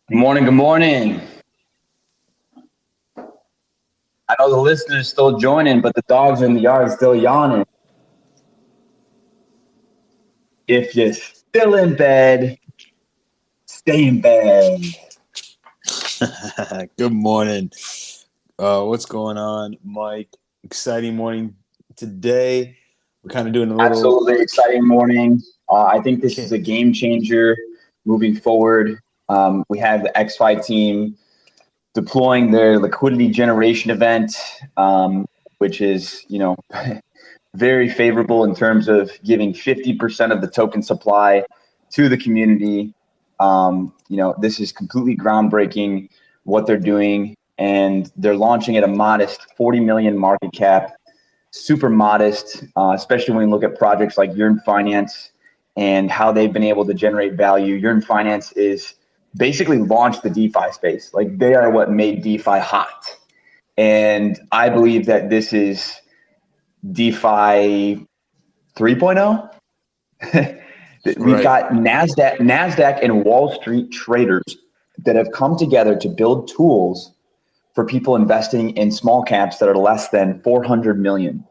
Good morning. Good morning. I know the listeners still joining, but the dogs in the yard still yawning. If you're still in bed, stay in bed. Good morning. What's going on, Mike? Exciting morning today. We're kind of doing a little Absolutely exciting morning. I think this is a game changer moving forward. We have the XFai team deploying their liquidity generation event, which is, very favorable in terms of giving 50% of the token supply to the community. This is completely groundbreaking what they're doing, and they're launching at a modest 40 million market cap. Super modest, especially when you look at projects like Yearn Finance and how they've been able to generate value. Yearn Finance is basically launched the DeFi space. Like, they are what made DeFi hot. And I believe that this is DeFi 3.0. We've got NASDAQ and Wall Street traders that have come together to build tools for people investing in small caps that are less than 400 million.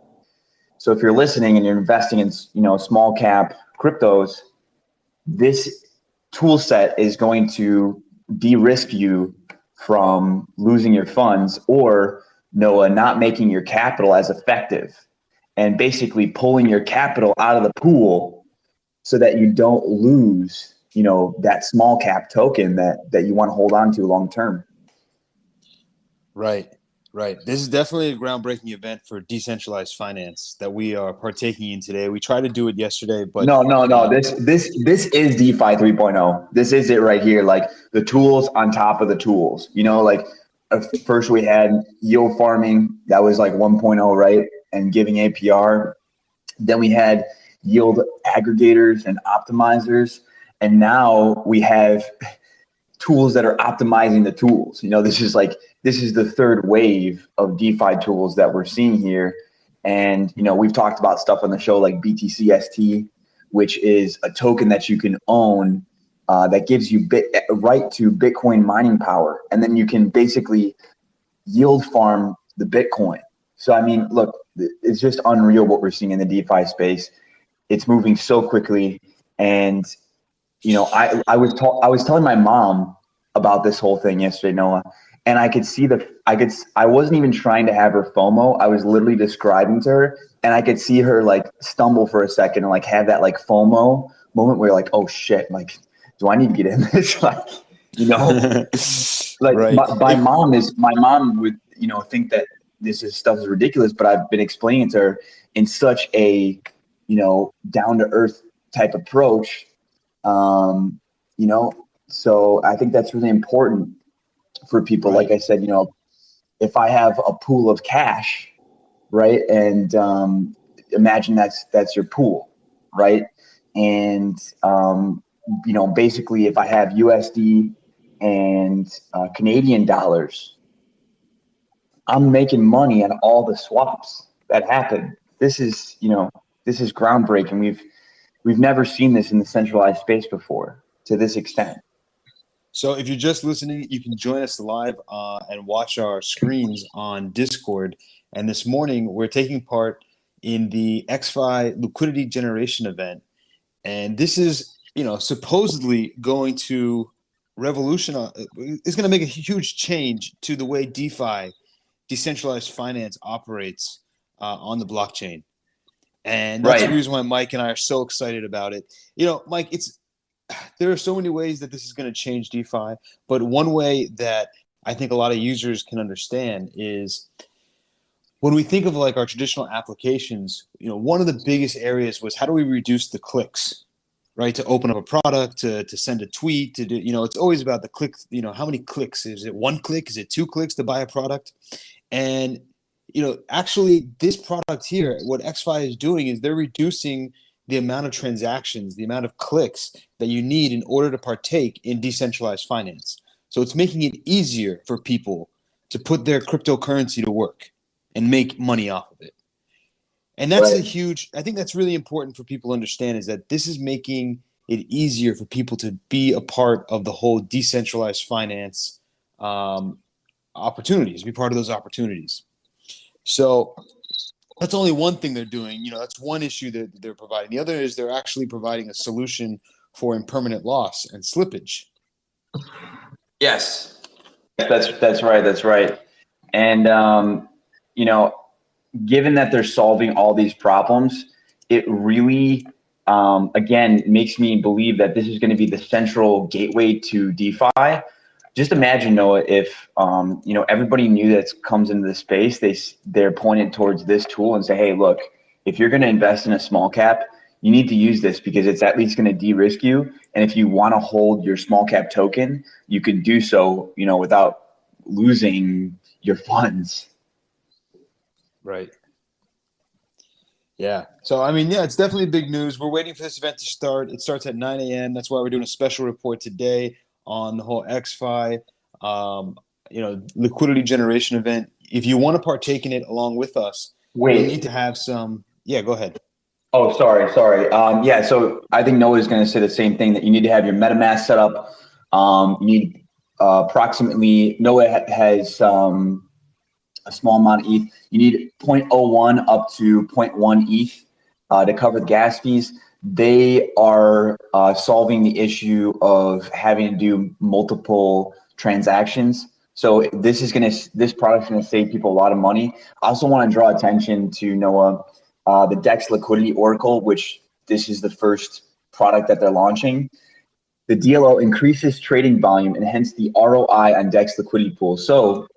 So if you're listening and you're investing in, small cap cryptos, this tool set is going to de-risk you from losing your funds or not making your capital as effective, and basically pulling your capital out of the pool so that you don't lose, that small cap token that you want to hold on to long term. Right. This is definitely a groundbreaking event for decentralized finance that we are partaking in today. We tried to do it yesterday, but no. This is DeFi 3.0. This is it right here. Like, the tools on top of the tools. First we had yield farming. That was like 1.0, right? And giving APR. Then we had yield aggregators and optimizers. And now we have tools that are optimizing the tools. This is the third wave of DeFi tools that we're seeing here. And, we've talked about stuff on the show like BTCST, which is a token that you can own that gives you right to Bitcoin mining power. And then you can basically yield farm the Bitcoin. So, look, it's just unreal what we're seeing in the DeFi space. It's moving so quickly. And, I was telling my mom about this whole thing yesterday, Noah, and I could see I wasn't even trying to have her FOMO. I was literally describing to her, and I could see her like stumble for a second and like have that like FOMO moment where you're like, oh shit, like, do I need to get in this? Like, like Right. my mom would, think that stuff is ridiculous, but I've been explaining to her in such a, down to earth type approach. So I think that's really important for people. Right. Like I said, if I have a pool of cash, right? And imagine that's your pool, right? And, basically if I have USD and Canadian dollars, I'm making money on all the swaps that happen. This is groundbreaking. We've never seen this in the centralized space before to this extent. So if you're just listening, you can join us live and watch our screens on Discord. And this morning, we're taking part in the XFai liquidity generation event. And this is, supposedly going to revolutionize. It's going to make a huge change to the way DeFi, decentralized finance, operates on the blockchain. And that's the reason why Mike and I are so excited about it. Mike, there are so many ways that this is going to change DeFi, but one way that I think a lot of users can understand is when we think of like our traditional applications, one of the biggest areas was how do we reduce the clicks, right? To open up a product, to send a tweet, to do, it's always about the click, how many clicks? Is it 1 click? Is it 2 clicks to buy a product? And, actually this product here, what XFai is doing is they're reducing the amount of transactions, the amount of clicks that you need in order to partake in decentralized finance. So it's making it easier for people to put their cryptocurrency to work and make money off of it. And that's I think that's really important for people to understand, is that this is making it easier for people to be a part of the whole decentralized finance opportunities, be part of those opportunities. So that's only one thing they're doing. That's one issue that they're providing. The other is they're actually providing a solution for impermanent loss and slippage. Yes, that's right. That's right. And given that they're solving all these problems, it really again makes me believe that this is going to be the central gateway to DeFi. Just imagine, Noah, if everybody new that comes into the space, they're pointed towards this tool and say, hey, look, if you're going to invest in a small cap, you need to use this because it's at least going to de-risk you. And if you want to hold your small cap token, you can do so, without losing your funds. Right. Yeah. So, it's definitely big news. We're waiting for this event to start. It starts at 9 a.m. That's why we're doing a special report today on the whole XFai, liquidity generation event. If you want to partake in it along with us, you need to have some. Yeah, go ahead. Oh, sorry. So I think Noah is going to say the same thing, that you need to have your MetaMask set up. You need approximately, Noah has a small amount of ETH. You need 0.01 up to 0.1 ETH to cover the gas fees. They are solving the issue of having to do multiple transactions. So this product is going to save people a lot of money. I also want to draw attention to, Noah, the DEX Liquidity Oracle, which this is the first product that they're launching. The DLO increases trading volume and hence the ROI on DEX liquidity pools. So,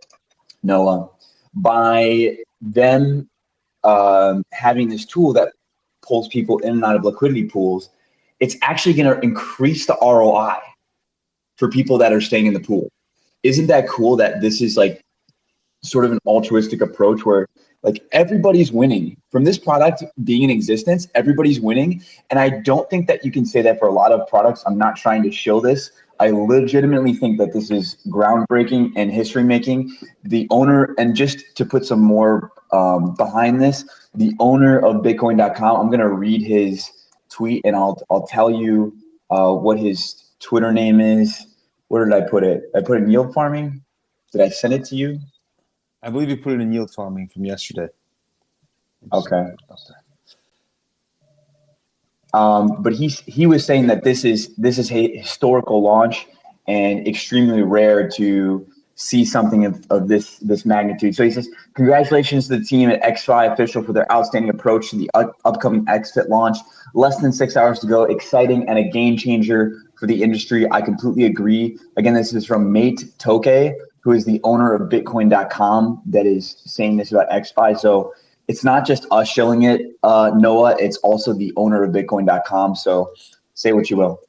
Noah, by them having this tool that pulls people in and out of liquidity pools, it's actually going to increase the ROI for people that are staying in the pool. Isn't that cool that this is like sort of an altruistic approach where like everybody's winning from this product being in existence? Everybody's winning. And I don't think that you can say that for a lot of products. I'm not trying to show this. I legitimately think that this is groundbreaking and history making. The owner, and just to put some more behind this, the owner of Bitcoin.com, I'm going to read his tweet and I'll tell you what his Twitter name is. Where did I put it? I put it in yield farming. Did I send it to you? I believe you put it in yield farming from yesterday. Okay. But he was saying that this is a historical launch and extremely rare to see something of this magnitude. So he says, congratulations to the team at XFai Official for their outstanding approach to the upcoming XFIT launch. Less than 6 hours to go. Exciting and a game changer for the industry. I completely agree. Again, this is from Mate Toke, who is the owner of Bitcoin.com, that is saying this about XFai. So it's not just us shilling it, Noah. It's also the owner of Bitcoin.com. So say what you will.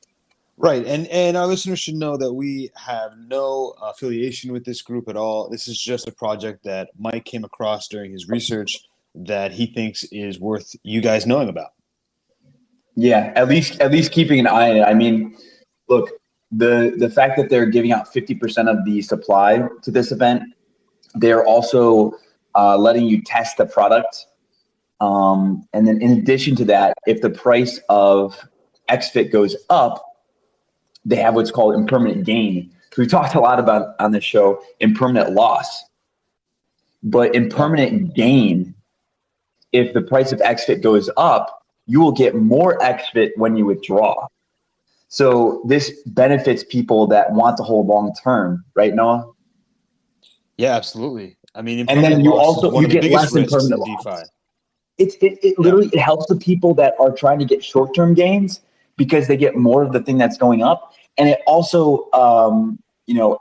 Right. And our listeners should know that we have no affiliation with this group at all. This is just a project that Mike came across during his research that he thinks is worth you guys knowing about. Yeah, at least keeping an eye on it. I mean, look, the fact that they're giving out 50% of the supply to this event, they're also letting you test the product. And then in addition to that, if the price of XFIT goes up, they have what's called impermanent gain. So we talked a lot about on this show, impermanent loss. But impermanent gain, if the price of XFIT goes up, you will get more XFIT when you withdraw. So this benefits people that want to hold long term, right, Noah? Yeah, absolutely. I mean, and then you get less impermanent DeFi. It literally it helps the people that are trying to get short term gains because they get more of the thing that's going up, and it also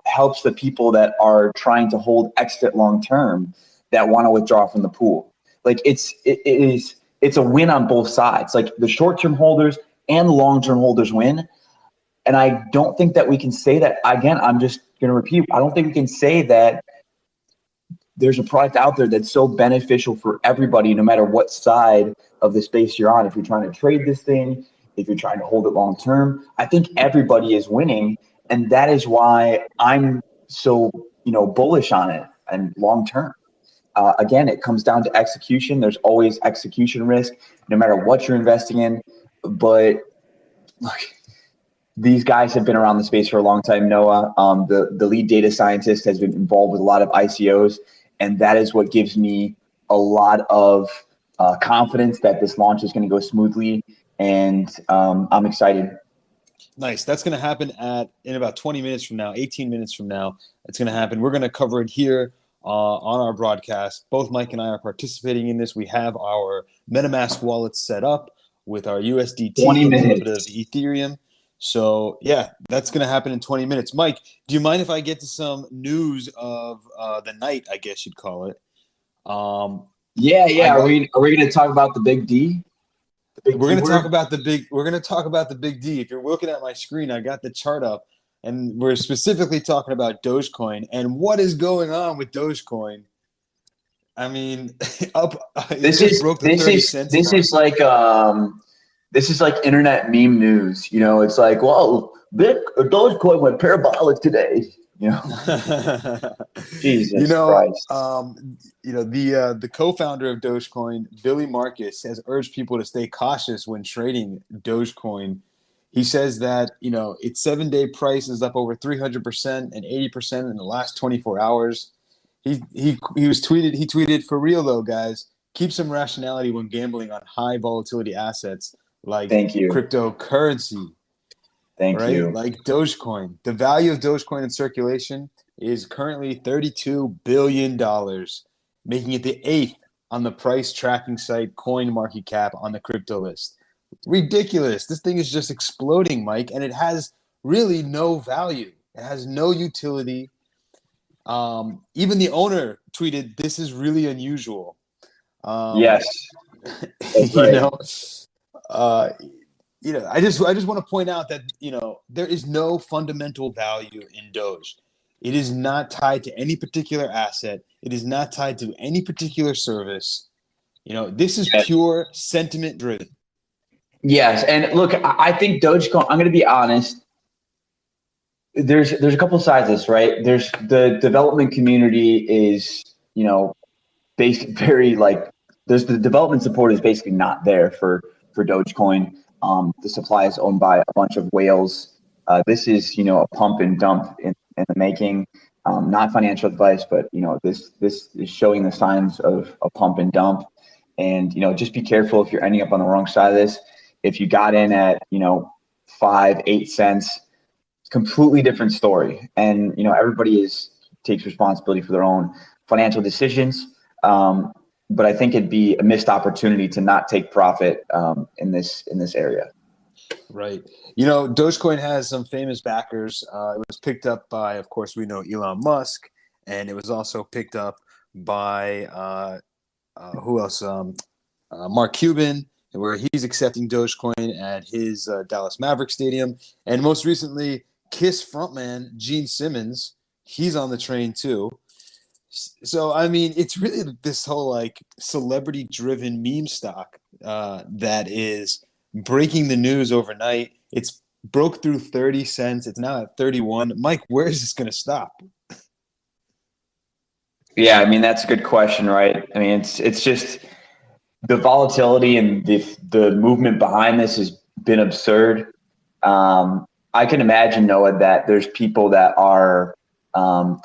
helps the people that are trying to hold XFIT long term that want to withdraw from the pool. Like it's a win on both sides. Like the short term holders and the long term holders win. And I don't think that we can say that, again, I'm just going to repeat, I don't think we can say that there's a product out there that's so beneficial for everybody, no matter what side of the space you're on. If you're trying to trade this thing, if you're trying to hold it long term, I think everybody is winning. And that is why I'm so, bullish on it and long term. Again, it comes down to execution. There's always execution risk, no matter what you're investing in. But look, these guys have been around the space for a long time, Noah. The lead data scientist has been involved with a lot of ICOs, and that is what gives me a lot of confidence that this launch is going to go smoothly, and I'm excited. Nice. That's going to happen in about 20 minutes from now, 18 minutes from now. It's going to happen. We're going to cover it here on our broadcast. Both Mike and I are participating in this. We have our MetaMask wallets set up with our USDT and a little bit of Ethereum. So, yeah, that's going to happen in 20 minutes. Mike, do you mind if I get to some news of the night, I guess you'd call it? Yeah. Are we going to talk about the big D? We're going to talk about the big D. If you're looking at my screen, I got the chart up, and we're specifically talking about DogeCoin and what is going on with DogeCoin. I mean, This is like internet meme news. You know, it's like, well, Dogecoin went parabolic today. You know, Jesus Christ. The co-founder of DogeCoin, Billy Marcus, has urged people to stay cautious when trading Dogecoin. He says that, its 7-day price is up over 300% and 80% in the last 24 hours. He tweeted, for real though, guys, keep some rationality when gambling on high volatility assets like cryptocurrency. Thank you. Like Dogecoin. The value of Dogecoin in circulation is currently $32 billion, making it the 8th on the price tracking site CoinMarketCap on the crypto list. Ridiculous. This thing is just exploding, Mike, and it has really no value. It has no utility. Even the owner tweeted, "This is really unusual." Yes. That's right. I just want to point out that, there is no fundamental value in Doge. It is not tied to any particular asset. It is not tied to any particular service. This is pure sentiment driven. Yes. And look, I think Dogecoin, I'm going to be honest. There's a couple sides of this, right? There's the development community is, there's the development support is basically not there for Dogecoin. The supply is owned by a bunch of whales. This is, a pump and dump in the making. Not financial advice, but this is showing the signs of a pump and dump. And just be careful if you're ending up on the wrong side of this. If you got in at 5-8 cents, completely different story. And everybody takes responsibility for their own financial decisions. But I think it'd be a missed opportunity to not take profit in this area. Right. Dogecoin has some famous backers. It was picked up by, of course, we know Elon Musk, and it was also picked up by who else? Mark Cuban, where he's accepting Dogecoin at his Dallas Maverick Stadium, and most recently, Kiss frontman Gene Simmons. He's on the train too. So, I mean, it's really this whole celebrity-driven meme stock that is breaking the news overnight. It's broke through 30 cents. It's now at 31. Mike, where is this going to stop? Yeah, I mean, that's a good question, right? I mean, it's just the volatility and the movement behind this has been absurd. I can imagine, Noah, that there's people that are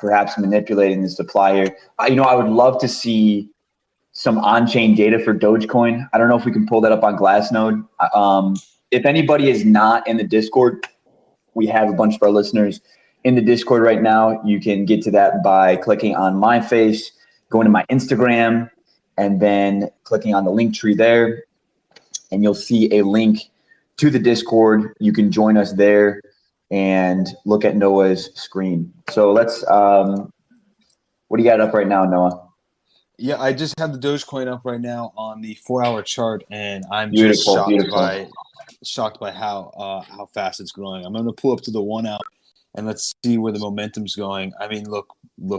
perhaps manipulating the supply here. I would love to see some on-chain data for Dogecoin. I don't know if we can pull that up on Glassnode. If anybody is not in the Discord, we have a bunch of our listeners in the Discord right now. You can get to that by clicking on my face, going to my Instagram, and then clicking on the link tree there. And you'll see a link to the Discord. You can join us there and look at Noah's screen. So let's, what do you got up right now, Noah? Yeah, I just have the Dogecoin up right now on the 4-hour chart, and I'm just shocked by how fast it's growing. I'm going to pull up to the 1 hour, and let's see where the momentum's going. I mean, look,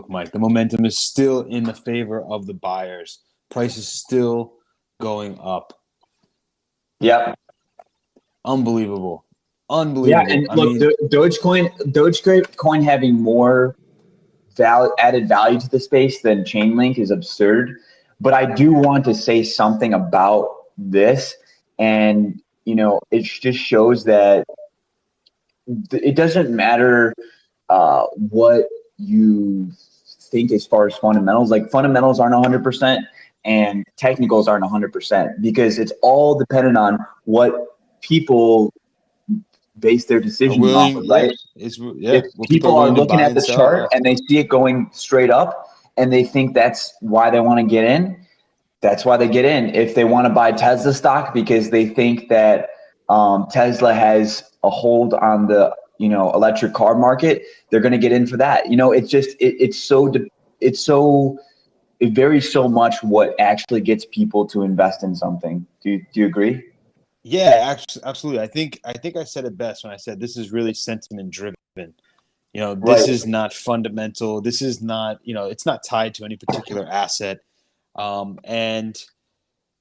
Mike, the momentum is still in the favor of the buyers. Price is still going up. Yep. Unbelievable. Yeah, and Dogecoin having more added value to the space than Chainlink is absurd. But I do want to say something about this, and it just shows that it doesn't matter what you think as far as fundamentals. Like fundamentals aren't 100% and technicals aren't 100% because it's all dependent on what people base their decisions off of, right? If what people people are are willing to looking buy at and the sell. chart and they see it going straight up and they think that's why they want to get in, that's why they get in. If they want to buy Tesla stock because they think that Tesla has a hold on the electric car market, they're going to get in for that. It's just it varies so much what actually gets people to invest in something. Do you agree? Yeah, absolutely. I think I said it best when I said this is really sentiment driven. This Right. is not fundamental. This is not, it's not tied to any particular asset. And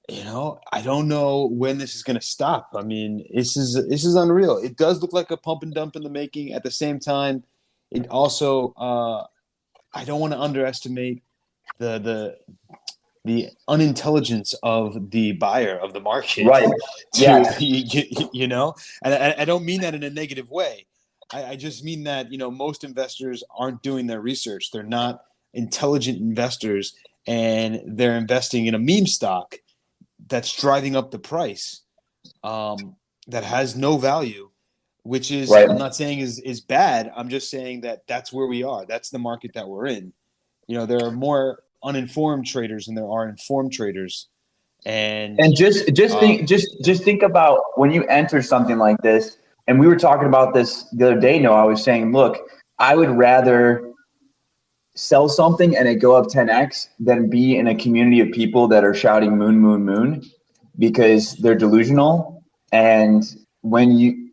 I don't know when this is going to stop. I mean, this is unreal. It does look like a pump and dump in the making. At the same time, it also I don't want to underestimate the unintelligence of the buyer of the market. Right. To Yes. and I don't mean that in a negative way. I just mean that most investors aren't doing their research. They're not intelligent investors, and they're investing in a meme stock that's driving up the price, that has no value, which is, Right. I'm not saying is bad. I'm just saying that that's where we are. That's the market that we're in. There are more uninformed traders than there are informed traders, and And just think about when you enter something like this. And we were talking about this the other day. No, I was saying, look, I would rather sell something and it go up 10x than be in a community of people that are shouting moon, moon, moon because they're delusional. And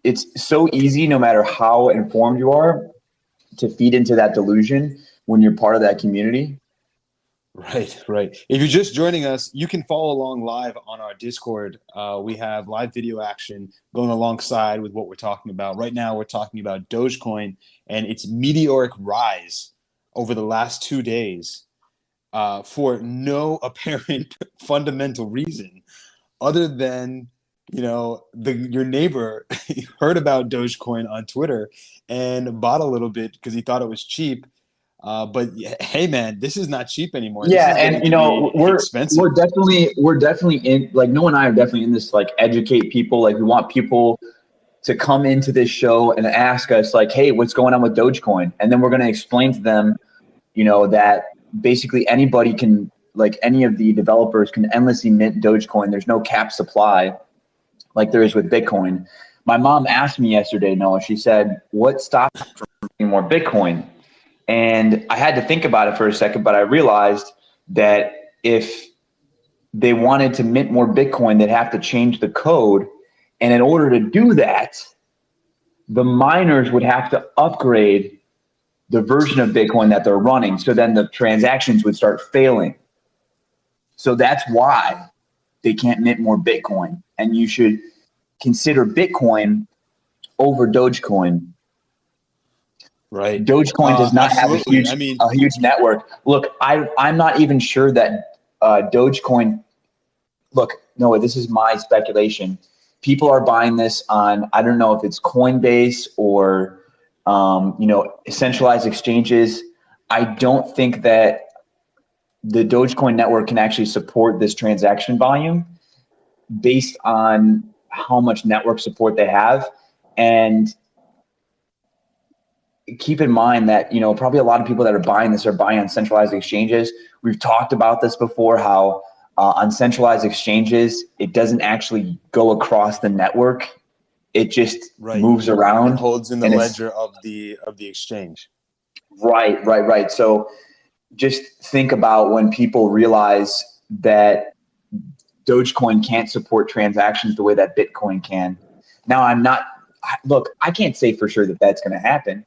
it's so easy, no matter how informed you are, to feed into that delusion when you're part of that community. Right. If you're just joining us, you can follow along live on our Discord. We have live video action going alongside with what we're talking about. Right now, we're talking about DogeCoin and its meteoric rise over the last 2 days, for no apparent fundamental reason other than your neighbor heard about Dogecoin on Twitter and bought a little bit because he thought it was cheap. But hey, man, this is not cheap anymore. This Yeah, is and getting to be expensive. we're definitely in, like, Noah and I are definitely in this, like, educate people. Like, we want people to come into this show and ask us, like, hey, what's going on with Dogecoin? And then we're going to explain to them, that basically anybody can, like, any of the developers can endlessly mint Dogecoin. There's no cap supply like there is with Bitcoin. My mom asked me yesterday, Noah, she said, what stops from making more Bitcoin? And I had to think about it for a second, but I realized that if they wanted to mint more Bitcoin, they'd have to change the code. And in order to do that, the miners would have to upgrade the version of Bitcoin that they're running. So then the transactions would start failing. So that's why they can't mint more Bitcoin. And you should consider Bitcoin over Dogecoin. Right. Dogecoin does not have Absolutely. a huge network. Look, I'm not even sure that Dogecoin. Look, Noah, this is my speculation. People are buying this on, I don't know if it's Coinbase or centralized exchanges. I don't think that the Dogecoin network can actually support this transaction volume based on how much network support they have. And keep in mind that, probably a lot of people that are buying this are buying on centralized exchanges. We've talked about this before, how on centralized exchanges, it doesn't actually go across the network. It just moves around. It holds in the ledger of the exchange. Right. So just think about when people realize that Dogecoin can't support transactions the way that Bitcoin can. Now, I can't say for sure that that's going to happen.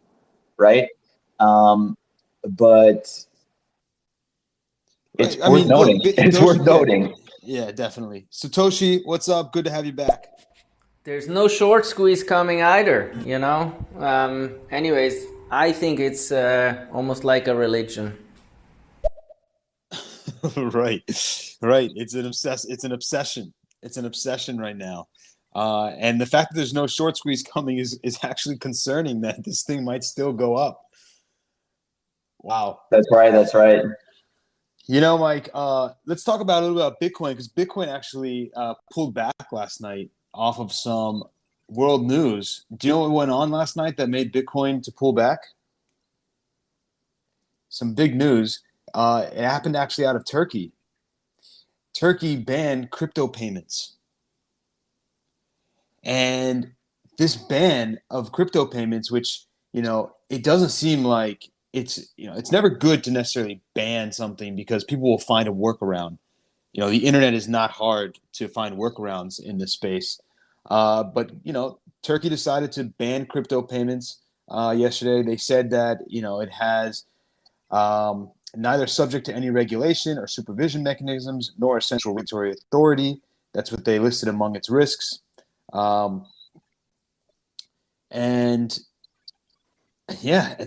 Right. But it's worth noting. It's worth noting. Yeah, definitely. Satoshi, what's up? Good to have you back. There's no short squeeze coming either, anyways, I think it's almost like a religion. Right. It's an obsession. It's an obsession right now. And the fact that there's no short squeeze coming is actually concerning that this thing might still go up. Wow. That's right. That's right. You know, Mike, let's talk about a little bit about Bitcoin, because Bitcoin actually pulled back last night off of some world news. Do you know what went on last night that made Bitcoin to pull back? Some big news. It happened actually out of Turkey. Turkey banned crypto payments. And this ban of crypto payments, which, you know, it doesn't seem like it's never good to necessarily ban something, because people will find a workaround. You know, the internet is not hard to find workarounds in this space. But, you know, Turkey decided to ban crypto payments yesterday. They said that, you know, it has neither subject to any regulation or supervision mechanisms, nor a central regulatory authority. That's what they listed among its risks. And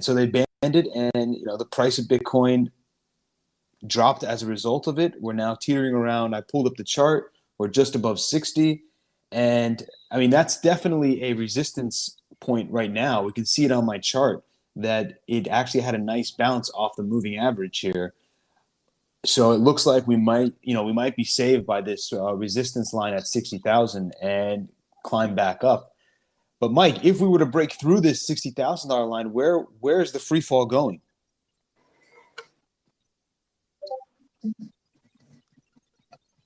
so they banned it, and, you know, the price of Bitcoin dropped as a result of it. We're now teetering around. I pulled up the chart. We're just above 60. And I mean, that's definitely a resistance point right now. We can see it on my chart that it actually had a nice bounce off the moving average here. So it looks like we might be saved by this resistance line at 60,000 and climb back up. But Mike, if we were to break through this $60,000 line, where is the free fall going?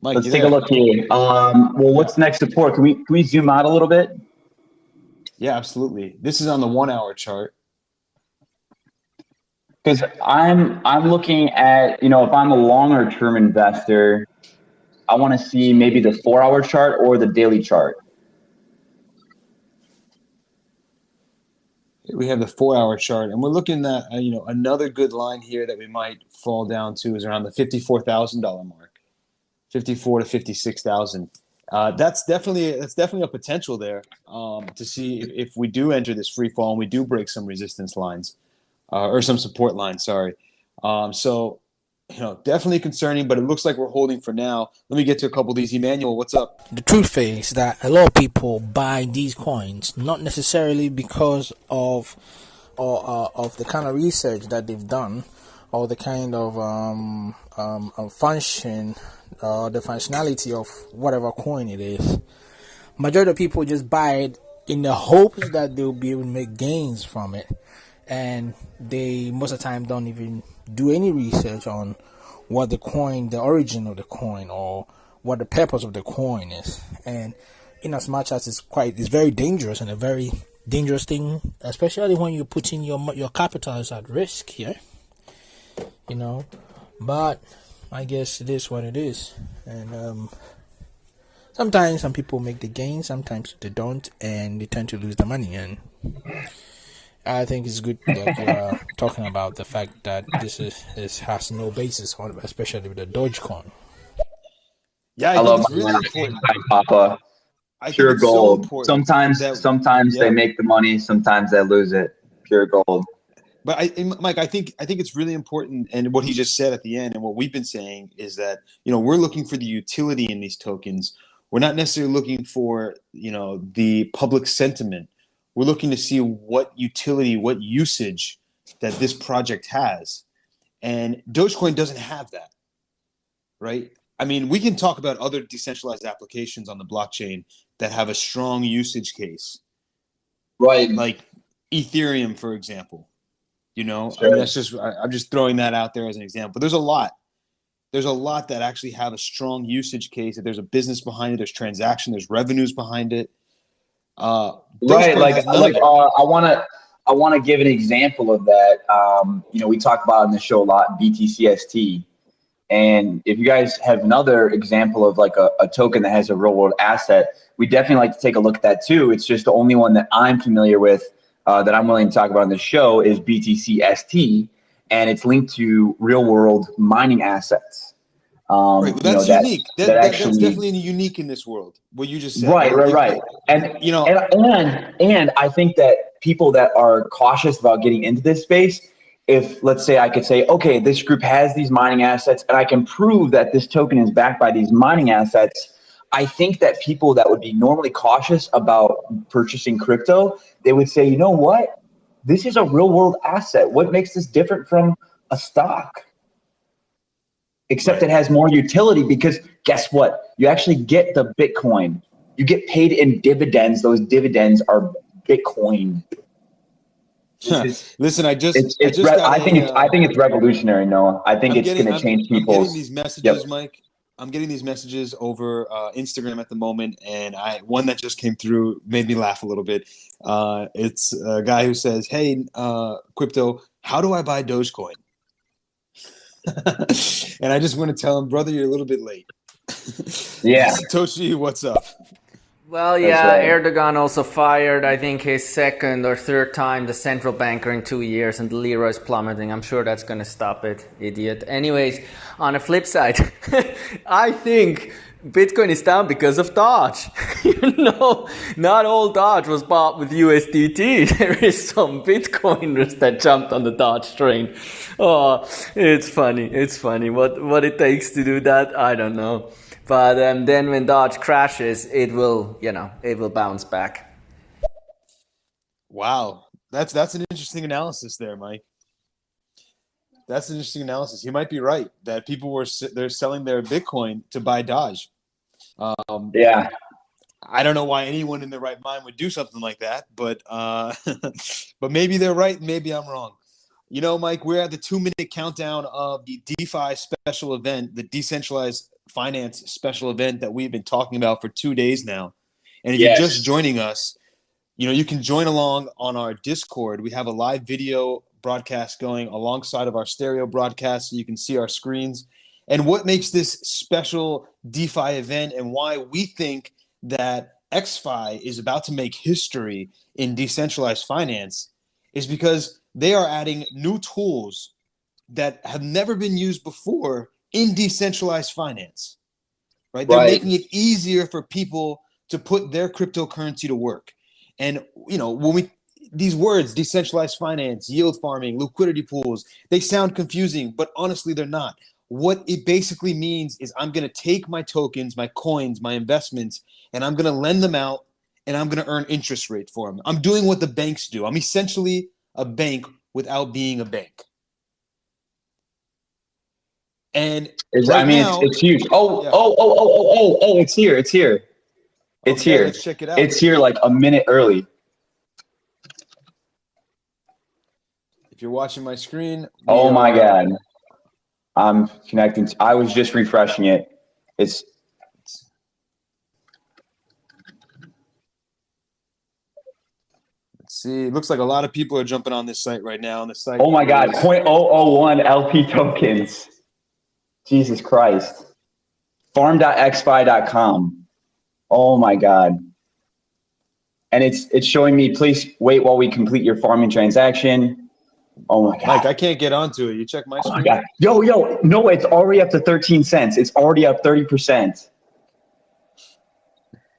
Mike, let's take a look here. Well, what's next support? Can we zoom out a little bit? Yeah, absolutely. This is on the 1 hour chart. Because I'm looking at, you know, if I'm a longer term investor, I want to see maybe the 4 hour chart or the daily chart. We have the 4 hour chart, and we're looking at, you know, another good line here that we might fall down to is around the $54,000 mark, 54 to 56,000. That's definitely a potential there to see if we do enter this free fall and we do break some resistance lines. Or some support line, sorry. So, you know, definitely concerning, but it looks like we're holding for now. Let me get to a couple of these. Emmanuel, what's up? The truth is that a lot of people buy these coins not necessarily because of the kind of research that they've done, or the kind of function, the functionality of whatever coin it is. Majority of people just buy it in the hopes that they'll be able to make gains from it. And they most of the time don't even do any research on what the origin of the coin, or what the purpose of the coin is. And in as much as it's very dangerous, and a very dangerous thing, especially when you're putting your capital is at risk here, you know. But I guess it is what it is. And sometimes some people make the gain, sometimes they don't, and they tend to lose the money. And I think it's good that you're talking about the fact that this has no basis on, especially with the DogeCoin. Yeah, I think it's really important. Papa, pure gold. So sometimes they make the money, sometimes they lose it. Pure gold. But Mike, I think it's really important, and what he just said at the end, and what we've been saying is that, you know, we're looking for the utility in these tokens. We're not necessarily looking for, you know, the public sentiment. We're looking to see what utility, what usage that this project has. And Dogecoin doesn't have that, right? I mean, we can talk about other decentralized applications on the blockchain that have a strong usage case. Right. Like Ethereum, for example. You know, sure. I mean, I'm just throwing that out there as an example. But there's a lot. There's a lot that actually have a strong usage case, that there's a business behind it, there's transaction, there's revenues behind it. Right, I want to give an example of that. You know, we talk about in the show a lot BTCST, and if you guys have another example of like a token that has a real world asset, we definitely like to take a look at that too. It's just the only one that I'm familiar with that I'm willing to talk about on the show is BTCST, and it's linked to real world mining assets. Right, but that's unique. That's definitely unique in this world. What you just said. Right. And you know, and I think that people that are cautious about getting into this space, if let's say I could say, okay, this group has these mining assets, and I can prove that this token is backed by these mining assets, I think that people that would be normally cautious about purchasing crypto, they would say, you know what? This is a real world asset. What makes this different from a stock? Except it has more utility because guess what? You actually get the Bitcoin. You get paid in dividends. Those dividends are Bitcoin. Listen, I think it's revolutionary, Noah. I think it's going to change people's. I'm getting these messages, Mike. I'm getting these messages over Instagram at the moment, and one that just came through made me laugh a little bit. It's a guy who says, "Hey, crypto, how do I buy Dogecoin?" And I just want to tell him, brother, you're a little bit late. Yeah, Satoshi, what's up? Well, yeah, right. Erdogan also fired, I think, his second or third time the central banker in 2 years, and the lira is plummeting. I'm sure that's going to stop it, idiot. Anyways, on the flip side, I think Bitcoin is down because of Doge. Not all Doge was bought with USDT. There is some Bitcoiners that jumped on the Doge train. Oh, it's funny. It's funny. What it takes to do that, I don't know. But then when Doge crashes, it will bounce back. Wow, that's an interesting analysis there, Mike. That's an interesting analysis. You might be right that people they're selling their Bitcoin to buy Doge. Yeah, I don't know why anyone in their right mind would do something like that, but but maybe they're right, maybe I'm wrong. You know, Mike, we're at the 2-minute countdown of the DeFi special event, the decentralized finance special event that we've been talking about for 2 days now. And if you're just joining us, you can join along on our Discord. We have a live video broadcast going alongside of our stereo broadcast, so you can see our screens. And what makes this special DeFi event and why we think that XFai is about to make history in decentralized finance is because they are adding new tools that have never been used before in decentralized finance, right? They're making it easier for people to put their cryptocurrency to work. And, these words, decentralized finance, yield farming, liquidity pools, they sound confusing, but honestly, they're not. What it basically means is I'm going to take my tokens, my coins, my investments, and I'm going to lend them out, and I'm going to earn interest rate for them. I'm doing what the banks do. I'm essentially a bank without being a bank. And it's huge. It's here. It's here. It's here. Let's check it out. It's here like a minute early. If you're watching my screen. Oh my God. I'm connecting. I was just refreshing it. Let's see. It looks like a lot of people are jumping on this site right now. On the site. Oh my God. 0.001 LP tokens. Jesus Christ. Farm.xfi.com. Oh my God. And it's showing me, please wait while we complete your farming transaction. Oh my God. Mike, I can't get onto it. You check my screen. Oh my God. Yo. No, it's already up to 13 cents. It's already up 30%.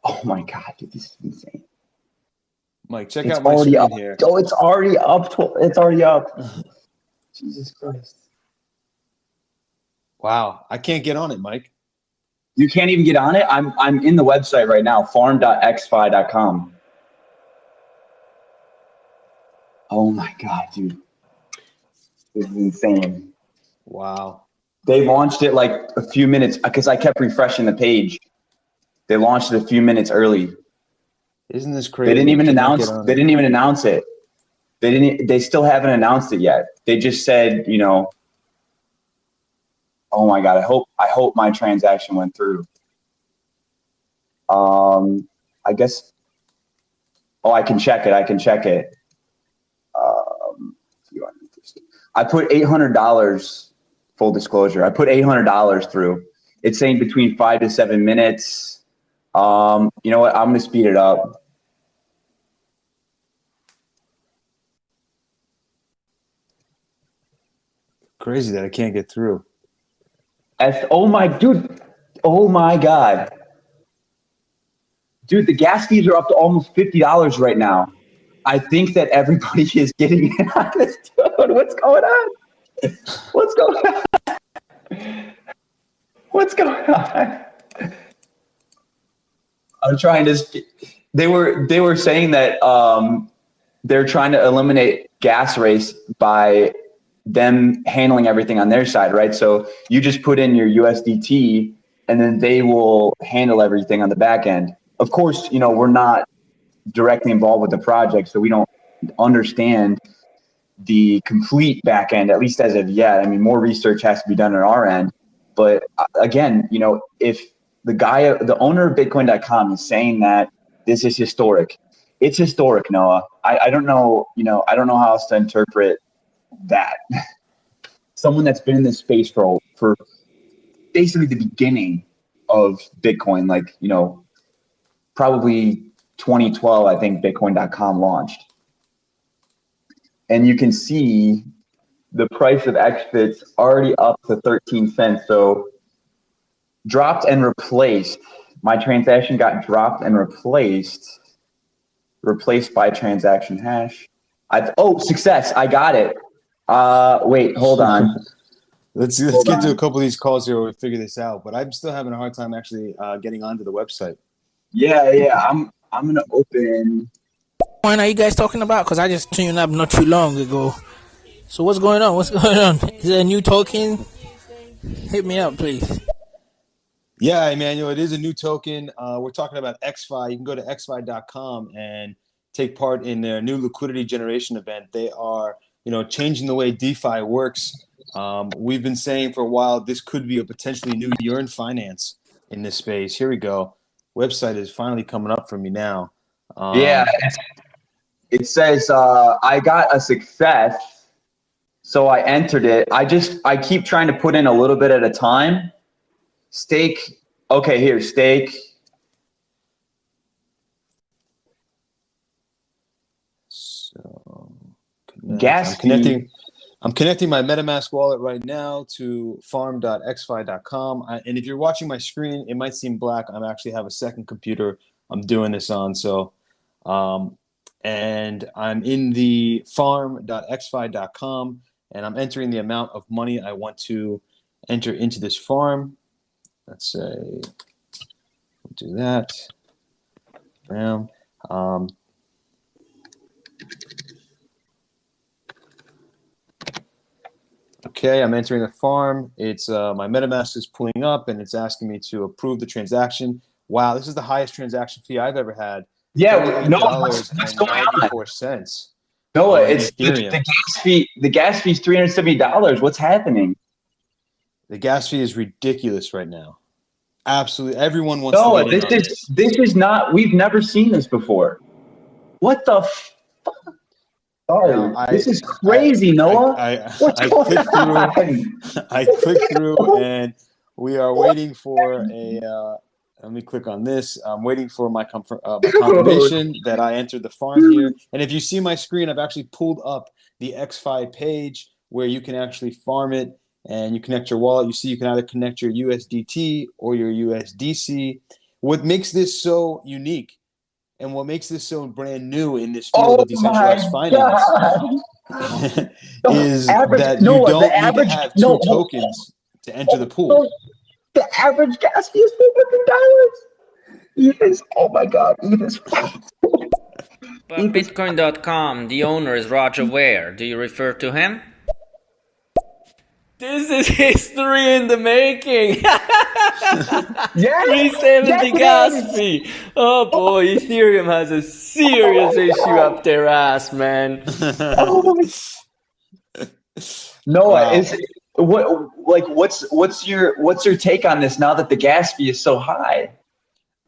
Oh my God, dude, this is insane. Mike, check out my screen here. Oh, it's already up. It's already up. Jesus Christ. Wow. I can't get on it, Mike. You can't even get on it? I'm in the website right now, farm.xfi.com. Oh my God, dude. This is insane. Wow. They launched it like a few minutes because I kept refreshing the page. They launched it a few minutes early. Isn't this crazy? They didn't even announce it. They still haven't announced it yet. They just said, oh my God, I hope my transaction went through. I guess. Oh, I can check it. I put $800, full disclosure. I put $800 through. It's saying between 5 to 7 minutes. You know what? I'm going to speed it up. Crazy that I can't get through. Oh my God. Dude, the gas fees are up to almost $50 right now. I think that everybody is getting in on this, dude. What's going on? What's going on? I'm trying to. They were saying that they're trying to eliminate gas race by them handling everything on their side, right? So you just put in your USDT, and then they will handle everything on the back end. Of course, we're not directly involved with the project, so we don't understand the complete back end, at least as of yet. I mean, more research has to be done on our end. But again, if the owner of Bitcoin.com is saying that this is historic, it's historic, Noah. I don't know, I don't know how else to interpret that. Someone that's been in this space for basically the beginning of Bitcoin, like, probably 2012, I think Bitcoin.com launched. And you can see the price of XFIT's already up to 13 cents. So dropped and replaced. My transaction got dropped and replaced by transaction hash. Success. I got it. Wait, hold on. Let's get to a couple of these calls here where we figure this out. But I'm still having a hard time actually getting onto the website. Yeah. I'm gonna open. What are you guys talking about? Because I just tuned up not too long ago. So what's going on? Is there a new token? Hit me up, please. Yeah, Emmanuel, it is a new token. We're talking about XFai. You can go to XFai.com and take part in their new liquidity generation event. They are, changing the way DeFi works. We've been saying for a while this could be a potentially new yearn finance in this space. Here we go. Website is finally coming up for me now. It says I got a success, so I entered it. I keep trying to put in a little bit at a time. Stake. Okay, here, stake. So gas. I'm connecting my MetaMask wallet right now to farm.xfai.com. And if you're watching my screen, it might seem black. I actually have a second computer I'm doing this on. So, and I'm in the farm.xfai.com, and I'm entering the amount of money I want to enter into this farm. Let's say, we'll do that. Bam. Okay, I'm entering the farm. It's my MetaMask is pulling up, and it's asking me to approve the transaction. Wow, this is the highest transaction fee I've ever had. Yeah, no, what's going on? No, it's the gas fee. The gas fee is $370. What's happening? The gas fee is ridiculous right now. Absolutely, everyone wants to get in on this. This is not. We've never seen this before. What the fuck? Sorry, this is crazy, Noah. I clicked through, and we are waiting for a. Let me click on this. I'm waiting for my confirmation that I entered the farm here. And if you see my screen, I've actually pulled up the XFai page where you can actually farm it, and you connect your wallet. You see you can either connect your USDT or your USDC. What makes this so unique and what makes this so brand new in this field of decentralized finance is that you don't need to have two tokens to enter the pool. The average gas fee is $400. Oh my God, But Bitcoin.com, the owner is Roger Ware. Do you refer to him? This is history in the making. Yes, 370 gas fee. Oh boy, Ethereum has a serious issue up their ass, man. Noah, what's your take on this now that the gas fee is so high?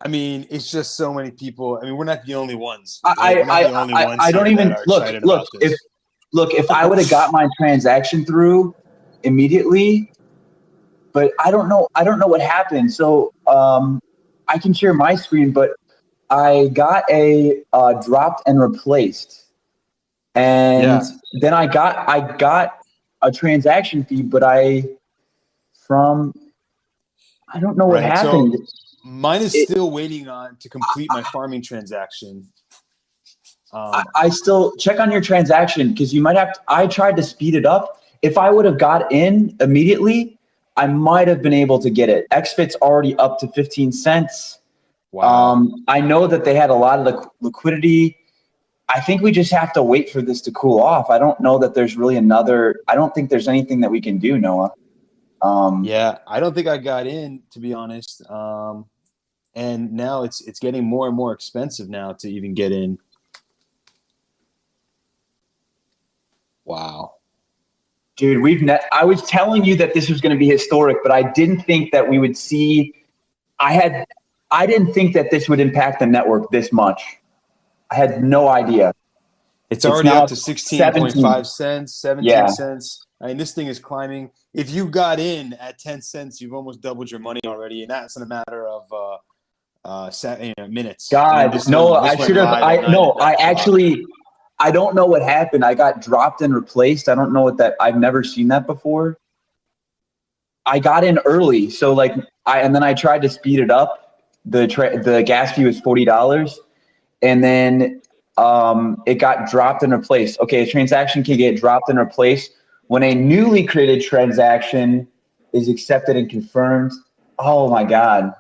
I mean, it's just so many people. I mean, we're not the only ones. I don't even look. If I would have got my transaction through immediately, but I don't know what happened. So I can share my screen, but I got a dropped and replaced, and then I got a transaction fee, but I don't know what happened. So mine is still waiting to complete my farming transaction. I still check on your transaction because you might have to. I tried to speed it up. If I would have got in immediately, I might have been able to get it. XFIT's already up to 15 cents. Wow. I know that they had a lot of liquidity. I think we just have to wait for this to cool off. I don't know that there's really I don't think there's anything that we can do, Noah. Yeah, I don't think I got in, to be honest. And now it's getting more and more expensive now to even get in. Wow. Dude, I was telling you that this was going to be historic, but I didn't think that we would see. I didn't think that this would impact the network this much. I had no idea. It's already up to 16.5 cents, 17 cents. I mean, this thing is climbing. If you got in at 10 cents, you've almost doubled your money already, and that's in a matter of minutes. God, I don't know what happened. I got dropped and replaced. I don't know I've never seen that before. I got in early, so and then I tried to speed it up. The gas fee was $40, and then it got dropped and replaced. Okay, a transaction can get dropped and replaced when a newly created transaction is accepted and confirmed. Oh my God.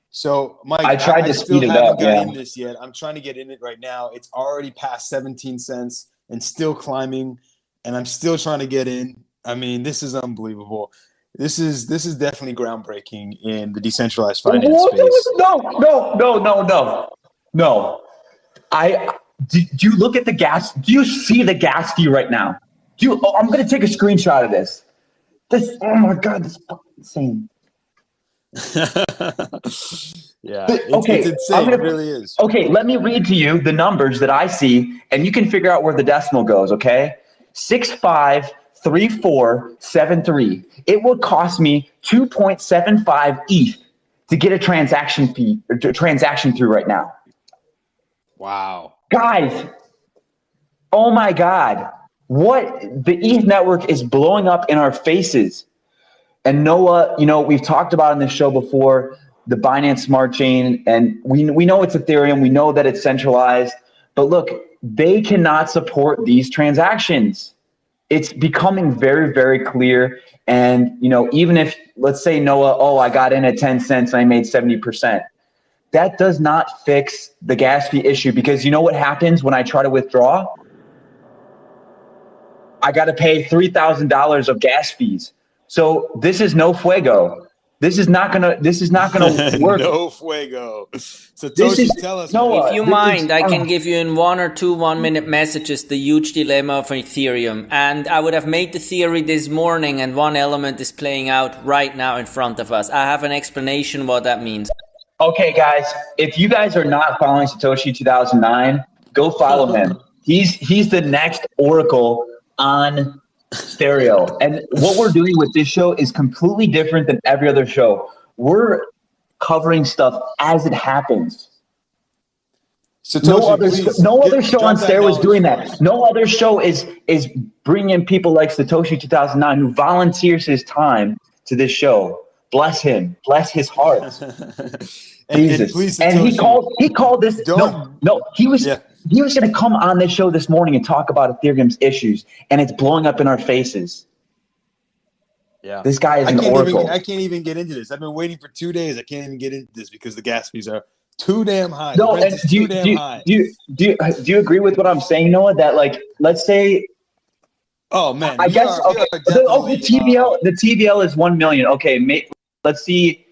So, Mike, I tried to speed it up. I haven't got in this yet. I'm trying to get in it right now. It's already past 17 cents and still climbing, and I'm still trying to get in. I mean, this is unbelievable. This is definitely groundbreaking in the decentralized finance space. No. Do you look at the gas? Do you see the gas fee right now? I'm going to take a screenshot of this. Oh my God, this is fucking insane. Yeah, it's insane. It really is. Okay, let me read to you the numbers that I see, and you can figure out where the decimal goes, okay? 653473. It would cost me 2.75 ETH to get a transaction through right now. Wow. Guys, oh my God. The ETH network is blowing up in our faces. And Noah, we've talked about in this show before, the Binance Smart Chain, and we know it's Ethereum. We know that it's centralized. But look, they cannot support these transactions. It's becoming very, very clear. And, even if, let's say, Noah, I got in at 10 cents and I made 70%. That does not fix the gas fee issue, because you know what happens when I try to withdraw? I got to pay $3,000 of gas fees. So this is no fuego. This is not gonna work. No fuego. Satoshi, tell us. If you mind, I can give you in 1 or 2 1-minute messages the huge dilemma of Ethereum. And I would have made the theory this morning, and one element is playing out right now in front of us. I have an explanation what that means. Okay, guys, if you guys are not following Satoshi 2009, go follow him. He's the next oracle on stereo. And what we're doing with this show is completely different than every other show. We're covering stuff as it happens. Satoshi, no other show on stereo is doing that. No other show is bringing in people like Satoshi 2009 who volunteers his time to this show. Bless him. Bless his heart. Jesus. And he called this. He was going to come on this show this morning and talk about Ethereum's issues, and it's blowing up in our faces. Yeah, this guy is an oracle. I can't even get into this. I've been waiting for 2 days. I can't even get into this because the gas fees are too damn high. No, and do you agree with what I'm saying, Noah? That let's say. Oh man, I guess the TVL is 1 million. Okay, let's see.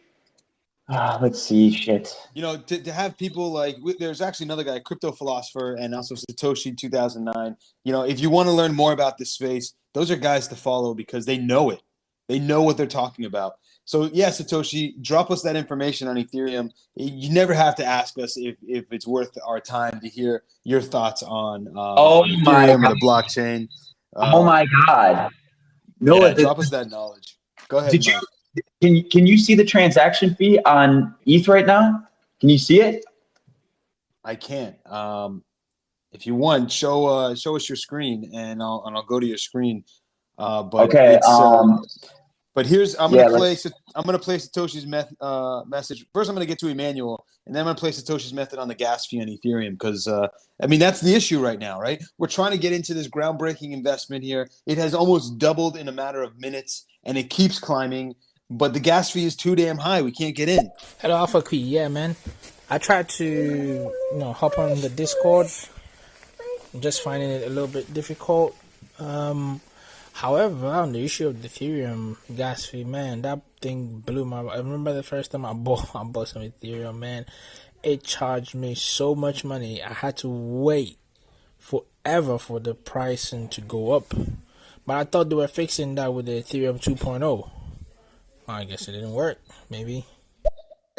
Let's see, shit. To have people there's actually another guy, Crypto Philosopher, and also Satoshi 2009. If you want to learn more about this space, those are guys to follow because they know it. They know what they're talking about. So yeah, Satoshi, drop us that information on Ethereum. You never have to ask us if it's worth our time to hear your thoughts on Ethereum or the blockchain. Oh my God! Noah, drop us that knowledge. Go ahead. Can you see the transaction fee on ETH right now? Can you see it? I can't. If you want, show us your screen, and I'll go to your screen. Okay. But I'm gonna play Satoshi's message. First, I'm gonna get to Emmanuel, and then I'm gonna play Satoshi's method on the gas fee on Ethereum because that's the issue right now, right? We're trying to get into this groundbreaking investment here. It has almost doubled in a matter of minutes, and it keeps climbing. But the gas fee is too damn high. We can't get in. Hello, Alpha Key. Yeah, man. I tried to, hop on the Discord. I'm just finding it a little bit difficult. However, on the issue of the Ethereum gas fee, man, that thing blew my. I remember the first time I bought some Ethereum, man. It charged me so much money. I had to wait forever for the pricing to go up. But I thought they were fixing that with the Ethereum 2.0. I guess it didn't work. Maybe.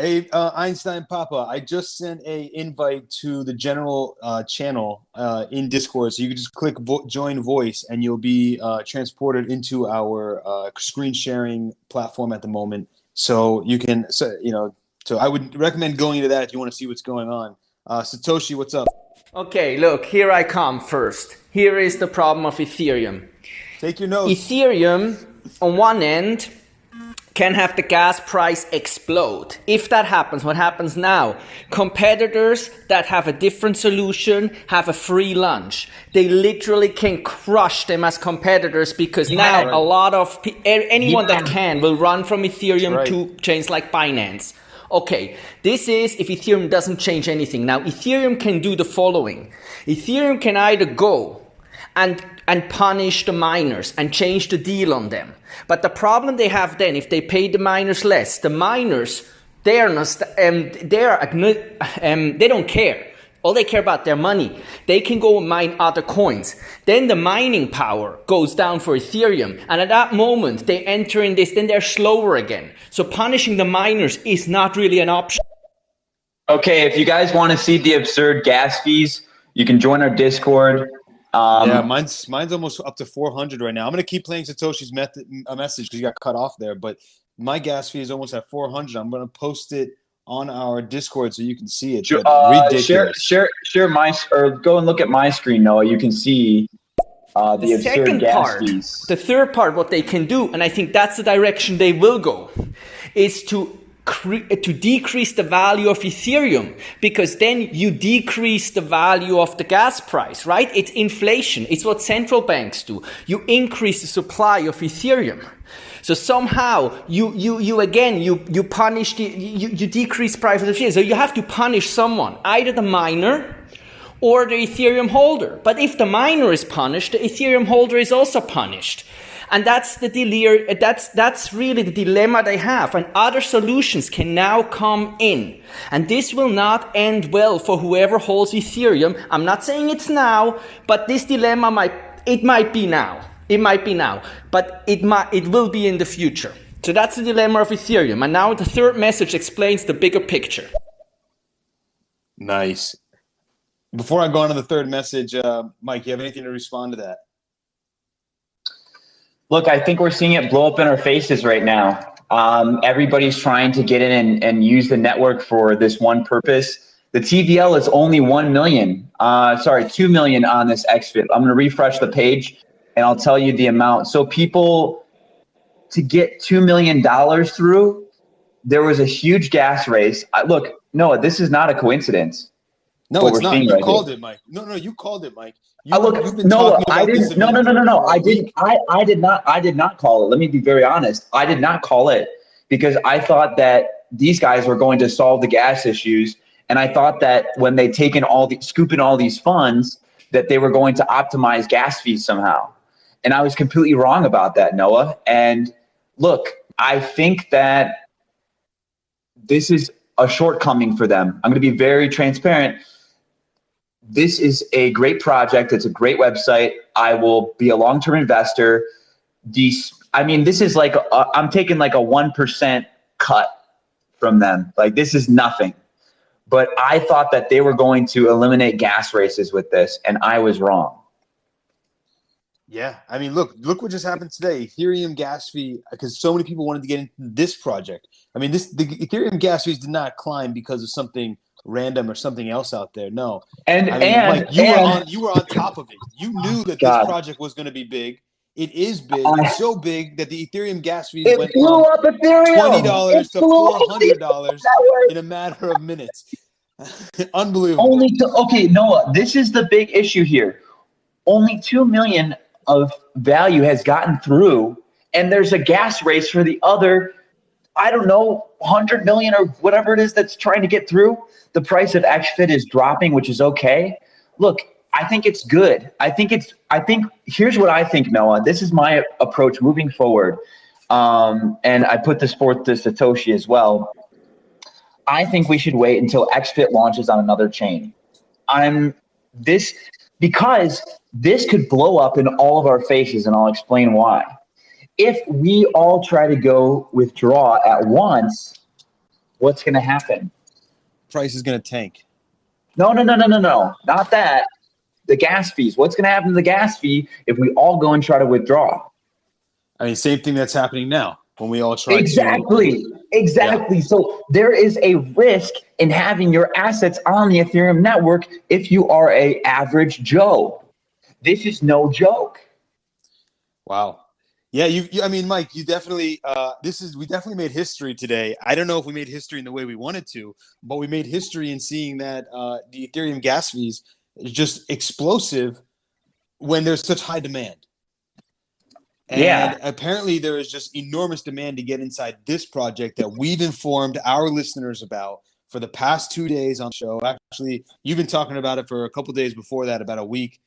Hey, Einstein Papa, I just sent a invite to the general channel in Discord. So you can just click join voice and you'll be transported into our screen sharing platform at the moment. So you can, so I would recommend going into that if you want to see what's going on. Satoshi, what's up? Okay, look, here I come first. Here is the problem of Ethereum. Take your notes. Ethereum, on one end, can have the gas price explode. If that happens, what happens now? Competitors that have a different solution have a free lunch. They literally can crush them as competitors because now a lot of anyone that can will run from Ethereum to chains like Binance. Okay, this is if Ethereum doesn't change anything. Now, Ethereum can do the following. Ethereum can either go and punish the miners and change the deal on them. But the problem they have then, if they pay the miners less, the miners, they don't care. All they care about their money. They can go and mine other coins. Then the mining power goes down for Ethereum. And at that moment, they enter in this, then they're slower again. So punishing the miners is not really an option. Okay, if you guys want to see the absurd gas fees, you can join our Discord. Yeah, mine's almost up to 400 right now. I'm going to keep playing Satoshi's message because you got cut off there. But my gas fee is almost at 400. I'm going to post it on our Discord so you can see it. Ridiculous. Share my, or go and look at my screen, Noah. You can see the absurd gas fees. The third part, what they can do, and I think that's the direction they will go, is to decrease the value of Ethereum, because then you decrease the value of the gas price, right? It's inflation. It's what central banks do. You increase the supply of Ethereum. So somehow you punish you decrease price of Ethereum. So you have to punish someone, either the miner or the Ethereum holder. But if the miner is punished, the Ethereum holder is also punished. And that's that's really the dilemma they have. And other solutions can now come in. And this will not end well for whoever holds Ethereum. I'm not saying it's now, but this dilemma might be now. It might be now, but it will be in the future. So that's the dilemma of Ethereum. And now the third message explains the bigger picture. Nice. Before I go on to the third message, Mike, you have anything to respond to that? Look, I think we're seeing it blow up in our faces right now. Everybody's trying to get in and use the network for this one purpose. The TVL is only 2 million on this XFai. I'm going to refresh the page and I'll tell you the amount. So people, to get $2 million through, there was a huge gas race. Look, Noah, this is not a coincidence. No, it's not. You called it, Mike. No, you called it, Mike. No, I didn't. No. I did not call it. Let me be very honest. I did not call it because I thought that these guys were going to solve the gas issues, and I thought that when they scooping all these funds, that they were going to optimize gas fees somehow. And I was completely wrong about that, Noah. And look, I think that this is a shortcoming for them. I'm going to be very transparent. This is a great project. It's a great website. I will be a long-term investor. This is like, I'm taking like a 1% cut from them. Like, this is nothing. But I thought that they were going to eliminate gas races with this, and I was wrong. Yeah, I mean, look what just happened today. Ethereum gas fee, because so many people wanted to get into this project. I mean, the Ethereum gas fees did not climb because of something random or something else out there. No, you were on top of it. You knew that this project was going to be big. It is big. It's so big that the Ethereum gas fees went from $20 to $400 in a matter of minutes. Unbelievable. Noah, this is the big issue here. Only 2 million of value has gotten through, and there's a gas race for the other I don't know, 100 million or whatever it is that's trying to get through. The price of XFIT is dropping, which is okay. Look, I think it's good. I think here's what I think, Noah. This is my approach moving forward. And I put this forth to Satoshi as well. I think we should wait until XFIT launches on another chain. Because this could blow up in all of our faces, and I'll explain why. If we all try to go withdraw at once, what's going to happen? Price is going to tank. No, not that. The gas fees. What's going to happen to the gas fee if we all go and try to withdraw? I mean, same thing that's happening now when we all try Exactly. Yeah. So there is a risk in having your assets on the Ethereum network if you are a average Joe. This is no joke. Wow. Yeah, I mean, Mike, you definitely we definitely made history today. I don't know if we made history in the way we wanted to, but we made history in seeing that the Ethereum gas fees is just explosive when there's such high demand. And apparently there is just enormous demand to get inside this project that we've informed our listeners about for the past 2 days on the show. Actually, you've been talking about it for a couple of days before that, about a week.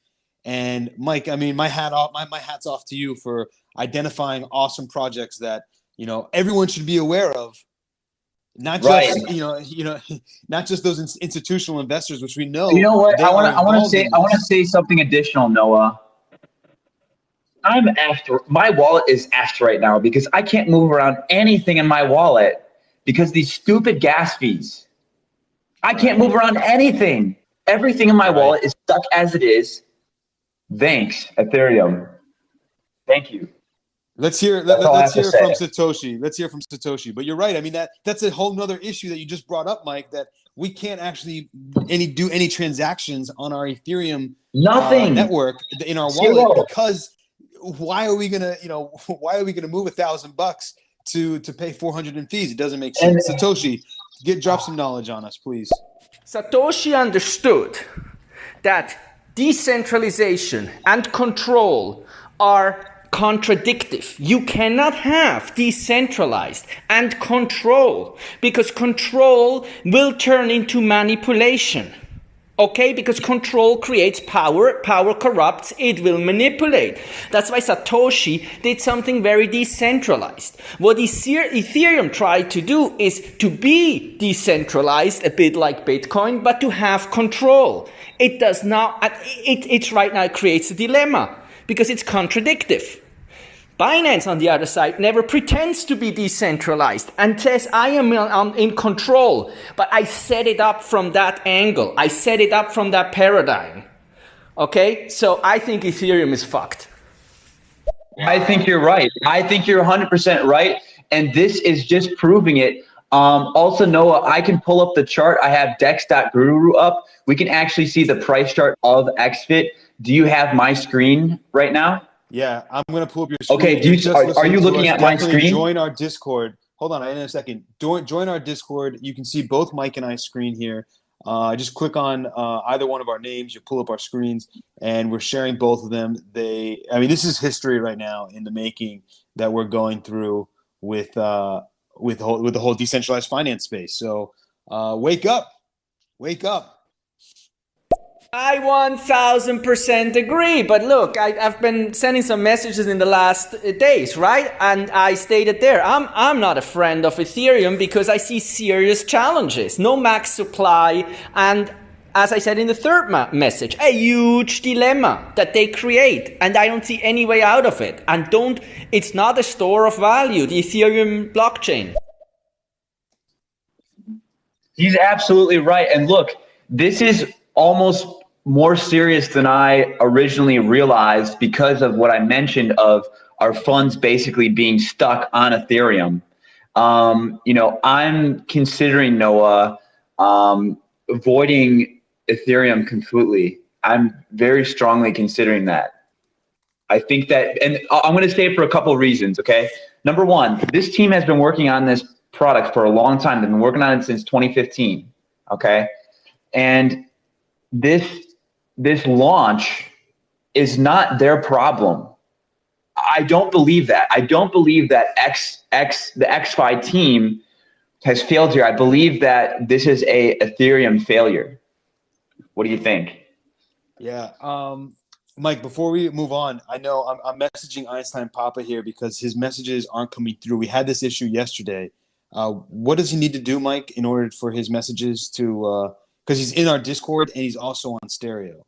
And Mike, I mean, my hat's off to you for identifying awesome projects that, you know, everyone should be aware of. Not just not just those institutional investors, which we know. You know what? I want to say something additional, Noah. My wallet is effed right now because I can't move around anything in my wallet because these stupid gas fees. I can't move around anything. Everything in my wallet is stuck as it is. Thanks, Ethereum. Thank you. Let's hear from Satoshi. Let's hear from Satoshi. But you're right. I mean, that's a whole nother issue that you just brought up, Mike, that we can't actually do any transactions on our Ethereum network in our wallet because why are we gonna move $1,000 to pay 400 in fees? It doesn't make sense. Satoshi, drop some knowledge on us, please. Satoshi understood that decentralization and control are contradictive. You cannot have decentralized and control because control will turn into manipulation. Okay, because control creates power, power corrupts, it will manipulate. That's why Satoshi did something very decentralized. What Ethereum tried to do is to be decentralized, a bit like Bitcoin, but to have control. It does not, it right now creates a dilemma because it's contradictive. Binance, on the other side, never pretends to be decentralized and says, I am in control, but I set it up from that angle. I set it up from that paradigm. Okay? So I think Ethereum is fucked. I think you're right. I think you're 100% right. And this is just proving it. Also, Noah, I can pull up the chart. I have dex.guru up. We can actually see the price chart of XFIT. Do you have my screen right now? Yeah, I'm going to pull up your screen. Okay, are you looking at my screen? Join our Discord. Hold on in a second. Join our Discord. You can see both Mike and I's screen here. Just click on either one of our names. You pull up our screens, and we're sharing both of them. This is history right now in the making that we're going through with the whole decentralized finance space. So wake up. I 1000% agree, but look, I've been sending some messages in the last days, right? And I stated there, I'm not a friend of Ethereum because I see serious challenges. No max supply, and as I said in the third message, a huge dilemma that they create, and I don't see any way out of it. And it's not a store of value, the Ethereum blockchain. He's absolutely right. And look, this is almost more serious than I originally realized because of what I mentioned of our funds basically being stuck on Ethereum. I'm considering, Noah, avoiding Ethereum completely. I'm very strongly considering that. I think that, and I'm going to say it for a couple of reasons, okay? Number one, this team has been working on this product for a long time. They've been working on it since 2015, okay? And this launch is not their problem. I don't believe that. I don't believe that the XFi team has failed here. I believe that this is a Ethereum failure. What do you think? Yeah. Mike, before we move on, I know I'm messaging Einstein Papa here because his messages aren't coming through. We had this issue yesterday. What does he need to do, Mike, in order for his messages to because he's in our Discord and he's also on stereo?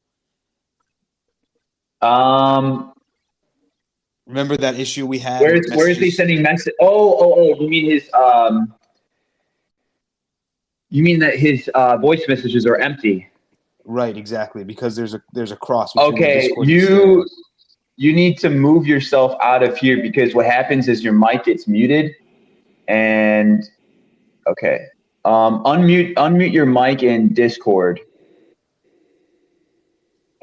Remember that issue we had? Where is he sending message? Oh! You mean his You mean that his voice messages are empty? Right, exactly. Because there's a cross between okay, the Discord and stereo. You need to move yourself out of here because what happens is your mic gets muted, and okay, unmute your mic in Discord.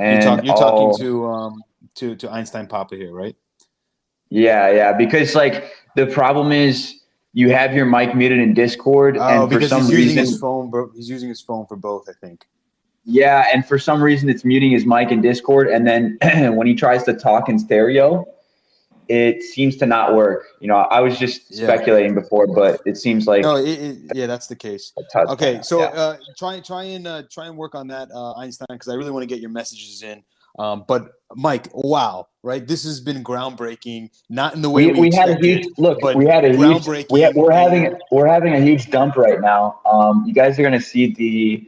And you're talking to Einstein Papa here, right? Yeah, because like the problem is you have your mic muted in Discord, and for some reason he's using his phone for both, I think. Yeah, and for some reason it's muting his mic in Discord, and then when he tries to talk in stereo, it seems to not work. You know, I was just speculating before, but it seems like that's the case. Okay, so try and work on that, Einstein, because I really want to get your messages in. But Mike, wow, right? This has been groundbreaking. Not in the way we had a huge look. We had a huge. We're having a huge dump right now. You guys are going to see the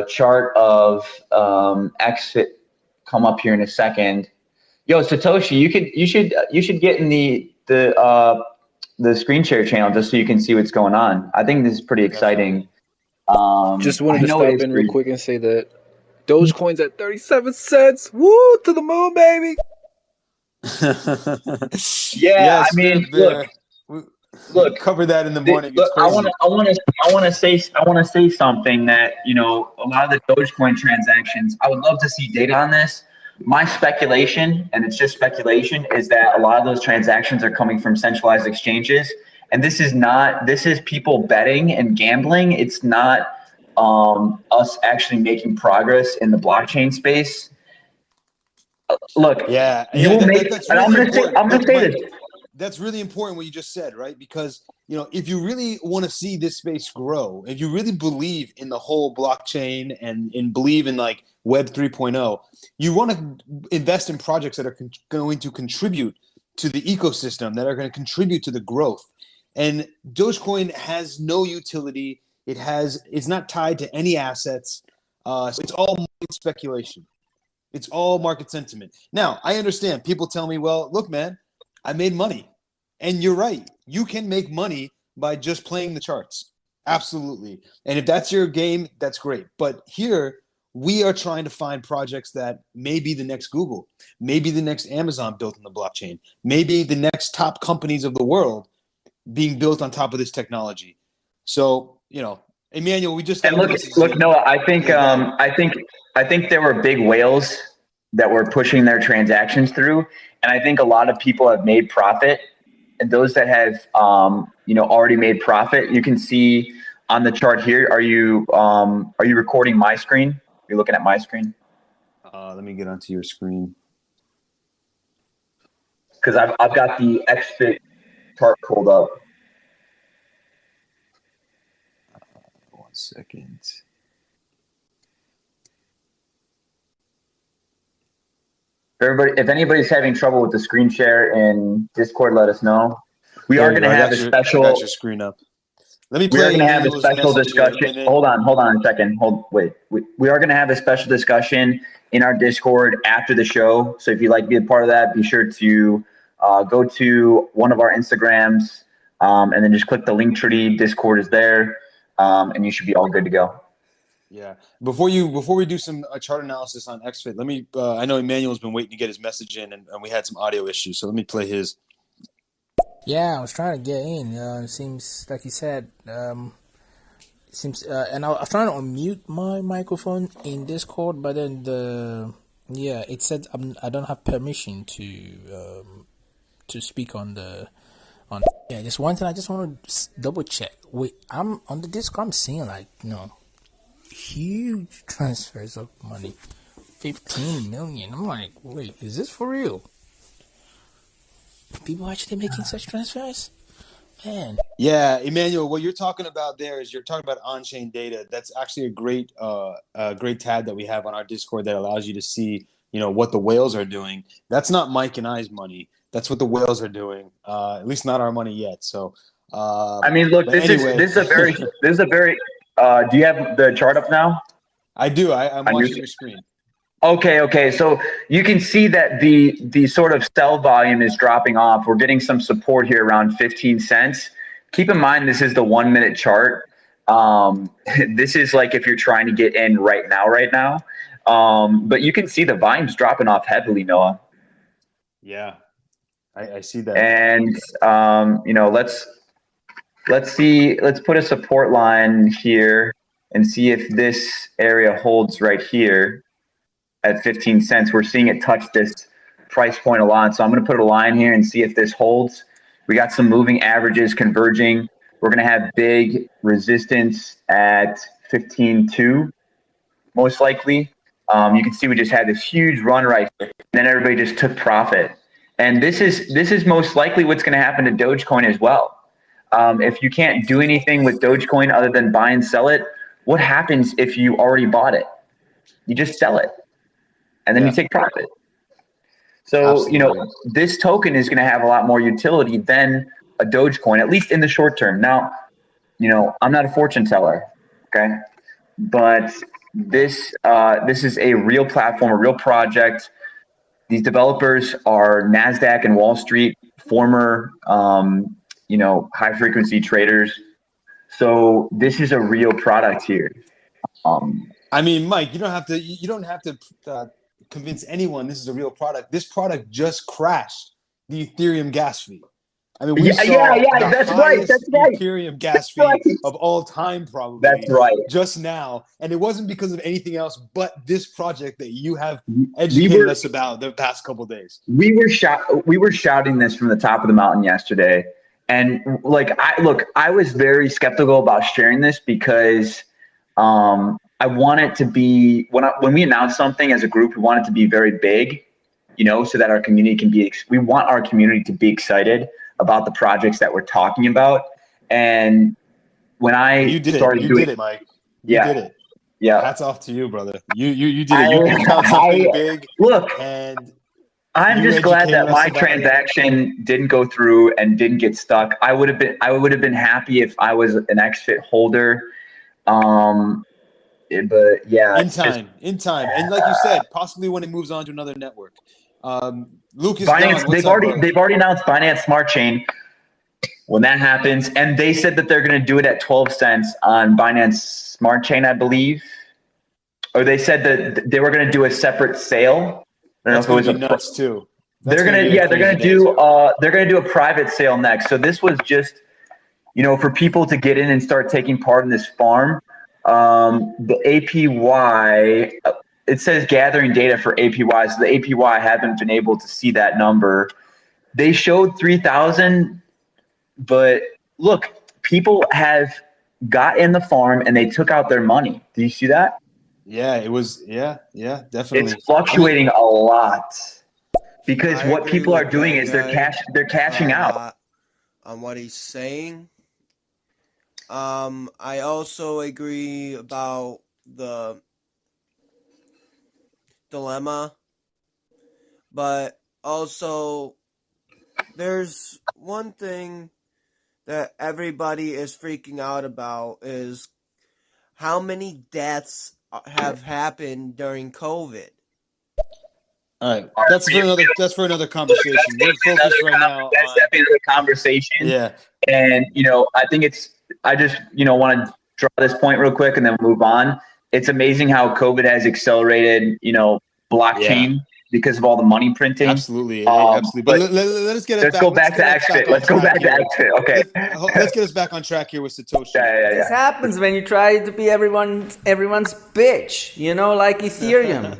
chart of exit come up here in a second. Yo, Satoshi, you should get in the screen share channel just so you can see what's going on. I think this is pretty exciting. Just wanted to stop in real quick and say that DogeCoin's at 37 cents. Woo, to the moon, baby. Yeah, I mean, look, cover that in the morning. Look, I want to say something that, you know, a lot of the Dogecoin transactions, I would love to see data on this. My speculation, and it's just speculation, is that a lot of those transactions are coming from centralized exchanges, and this is people betting and gambling. It's not us actually making progress in the blockchain space. Look, I'm going to say this. That's really important what you just said, right? Because, you know, if you really want to see this space grow, if you really believe in the whole blockchain and believe in like Web 3.0, you want to invest in projects that are going to contribute to the ecosystem, that are going to contribute to the growth. And Dogecoin has no utility. It's not tied to any assets. So it's all market speculation. It's all market sentiment. Now, I understand. People tell me, well, look, man, I made money. And you're right. You can make money by just playing the charts. Absolutely. And if that's your game, that's great. But here, we are trying to find projects that may be the next Google, maybe the next Amazon built on the blockchain, maybe the next top companies of the world being built on top of this technology. So, you know, Emmanuel, we just look, Noah. I think there were big whales that were pushing their transactions through, and I think a lot of people have made profit. And those that have, already made profit, you can see on the chart here. Are you recording my screen? You're looking at my screen. Let me get onto your screen because I've got the XFai chart pulled up. 1 second. If anybody's having trouble with the screen share in Discord, let us know. We are going to have a special. I got your screen up. Let me play. We are going to have a special discussion. Hold on a second. Wait. We are going to have a special discussion in our Discord after the show. So if you'd like to be a part of that, be sure to go to one of our Instagrams and then just click the link tree. Discord is there, and you should be all good to go. Yeah. Before we do some chart analysis on XFai, let me. I know Emmanuel's been waiting to get his message in, and we had some audio issues, so let me play his. Yeah, I was trying to get in. It seems like you said. And I was trying to unmute my microphone in Discord, but then it said I don't have permission to speak on the. Just one thing I just want to double check. Wait, I'm on the Discord. I'm seeing huge transfers of money, 15 million. I'm like, wait, is this for real? People actually making such transfers? Man. Yeah, Emmanuel, what you're talking about there is you're talking about on-chain data. That's actually a great tab that we have on our Discord that allows you to see, what the whales are doing. That's not Mike and I's money. That's what the whales are doing. At least not our money yet. So, I mean, look, this is a very. Do you have the chart up now? I do. I'm watching your screen. Okay. So you can see that the sort of sell volume is dropping off. We're getting some support here around 15 cents. Keep in mind, this is the 1 minute chart. This is like if you're trying to get in right now. But you can see the volume's dropping off heavily, Noah. Yeah, I see that. And let's put a support line here and see if this area holds right here at 15 cents. We're seeing it touch this price point a lot. So I'm going to put a line here and see if this holds. We got some moving averages converging. We're going to have big resistance at 15.2, most likely. You can see we just had this huge run right here, and then everybody just took profit. And this is most likely what's going to happen to Dogecoin as well. If you can't do anything with Dogecoin other than buy and sell it, what happens if you already bought it? You just sell it, and then you take profit. So, absolutely. This token is going to have a lot more utility than a Dogecoin, at least in the short term. Now, I'm not a fortune teller, okay? But this is a real platform, a real project. These developers are NASDAQ and Wall Street, former, high frequency traders. So this is a real product here. I mean, Mike, you don't have to convince anyone this is a real product. This product just crashed the Ethereum gas fee. I mean, we saw that's right. Ethereum gas fee of all time, probably. That's right. Just now, and it wasn't because of anything else but this project that you have educated us about the past couple of days. We were shouting this from the top of the mountain yesterday, and I was very skeptical about sharing this because I want it to be when we announce something as a group, we want it to be very big, so that our community can be. We want our community to be excited about the projects that we're talking about. And when you did it, Mike. You did it. Yeah. Hats off to you, brother. You did it. You found something big. Look, and I'm just glad that my transaction didn't go through and didn't get stuck. I would have been happy if I was an XFai holder. But yeah. In time. And like you said, possibly when it moves on to another network. Lucas, they've already announced Binance Smart Chain. When that happens, and they said that they're going to do it at 12 cents on Binance Smart Chain, I believe, or they said that they were going to do a separate sale. I don't know if it was nuts too. They're going to do a private sale next. So this was just, for people to get in and start taking part in this farm. The APY. It says gathering data for APY. So the APY, I haven't been able to see that number. They showed 3,000, but look, people have got in the farm and they took out their money. Do you see that? Yeah, it was. Yeah, definitely. It's fluctuating a lot because what people are doing is they're cashing out. On what he's saying. I also agree about the dilemma, but also there's one thing that everybody is freaking out about is how many deaths have happened during COVID. All right, that's for another conversation. We're focused right now. That's definitely another conversation. Yeah, and I think I just want to draw this point real quick and then move on. It's amazing how COVID has accelerated, blockchain because of all the money printing. Absolutely. Absolutely. But let us get it back. Let's go back to XFai. Let's go back to XFai. Okay. Let's get us back on track here with Satoshi. Yeah. This happens when you try to be everyone's bitch, like Ethereum.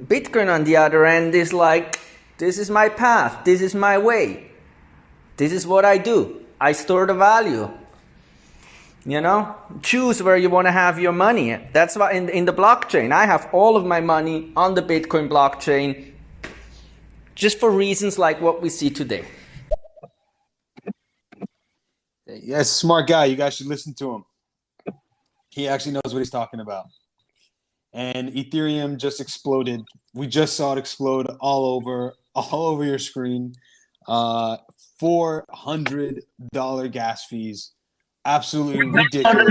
Bitcoin, on the other end, is like, this is my path. This is my way. This is what I do. I store the value. Choose where you want to have your money. That's why in the blockchain, I have all of my money on the Bitcoin blockchain just for reasons like what we see today. Yeah, he's a smart guy. You guys should listen to him. He actually knows what he's talking about. And Ethereum just exploded. We just saw it explode all over your screen. $400 gas fees. Absolutely ridiculous.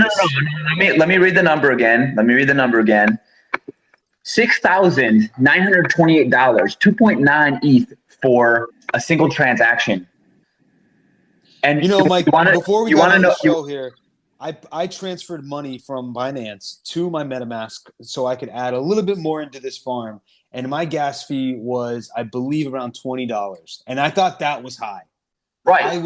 No. Let me read the number again. $6,928, 2.9 ETH for a single transaction. And Mike, before we got on the show here, I transferred money from Binance to my MetaMask so I could add a little bit more into this farm. And my gas fee was, I believe, around $20. And I thought that was high. Right. I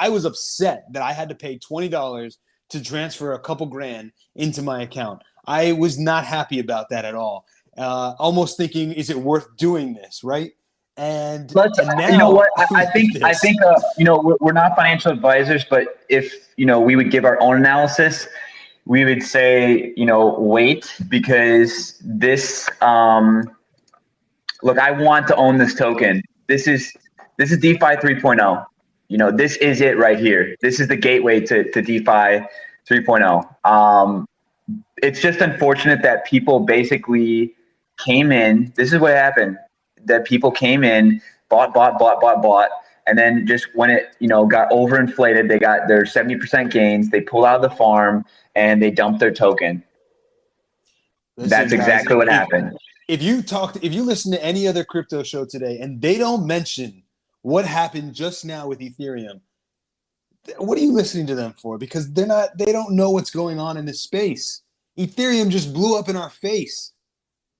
was upset that I had to pay $20 to transfer a couple grand into my account. I was not happy about that at all. Almost thinking, is it worth doing this, right? And now, you know what? I think we're not financial advisors, but if we would give our own analysis, we would say wait, because this look, I want to own this token. This is DeFi 3.0. This is it right here. This is the gateway to DeFi 3.0. It's just unfortunate that people basically came in. This is what happened. That people came in, bought, and then just when it got overinflated, they got their 70% gains. They pulled out of the farm and they dumped their token. That's exactly what happened. If you listen to any other crypto show today and they don't mention what happened just now with Ethereum, what are you listening to them for? Because they don't know what's going on in this space. Ethereum just blew up in our face.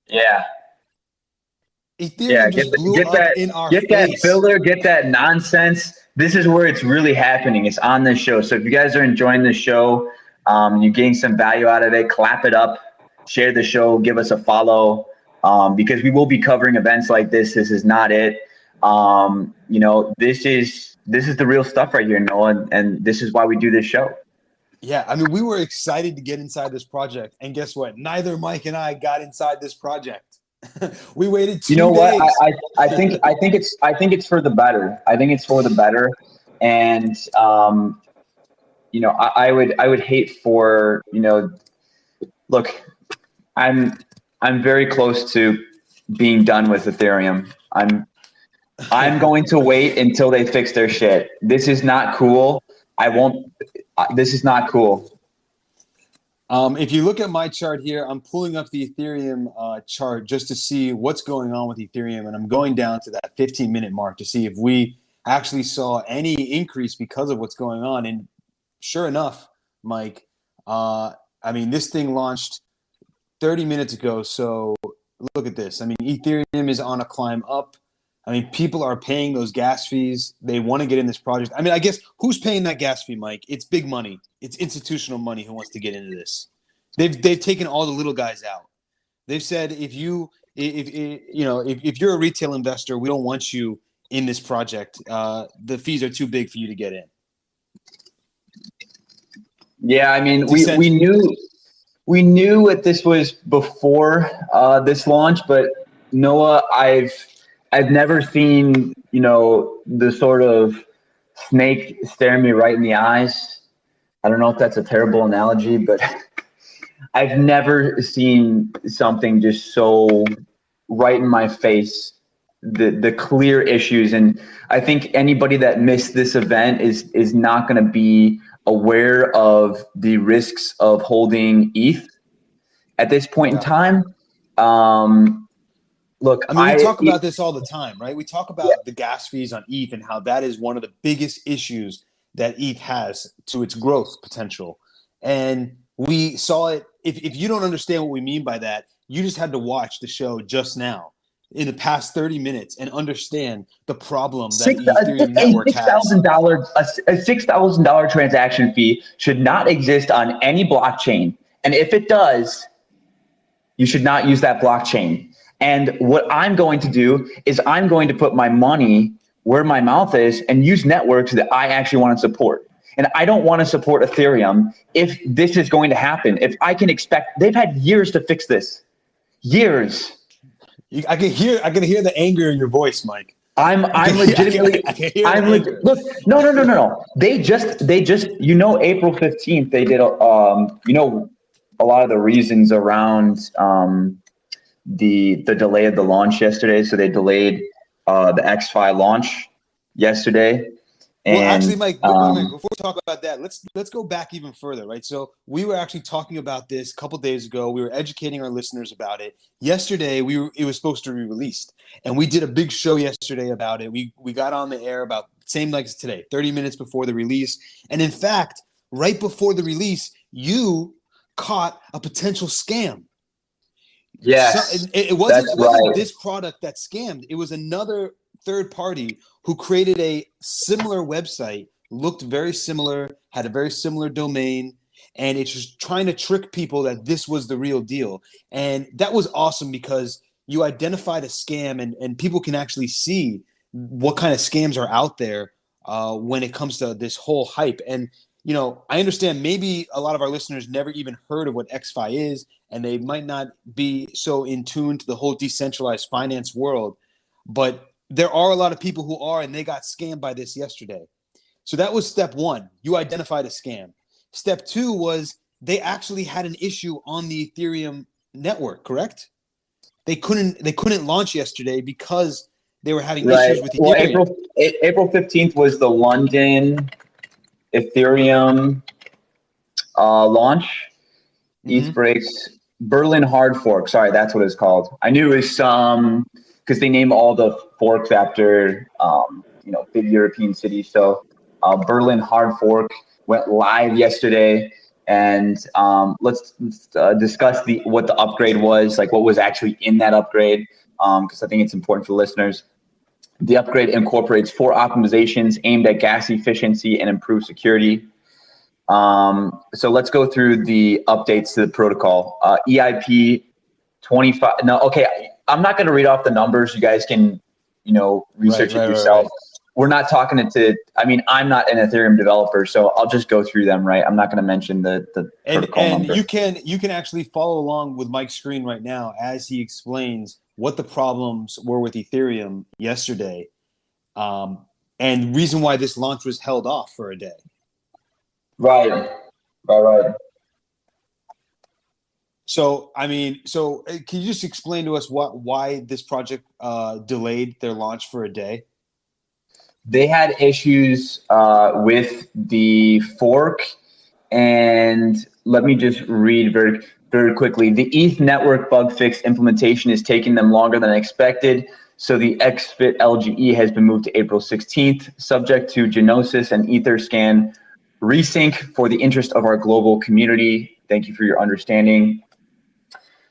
Yeah. Ethereum just blew up in our face. Get that filler, get that nonsense. This is where it's really happening. It's on this show. So if you guys are enjoying the show, you're getting some value out of it, clap it up, share the show, give us a follow, because we will be covering events like this. This is not it. This is the real stuff right here, Noah, and this is why we do this show. Yeah, I mean, we were excited to get inside this project, and guess what? Neither Mike and I got inside this project. We waited 2 days. You know what? I think it's for the better. I think it's for the better, and I would hate for look, I'm very close to being done with Ethereum. I'm going to wait until they fix their shit. This is not cool. This is not cool. If you look at my chart here, I'm pulling up the Ethereum chart just to see what's going on with Ethereum, and I'm going down to that 15-minute mark to see if we actually saw any increase because of what's going on. And sure enough, Mike, this thing launched 30 minutes ago, so look at this. I mean, Ethereum is on a climb up. I mean, people are paying those gas fees. They want to get in this project. I mean, I guess who's paying that gas fee, Mike? It's big money. It's institutional money who wants to get into this. They've taken all the little guys out. They've said if you're a retail investor, we don't want you in this project. The fees are too big for you to get in. Yeah, I mean, we knew that this was before this launch, but Noah, I've never seen, the sort of snake stare me right in the eyes. I don't know if that's a terrible analogy, but I've never seen something just so right in my face, the clear issues. And I think anybody that missed this event is not going to be aware of the risks of holding ETH at this point in time. Look, I mean, we talk about this all the time, right? We talk about the gas fees on ETH and how that is one of the biggest issues that ETH has to its growth potential. And we saw it. If you don't understand what we mean by that, you just had to watch the show just now in the past 30 minutes and understand the problem that the Ethereum Network has. A $6,000 transaction fee should not exist on any blockchain. And if it does, you should not use that blockchain. And what I'm going to do is I'm going to put my money where my mouth is and use networks that I actually want to support. And I don't want to support Ethereum if this is going to happen. If I can expect, they've had years to fix this. Years. I can hear the anger in your voice, Mike. I'm legitimately. Look. No. They just. April 15th. They did. A lot of the reasons around the delay of the launch yesterday. So they delayed the XFai launch yesterday. And, well, actually, Mike, before we talk about that, let's go back even further, right? So we were actually talking about this a couple days ago. We were educating our listeners about it. Yesterday, it was supposed to be released, and we did a big show yesterday about it. We got on the air about same like today, 30 minutes before the release, and in fact, right before the release, you caught a potential scam. Yes, so it wasn't this product that scammed. It was another third party who created a similar website, looked very similar, had a very similar domain, and it's just trying to trick people that this was the real deal. And that was awesome because you identified a scam, and people can actually see what kind of scams are out there when it comes to this whole hype. And I understand maybe a lot of our listeners never even heard of what XFi is, and they might not be so in tune to the whole decentralized finance world, but there are a lot of people who are, and they got scammed by this yesterday. So that was step one. You identified a scam. Step two was they actually had an issue on the Ethereum network, correct? They couldn't launch yesterday because they were having issues with Ethereum. April 15th was the London Ethereum launch. ETH breaks. Berlin hard fork. Sorry, that's what it's called. I knew it was some because they name all the forks after big European cities. So Berlin hard fork went live yesterday, and let's discuss what the upgrade was, like what was actually in that upgrade, because I think it's important for listeners. The upgrade incorporates 4 optimizations aimed at gas efficiency and improved security. So let's go through the updates to the protocol. EIP 25. No, okay. I'm not going to read off the numbers. You guys can, research it yourself. Right. We're not talking I'm not an Ethereum developer, so I'll just go through them, right? I'm not going to mention the protocol number. You can actually follow along with Mike's screen right now as he explains what the problems were with Ethereum yesterday, and reason why this launch was held off for a day. Right. So, can you just explain to us why this project delayed their launch for a day? They had issues with the fork, and let me just read very, very quickly. The ETH network bug fix implementation is taking them longer than expected, so the XFai LGE has been moved to April 16th, subject to Genosis and Etherscan resync for the interest of our global community. Thank you for your understanding.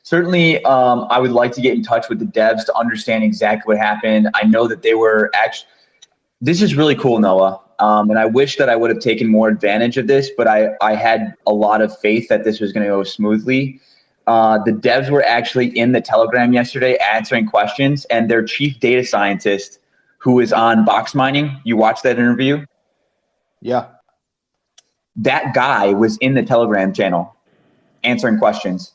Certainly, I would like to get in touch with the devs to understand exactly what happened. I know that they were actually. This is really cool, Noah, and I wish that I would have taken more advantage of this, but I had a lot of faith that this was going to go smoothly. The devs were actually in the Telegram yesterday answering questions, and their chief data scientist, who is on Box Mining, you watched that interview? Yeah. That guy was in the Telegram channel answering questions.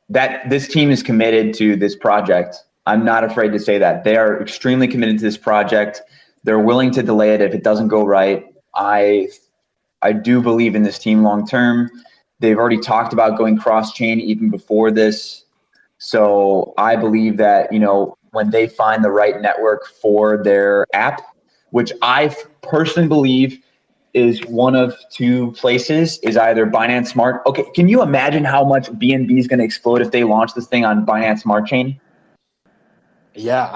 That this team is committed to this project. I'm not afraid to say that. They are extremely committed to this project. They're willing to delay it if it doesn't go right. I do believe in this team long term. They've already talked about going cross-chain even before this. So I believe that, when they find the right network for their app, which I personally believe is one of 2 places, is either Binance Smart. Okay, can you imagine how much BNB is going to explode if they launch this thing on Binance Smart Chain? Yeah,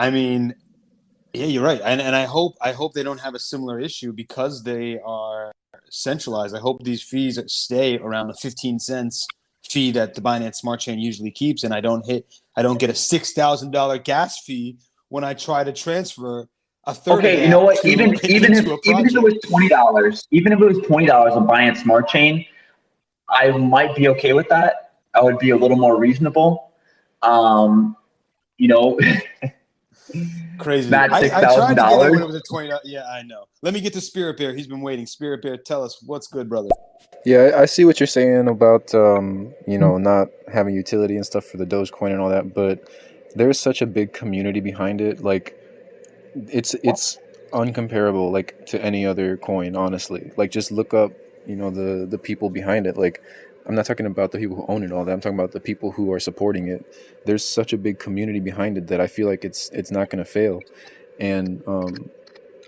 yeah, you're right, and I hope they don't have a similar issue because they are centralized. I hope these fees stay around the 15 cents fee that the Binance Smart Chain usually keeps, and I don't get a $6,000 gas fee when I try to transfer a third. Okay, you know what? Even if it was $20, even if it was $20 on Binance Smart Chain, I might be okay with that. I would be a little more reasonable. Crazy. Not $6,000. I tried to get it when it was a $20. Yeah, I know. Let me get to Spirit Bear. He's been waiting. Spirit Bear, tell us what's good, brother. Yeah, I see what you're saying about not having utility and stuff for the DogeCoin and all that, but there's such a big community behind it. Like, it's uncomparable, like, to any other coin, honestly. Like, just look up, the people behind it. Like, I'm not talking about the people who own it all that. I'm talking about the people who are supporting it. There's such a big community behind it that I feel like it's not going to fail. And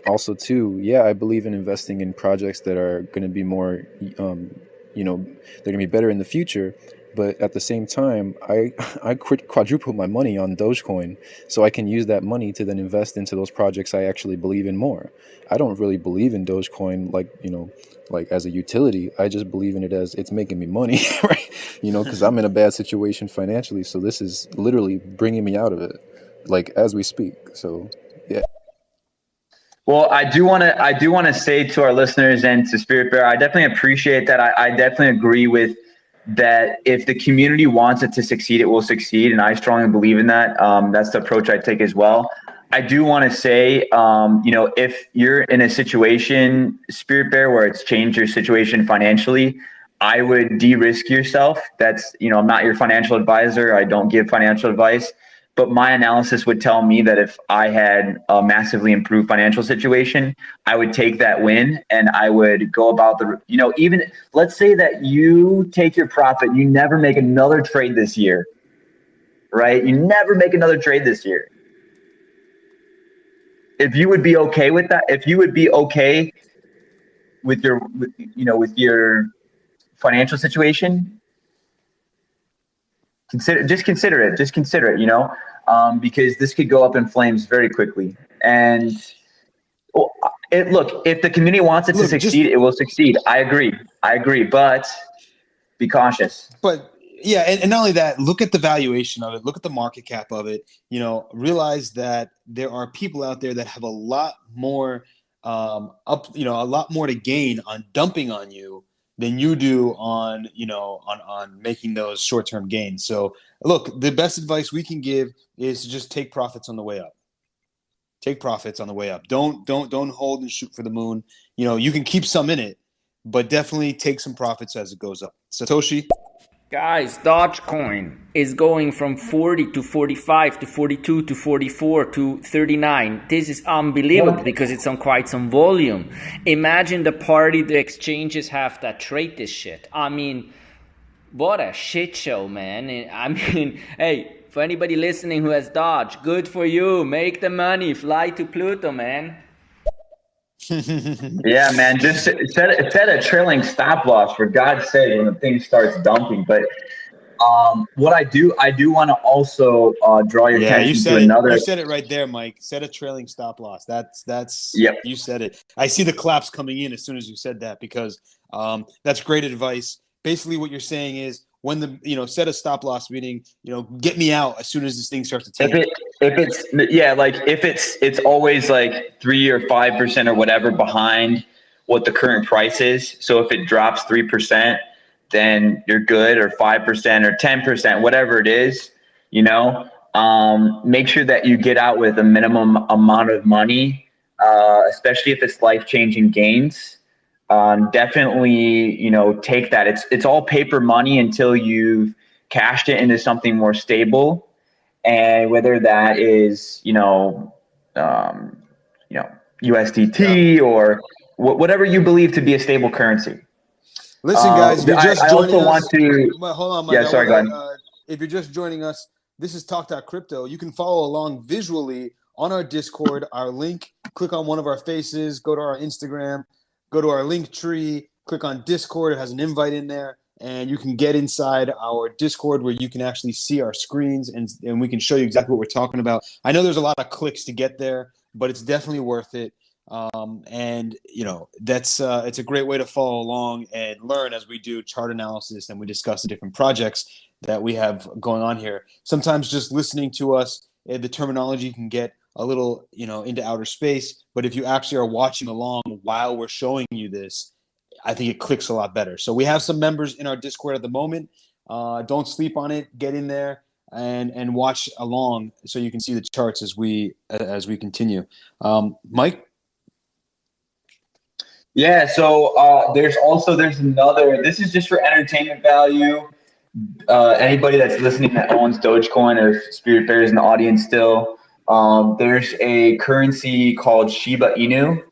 also too, yeah, I believe in investing in projects that are going to be more, they're going to be better in the future. But at the same time, I quadrupled my money on Dogecoin, so I can use that money to then invest into those projects I actually believe in more. I don't really believe in Dogecoin like as a utility. I just believe in it as it's making me money, right? Because I'm in a bad situation financially. So this is literally bringing me out of it, like, as we speak. So yeah. Well, I do want to say to our listeners and to Spirit Bear, I definitely appreciate that. I definitely agree with that. If the community wants it to succeed, it will succeed. And I strongly believe in that. That's the approach I take as well. I do want to say, if you're in a situation, Spirit Bear, where it's changed your situation financially, I would de-risk yourself. That's, I'm not your financial advisor. I don't give financial advice. But my analysis would tell me that if I had a massively improved financial situation, I would take that win and I would go about even let's say that you take your profit, you never make another trade this year, right? You never make another trade this year. If you would be okay with that, if you would be okay with your financial situation, consider it, because this could go up in flames very quickly. And look, if the community wants it to succeed, it will succeed. I agree, but be cautious. But yeah, and not only that, look at the valuation of it, look at the market cap of it, realize that there are people out there that have a lot more a lot more to gain on dumping on you than you do on making those short-term gains. So look, the best advice we can give is to just take profits on the way up. Take profits on the way up. Don't hold and shoot for the moon. You can keep some in it, but definitely take some profits as it goes up. Satoshi? Guys, DogeCoin is going from 40 to 45 to 42 to 44 to 39. This is unbelievable because it's on quite some volume. Imagine the party the exchanges have that trade this shit. I mean, what a shit show, man. I mean, hey, for anybody listening who has Doge, good for you. Make the money. Fly to Pluto, man. Yeah, man, just set a trailing stop loss, for God's sake, when the thing starts dumping. But what I do want to also draw your attention to another. You said it right there, Mike. Set a trailing stop loss. That's yep. You said it. I see the claps coming in as soon as you said that, because that's great advice. Basically, what you're saying is, when set a stop loss, meaning, get me out as soon as this thing starts to take. If it's always like 3 or 5% or whatever behind what the current price is. So if it drops 3%, then you're good, or 5% or 10%, whatever it is, make sure that you get out with a minimum amount of money, especially if it's life-changing gains. Definitely, take that. It's all paper money until you've cashed it into something more stable. And whether that is, USDT or whatever you believe to be a stable currency. Listen, guys, if you're just joining us, hold on, Mike. Yeah, sorry, go ahead. If you're just joining us, this is Talk.Crypto. You can follow along visually on our Discord. Our link, click on one of our faces, go to our Instagram, go to our link tree, click on Discord. It has an invite in there, and you can get inside our Discord where you can actually see our screens, and we can show you exactly what we're talking about. I know there's a lot of clicks to get there, but it's definitely worth it. That's it's a great way to follow along and learn as we do chart analysis and we discuss the different projects that we have going on here. Sometimes just listening to us, the terminology can get a little, into outer space. But if you actually are watching along while we're showing you this, I think it clicks a lot better. So we have some members in our Discord at the moment. Don't sleep on it. Get in there and watch along so you can see the charts as we continue. Mike? Yeah, so there's another. This is just for entertainment value. Anybody that's listening that owns Dogecoin, or Spirit Bear is in the audience still, There's a currency called Shiba Inu.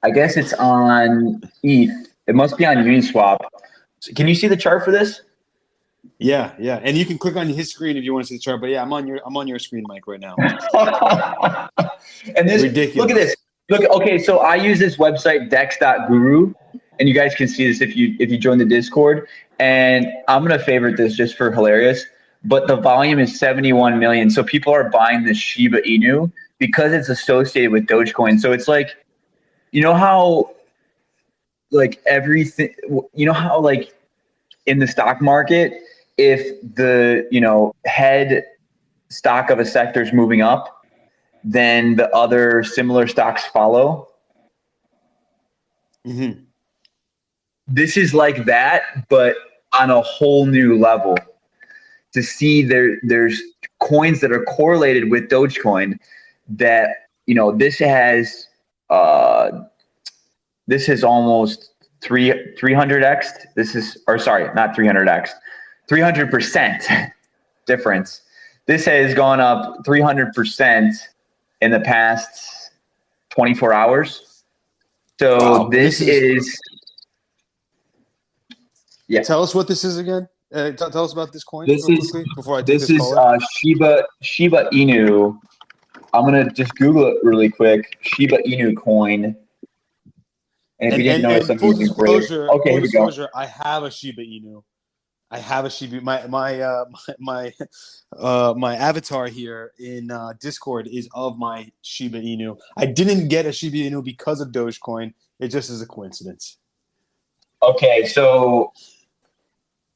I guess it's on ETH. It must be on Uniswap. So can you see the chart for this? Yeah, and you can click on his screen if you want to see the chart. But yeah, I'm on your screen, Mike, right now. And this, ridiculous. Look at this. Look, okay, so I use this website dex.guru, and you guys can see this if you join the Discord. And I'm gonna favorite this just for hilarious. But the volume is 71 million. So people are buying this Shiba Inu because it's associated with Dogecoin. So it's like, you know how like everything, you know how like in the stock market, if the, head stock of a sector is moving up, then the other similar stocks follow. Mm-hmm. This is like that, but on a whole new level. To see there's coins that are correlated with Dogecoin that, this has almost 300x. Not 300x, 300% difference. This has gone up 300% in the past 24 hours. So wow, this is yeah. Tell us what this is again. Tell us about this coin This real is quickly before I take this this is caller. Shiba Inu. I'm gonna just Google it really quick. Shiba Inu coin. And if you didn't notice, I'm using disclosure, okay, here we go. I have a Shiba Inu. My avatar here in Discord is of my Shiba Inu. I didn't get a Shiba Inu because of Dogecoin. It just is a coincidence. Okay, so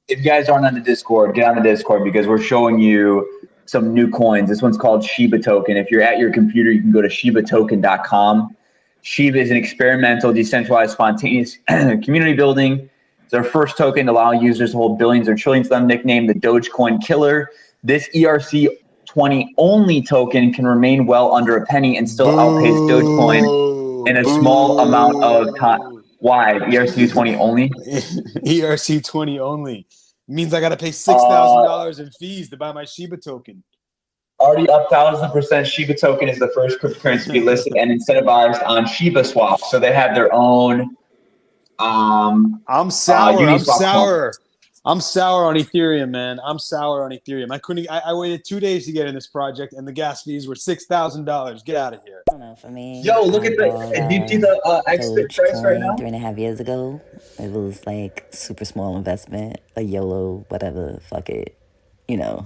if you guys aren't on the Discord, get on the Discord because we're showing you some new coins. This one's called Shiba Token. If you're at your computer, you can go to shibatoken.com. Shiba is an experimental, decentralized, spontaneous community building. It's our first token to allow users to hold billions or trillions of them, nicknamed the Dogecoin Killer. This ERC20 only token can remain well under a penny and still outpace Dogecoin in a small amount of time. Why? ERC20 only? ERC20 only. Means I got to pay $6,000 in fees to buy my Shiba token. Already up 1,000%. Shiba token is the first cryptocurrency to be listed and incentivized on Shiba Swap. So they have their own. I'm sour. I'm sour on Ethereum, man. I'm sour on Ethereum. I waited 2 days to get in this project, and the gas fees were $6,000. Get out of here. I don't know. For me, Yo, look at the. Do you see the exit price right now? 3.5 years ago. It was like super small investment, a YOLO, whatever. Fuck it. I'm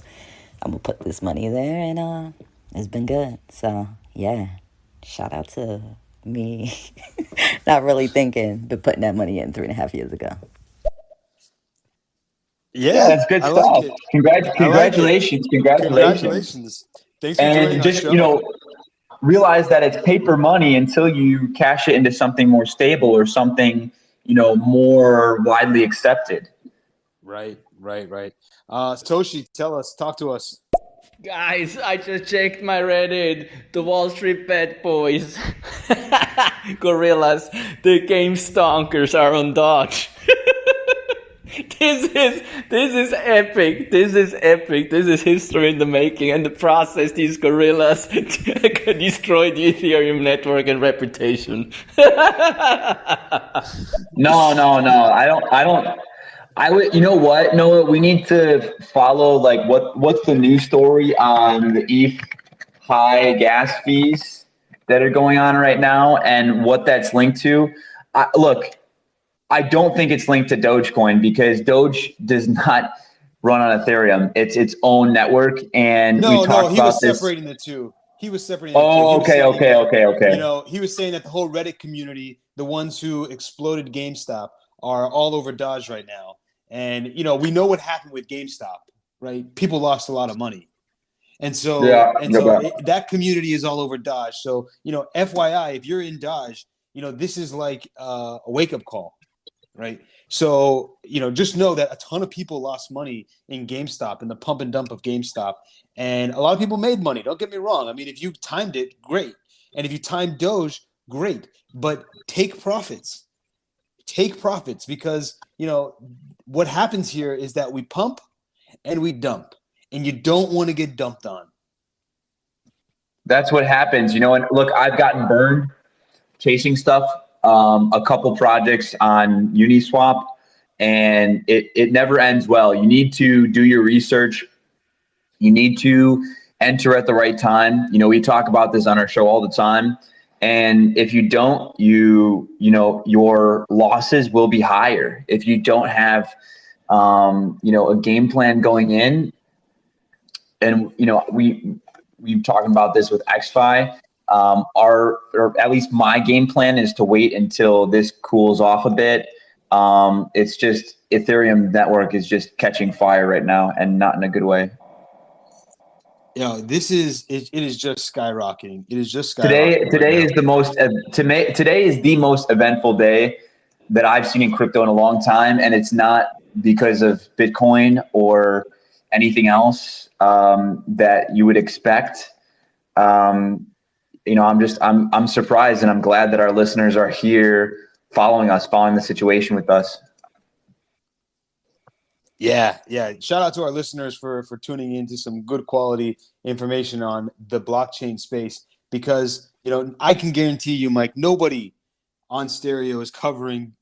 gonna put this money there, and it's been good. So yeah, shout out to me. Not really thinking, but putting that money in 3.5 years ago. Yeah, that's good stuff. Like it. Congratulations. Congratulations. Thanks for joining us. And just, realize that it's paper money until you cash it into something more stable or something, more widely accepted. Right. Toshi, talk to us. Guys, I just checked my Reddit. The Wall Street bad boys, gorillas, the game stonkers are on Doge. This is epic. This is epic. This is history in the making. And the process, these gorillas destroy the Ethereum network and reputation. No. I would. You know what, Noah? We need to follow what's the news story on the XFai gas fees that are going on right now and what that's linked to. I don't think it's linked to Dogecoin because Doge does not run on Ethereum. It's its own network, and he was separating the two. He was separating. Oh, okay. He was saying that the whole Reddit community, the ones who exploded GameStop, are all over Doge right now. And we know what happened with GameStop, right? People lost a lot of money, and so that community is all over Doge. So FYI, if you're in Doge, this is like a wake up call. Right. So, just know that a ton of people lost money in GameStop and the pump and dump of GameStop. And a lot of people made money. Don't get me wrong. I mean, if you timed it, great. And if you timed Doge, great. But take profits. Because, what happens here is that we pump and we dump. And you don't want to get dumped on. That's what happens, you know. And look, I've gotten burned chasing stuff, a couple projects on Uniswap, and it never ends well. You need to do your research. You need to enter at the right time. You know, we talk about this on our show all the time. And if you don't, you know, your losses will be higher. If you don't have, you know, a game plan going in. And, you know, we've talking about this with XFai. Or at least my game plan is to wait until this cools off a bit. It's just Ethereum Network is just catching fire right now, and not in a good way. You know, it is just skyrocketing. It is just skyrocketing. Today is the most eventful day that I've seen in crypto in a long time, and it's not because of Bitcoin or anything else that you would expect. You know, I'm surprised, and I'm glad that our listeners are here following the situation with us. Yeah. Shout out to our listeners for tuning into some good quality information on the blockchain space, because, you know, I can guarantee you, Mike, nobody on stereo is covering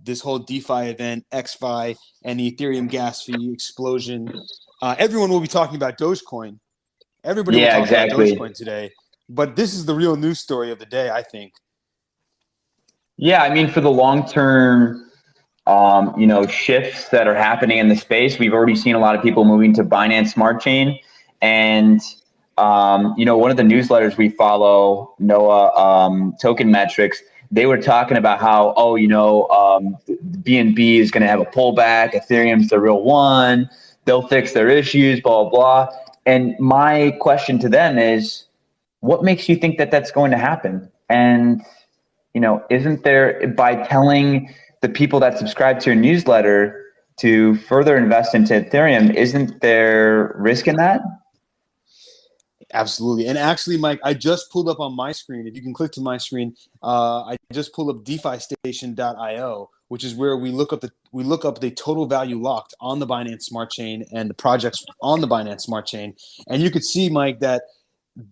this whole DeFi event, XFai, and the Ethereum gas fee explosion. Everyone will be talking about DogeCoin. Everybody will talk about DogeCoin today. But this is the real news story of the day, I think. Yeah, I mean, for the long term, you know, shifts that are happening in the space, we've already seen a lot of people moving to Binance Smart Chain. And, you know, one of the newsletters we follow, Noah, Token Metrics, they were talking about how, oh, you know, BNB is going to have a pullback. Ethereum's the real one. They'll fix their issues, blah, blah, blah. And my question to them is, what makes you think that that's going to happen? And, you know, isn't there, by telling the people that subscribe to your newsletter to further invest into Ethereum, isn't there risk in that? Absolutely. And actually, Mike, I just pulled up on my screen. If you can click to my screen, I just pulled up DeFiStation.io, which is where we look up the total value locked on the Binance Smart Chain and the projects on the Binance Smart Chain. And you could see, Mike, that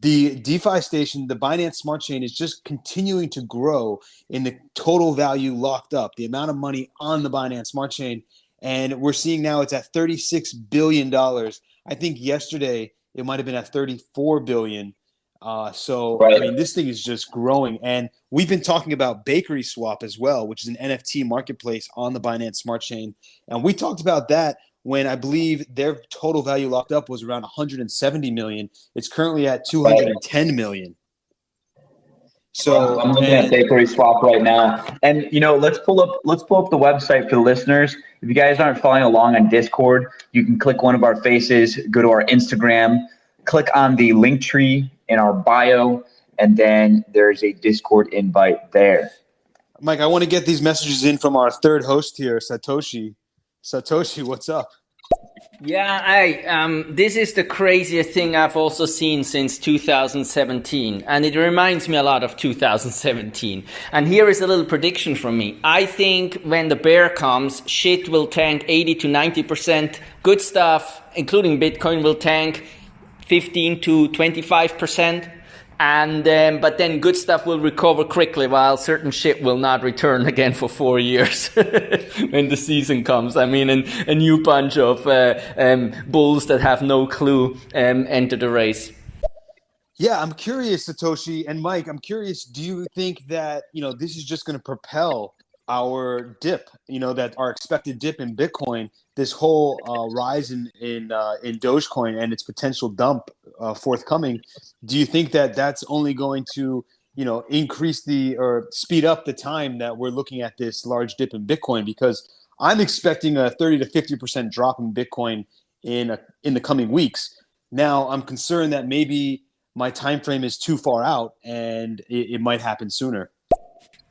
the DeFi station, the Binance Smart Chain, is just continuing to grow in the total value locked up, the amount of money on the Binance Smart Chain. And we're seeing now it's at $36 billion. I think yesterday it might have been at $34 billion. Right. I mean, this thing is just growing. And we've been talking about Bakery Swap as well, which is an NFT marketplace on the Binance Smart Chain. And we talked about that when I believe their total value locked up was around 170 million. It's currently at 210 million. So I'm looking at Bakery Swap right now. And, you know, let's pull up the website for the listeners. If you guys aren't following along on Discord, you can click one of our faces, go to our Instagram, click on the link tree in our bio, and then there's a Discord invite there. Mike, I want to get these messages in from our third host here, Satoshi. Satoshi, what's up? Yeah, this is the craziest thing I've also seen since 2017, and it reminds me a lot of 2017. And here is a little prediction from me. I think when the bear comes, shit will tank 80 to 90%. Good stuff, including Bitcoin, will tank 15 to 25%. And but then good stuff will recover quickly, while certain shit will not return again for 4 years when the season comes. I mean, a new bunch of bulls that have no clue enter the race. Yeah, I'm curious, Satoshi and Mike. I'm curious. Do you think that, you know, this is just going to propel our dip? You know, that our expected dip in Bitcoin, this whole rise in DogeCoin and its potential dump forthcoming. Do you think that that's only going to, you know, increase or speed up the time that we're looking at this large dip in Bitcoin? Because I'm expecting a 30 to 50% drop in Bitcoin in the coming weeks. Now, I'm concerned that maybe my time frame is too far out and it might happen sooner.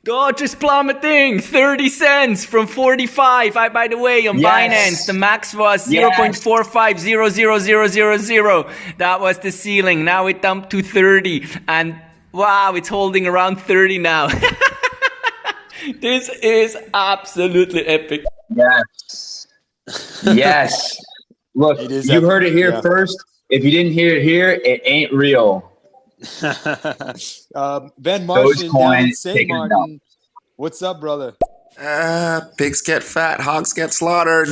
Doge is plummeting 30 cents from 45. By the way, on Binance, the max was 0.450000. That was the ceiling. Now it dumped to 30. And wow, it's holding around 30 now. This is absolutely epic. Yes. Look, you heard it here first. If you didn't hear it here, it ain't real. Van Martian down in St. taking it Martin. down. What's up, brother? Pigs get fat, hogs get slaughtered.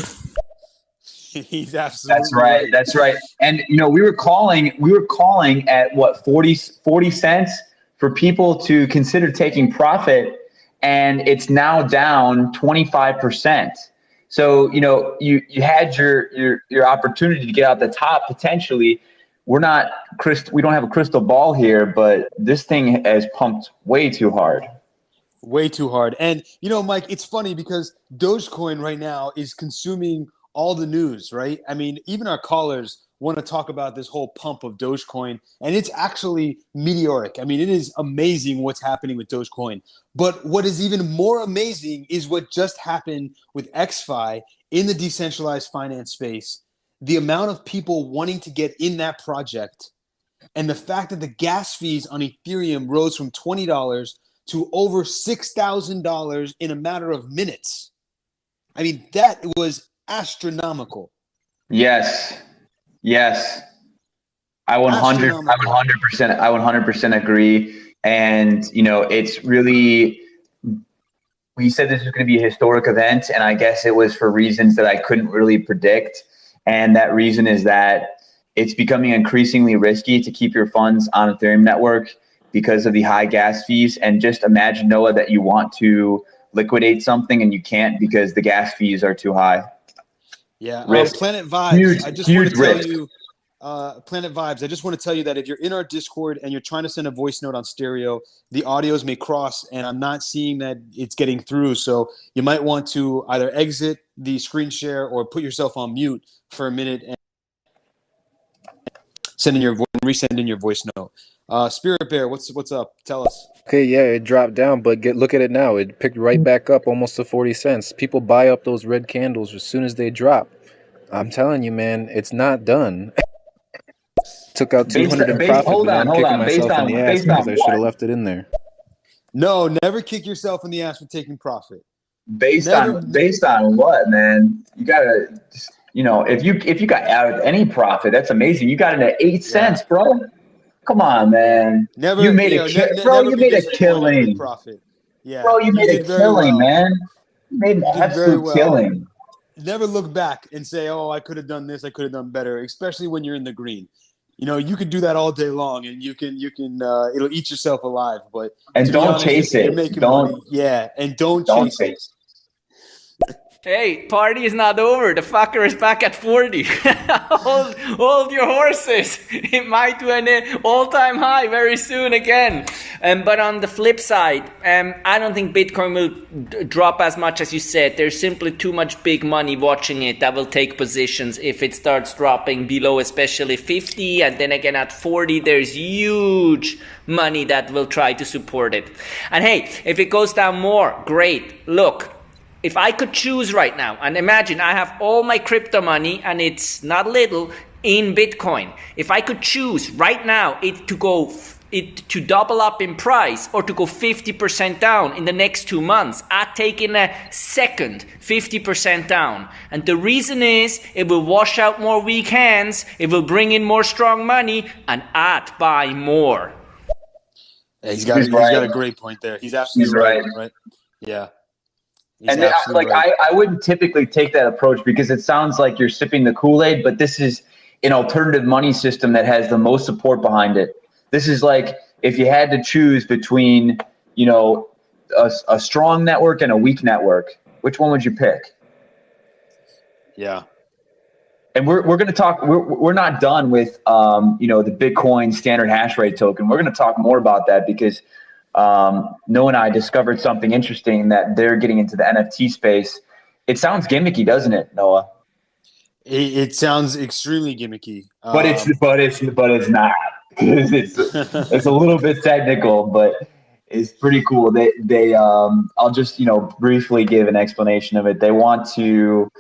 He's absolutely That's right. That's right. And we were calling at what 40 cents for people to consider taking profit, and it's now down 25%. So you had your opportunity to get out the top potentially. We don't have a crystal ball here, but this thing has pumped way too hard. Way too hard. And Mike, it's funny because DogeCoin right now is consuming all the news, right? I mean, even our callers want to talk about this whole pump of Dogecoin, and it's actually meteoric. I mean, it is amazing what's happening with Dogecoin. But what is even more amazing is what just happened with XFai in the decentralized finance space. The amount of people wanting to get in that project, and the fact that the gas fees on Ethereum rose from $20 to over $6,000 in a matter of minutes. I mean, that was astronomical. Yes. I 100% agree. And it's really, we said this was going to be a historic event, and I guess it was for reasons that I couldn't really predict. And that reason is that it's becoming increasingly risky to keep your funds on Ethereum Network because of the high gas fees. And just imagine, Noah, that you want to liquidate something and you can't because the gas fees are too high. Yeah, Planet Vibes. Huge, I just huge want to tell risk. you, Planet Vibes. I just want to tell you that if you're in our Discord and you're trying to send a voice note on stereo, the audios may cross, and I'm not seeing that it's getting through. So you might want to either exit the screen share or put yourself on mute for a minute and resend in your voice note. Spirit Bear, what's up? Tell us. Okay, yeah, it dropped down, but look at it now. It picked right back up almost to 40 cents. People buy up those red candles as soon as they drop. I'm telling you, man, it's not done. Took out 200 in profit, but now I'm kicking myself in the ass because I should have left it in there. No, never kick yourself in the ass for taking profit. Based on what, man? You gotta, if you got out any profit, that's amazing. You got it at 8 cents, bro. Come on, man. You made a killing. Profit. Yeah. Bro, you made a killing, man. You made an absolute killing. Never look back and say, "Oh, I could have done this. I could have done better." Especially when you're in the green. You could do that all day long, and you can. It'll eat yourself alive. But don't chase it. Don't chase it. Hey, party is not over. The fucker is back at 40. hold your horses. It might win an all-time high very soon again. But on the flip side, I don't think Bitcoin will drop as much as you said. There's simply too much big money watching it that will take positions if it starts dropping below, especially 50. And then again at 40, there's huge money that will try to support it. And hey, if it goes down more, great. Look. If I could choose right now, and imagine I have all my crypto money, and it's not little, in Bitcoin. If I could choose right now to double up in price or to go 50% down in the next 2 months, I'd take in a second 50% down. And the reason is it will wash out more weak hands, it will bring in more strong money, and I'd buy more. Yeah, he's got a great point there. He's absolutely right. Yeah. And I wouldn't typically take that approach because it sounds like you're sipping the Kool-Aid, but this is an alternative money system that has the most support behind it. This is like if you had to choose between, a strong network and a weak network, which one would you pick? Yeah. And we're going to talk. We're not done with the Bitcoin standard hash rate token. We're going to talk more about that because Noah and I discovered something interesting that they're getting into the NFT space. It sounds gimmicky, doesn't it, Noah? It sounds extremely gimmicky, but it's not. It's a little bit technical, but it's pretty cool. They I'll just briefly give an explanation of it. They want to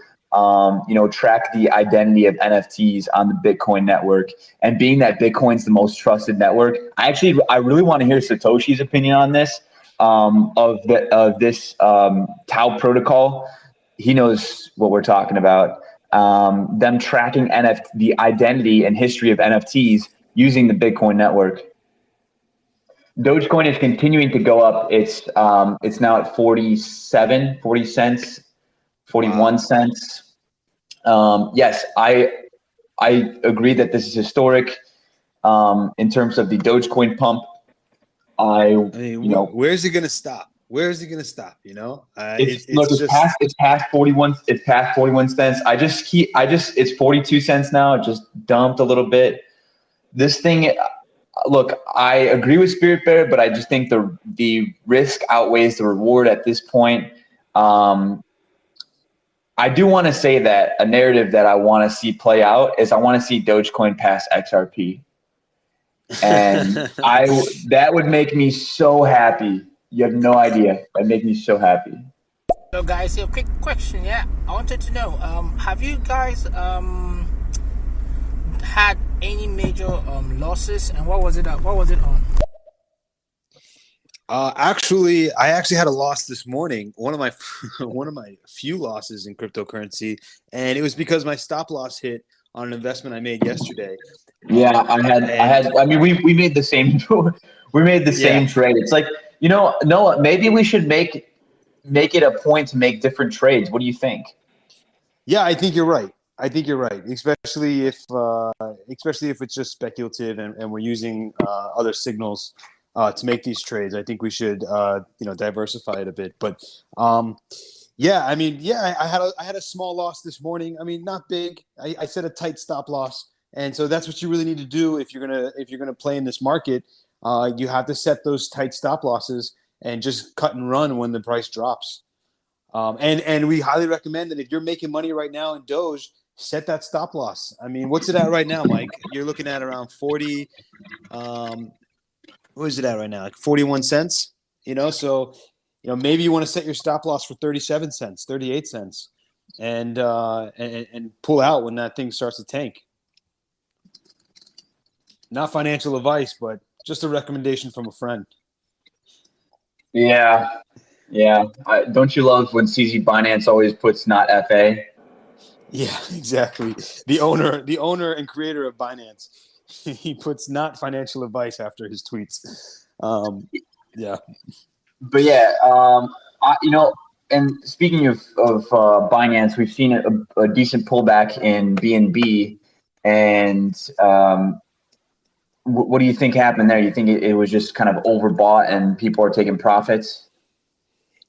track the identity of NFTs on the Bitcoin network. And being that Bitcoin's the most trusted network, I really want to hear Satoshi's opinion on this, of this Tau protocol. He knows what we're talking about. Them tracking the identity and history of NFTs using the Bitcoin network. Dogecoin is continuing to go up. It's now at 40 cents, 41 cents. Yes, I agree that this is historic. In terms of the Dogecoin pump, where's it gonna stop? Where is it gonna stop? It's past 41. It's past 41 cents. It's 42 cents now. It just dumped a little bit. This thing, look, I agree with Spirit Bear, but I just think the risk outweighs the reward at this point. I do want to say that a narrative that I want to see play out is I want to see Dogecoin pass XRP. And that would make me so happy. You have no idea. That'd make me so happy. So guys, a quick question. Yeah, I wanted to know, have you guys had any major losses, and what was it on? Actually, I had a loss this morning. One of my few losses in cryptocurrency, and it was because my stop loss hit on an investment I made yesterday. Yeah, I mean, we made the same. We made the same trade. It's like, Noah, maybe we should make it a point to make different trades. What do you think? Yeah, I think you're right. Especially if it's just speculative and we're using other signals to make these trades. I think we should diversify it a bit. But I had a small loss this morning. I mean, not big. I set a tight stop loss, and so that's what you really need to do if you're gonna play in this market. You have to set those tight stop losses and just cut and run when the price drops. And we highly recommend that if you're making money right now in Doge, set that stop loss. I mean, what's it at right now, Mike? You're looking at around 40. What is it at right now? Like 41 cents. So maybe you want to set your stop loss for 37 cents, 38 cents, and pull out when that thing starts to tank. Not financial advice, but just a recommendation from a friend. Yeah. Don't you love when CZ Binance always puts not FA? Yeah, exactly. The owner and creator of Binance, he puts not financial advice after his tweets. Yeah. But yeah, and speaking of Binance, we've seen a decent pullback in BNB, and what do you think happened there? You think it was just kind of overbought and people are taking profits?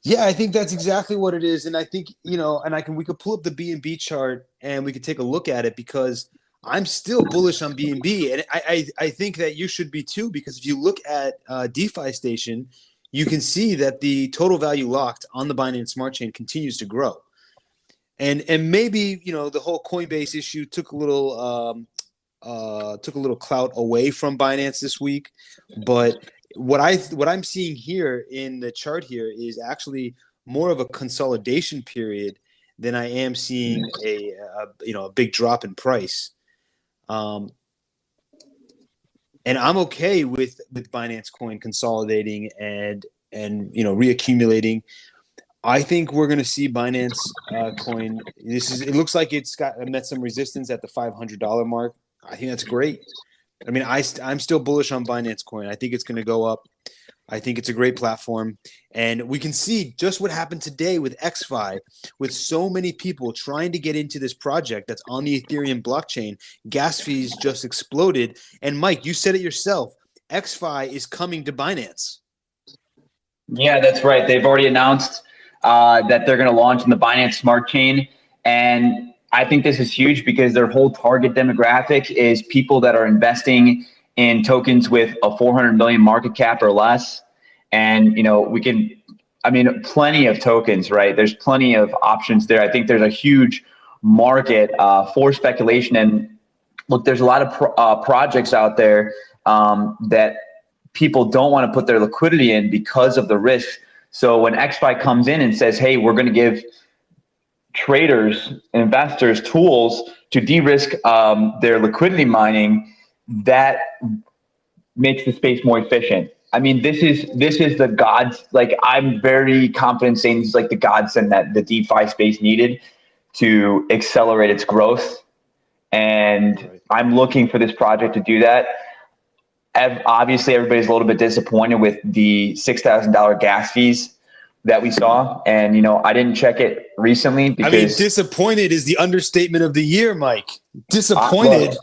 Yeah, I think that's exactly what it is. And I think, we could pull up the BNB chart and we could take a look at it, because I'm still bullish on BNB. And I think that you should be too, because if you look at DeFi Station, you can see that the total value locked on the Binance Smart Chain continues to grow. And maybe, the whole Coinbase issue took a little clout away from Binance this week, but what I'm seeing here in the chart here is actually more of a consolidation period than I am seeing a big drop in price. And I'm okay with Binance Coin consolidating and reaccumulating. I think we're going to see Binance Coin. It looks like it's met some resistance at the $500 mark. I think that's great. I mean, I'm still bullish on Binance Coin. I think it's going to go up. I think it's a great platform. And we can see just what happened today with XFai, with so many people trying to get into this project that's on the Ethereum blockchain. Gas fees just exploded. And Mike, you said it yourself. XFai is coming to Binance. Yeah, that's right. They've already announced that they're going to launch in the Binance Smart Chain. And I think this is huge because their whole target demographic is people that are investing in tokens with a 400 million market cap or less. And, plenty of tokens, right? There's plenty of options there. I think there's a huge market for speculation. And look, there's a lot of projects out there that people don't want to put their liquidity in because of the risk. So when XFi comes in and says, hey, we're going to give traders, investors tools to de-risk their liquidity mining, that makes the space more efficient. I mean, this is the gods. Like, I'm very confident saying this is like the godsend that the DeFi space needed to accelerate its growth. And I'm looking for this project to do that. obviously everybody's a little bit disappointed with the $6,000 gas fees that we saw. And, you know, I didn't check it recently because... I mean, disappointed is the understatement of the year, Mike. Disappointed.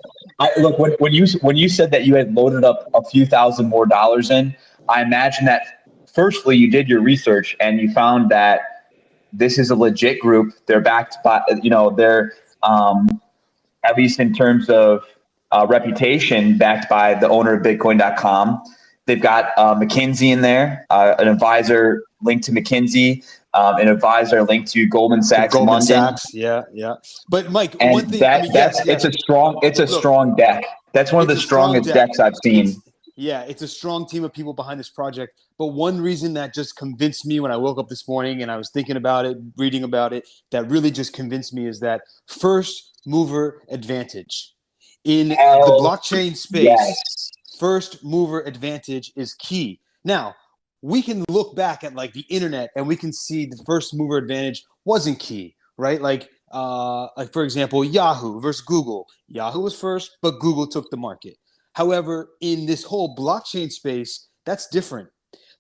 Look, when you said that you had loaded up a few thousand more dollars in, I imagine that firstly you did your research and you found that this is a legit group. They're backed by, you know, they're at least in terms of reputation, backed by the owner of Bitcoin.com. They've got McKinsey in there, an advisor linked to McKinsey, an advisor linked to Goldman Sachs. Goldman Sachs, yeah. But Mike, and one thing, it's a strong deck. That's one of the strongest decks I've seen. It's a strong team of people behind this project. But one reason that just convinced me when I woke up this morning and I was thinking about it, reading about it, that really just convinced me is that first mover advantage. In the blockchain space, first mover advantage is key. Now, we can look back at like the internet and we can see the first mover advantage wasn't key, right? Like for example, Yahoo versus Google. Yahoo was first, but Google took the market. However, in this whole blockchain space, that's different.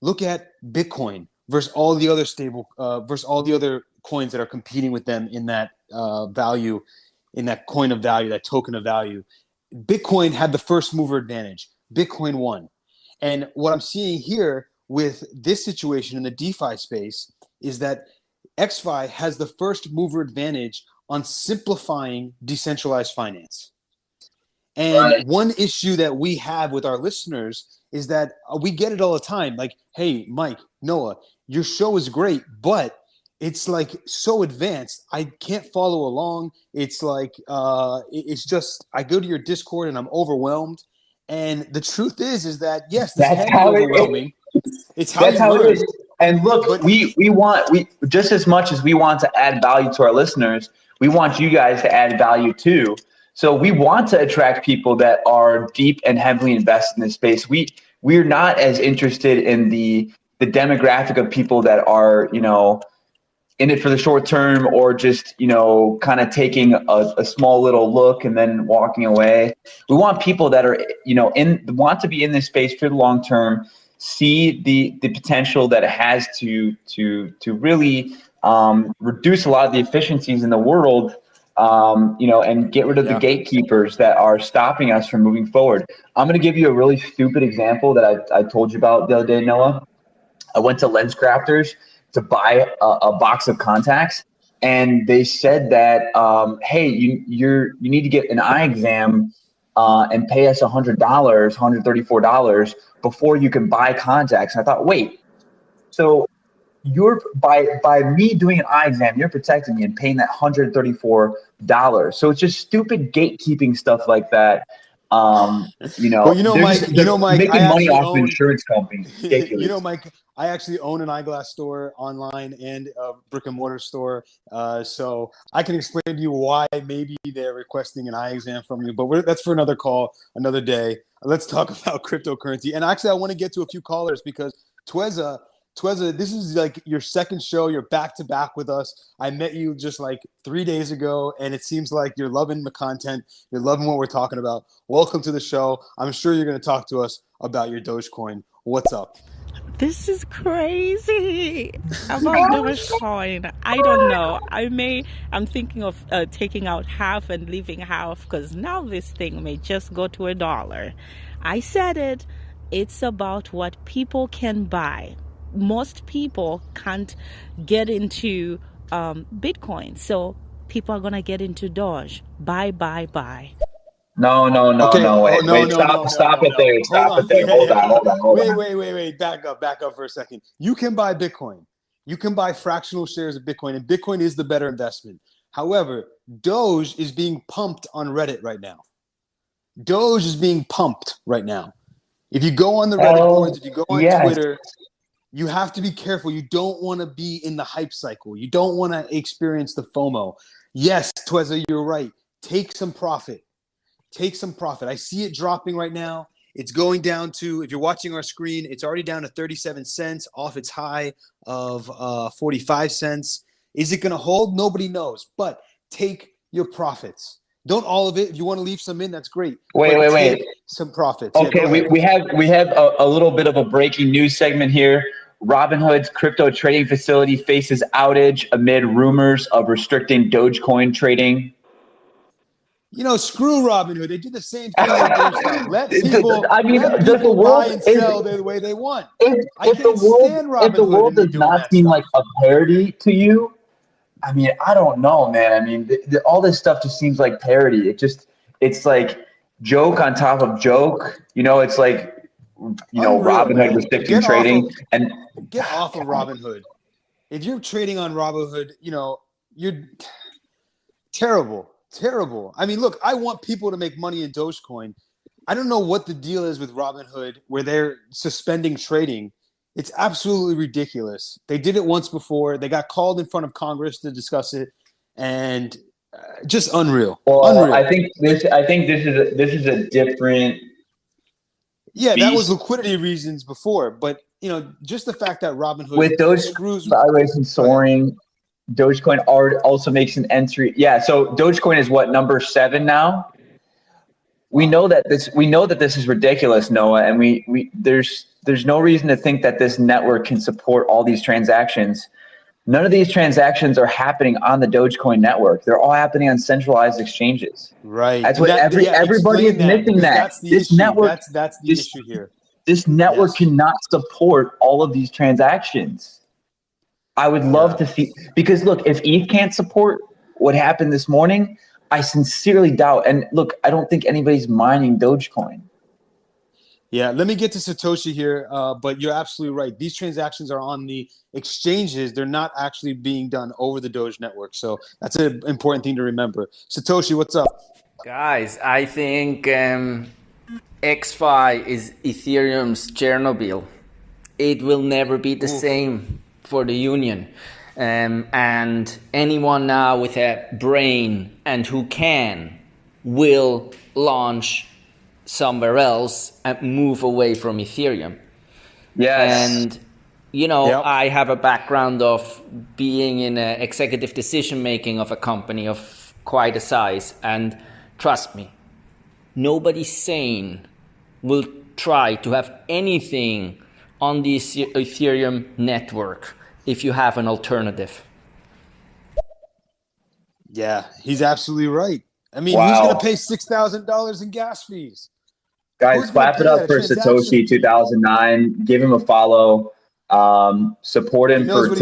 Look at Bitcoin versus all the other versus all the other coins that are competing with them in that value, in that coin of value, that token of value. Bitcoin had the first mover advantage. Bitcoin won. And what I'm seeing here with this situation in the DeFi space is that XFai has the first mover advantage on simplifying decentralized finance. And one issue that we have with our listeners is that we get it all the time. Like, hey, Mike, Noah, your show is great, but it's like so advanced. I can't follow along. It's like, it's just, I go to your Discord and I'm overwhelmed. And the truth is that, yes, this can be overwhelming. It's how you learn. It is. And look, we just as much as we want to add value to our listeners, we want you guys to add value too. So we want to attract people that are deep and heavily invested in this space. We're not as interested in the demographic of people that are, you know, in it for the short term or just, you know, kind of taking a small little look and then walking away. We want people that are, you know, want to be in this space for the long term, see the potential that it has to really reduce a lot of the efficiencies in the world, you know, and get rid of the gatekeepers that are stopping us from moving forward. I'm going to give you a really stupid example that I told you about the other day, Noah. I went to Lens Crafters to buy a box of contacts, and they said that, hey, you need to get an eye exam and pay us $100, $134 before you can buy contacts. And I thought, wait, so you're by me doing an eye exam, you're protecting me and paying that $134. So it's just stupid gatekeeping stuff like that. You know, well, Mike, making money off of insurance companies. You know, Mike, I actually own an eyeglass store online and a brick and mortar store. So I can explain to you why maybe they're requesting an eye exam from you, but that's for another call, another day. Let's talk about cryptocurrency. And actually, I want to get to a few callers because Tweza, this is like your second show. You're back to back with us. I met you just like 3 days ago, and it seems like you're loving the content. You're loving what we're talking about. Welcome to the show. I'm sure you're going to talk to us about your Dogecoin. What's up? This is crazy about DogeCoin. I don't know. I'm thinking of taking out half and leaving half because now this thing may just go to $1. I said it. It's about what people can buy. Most people can't get into Bitcoin, so people are gonna get into Doge. Buy. No. Wait, stop it there. Stop it there. Hold on. Wait. Back up for a second. You can buy Bitcoin. You can buy fractional shares of Bitcoin, and Bitcoin is the better investment. However, Doge is being pumped on Reddit right now. Doge is being pumped right now. If you go on the Reddit boards, if you go on Twitter, you have to be careful. You don't want to be in the hype cycle. You don't want to experience the FOMO. Yes, Tweza, you're right. Take some profit. I see it dropping right now. It's going down to, if you're watching our screen, it's already down to 37 cents off its high of 45 cents. Is it going to hold? Nobody knows. But take your profits. Don't all of it. If you want to leave some in, that's great. Wait. Some profits. Okay, yeah, we have a little bit of a breaking news segment here. Robinhood's crypto trading facility faces outage amid rumors of restricting Dogecoin trading. Screw Robinhood. They do the same thing with GameStop. Let people, does the world buy and sell the way they want. If the world does not seem like a parody to you, I mean, I don't know, man. I mean, all this stuff just seems like parody. It's like joke on top of joke. It's like, Robinhood restricting trading. And get off of Robinhood. If you're trading on Robinhood, you're terrible. I mean, look, I want people to make money in Dogecoin. I don't know what the deal is with Robinhood where they're suspending trading. It's absolutely ridiculous. They did it once before. They got called in front of Congress to discuss it, and just unreal. Well, unreal. I think this is a different. Yeah, that was liquidity reasons before, but just the fact that Robinhood with those valuations soaring. Dogecoin also makes an entry. Yeah, so Dogecoin is what, number 7 now? We know that this is ridiculous, Noah, and there's no reason to think that this network can support all these transactions. None of these transactions are happening on the Dogecoin network. They're all happening on centralized exchanges. Right. That's what everybody is missing. That's the issue. Network. That's the issue here. This network cannot support all of these transactions. I would love to see, because look, if ETH can't support what happened this morning, I sincerely doubt. And look, I don't think anybody's mining Dogecoin. Yeah, let me get to Satoshi here, but you're absolutely right. These transactions are on the exchanges. They're not actually being done over the Doge network. So that's an important thing to remember. Satoshi, what's up? Guys, I think XFai is Ethereum's Chernobyl. It will never be the same for the union, and anyone now with a brain and who will launch somewhere else and move away from Ethereum. Yes. And I have a background of being in executive decision making of a company of quite a size, and trust me, nobody sane will try to have anything on the Ethereum network if you have an alternative. Yeah, he's absolutely right. I mean, who's going to pay $6,000 in gas fees? Guys, clap it up for Satoshi 2009. Give him a follow. Support him for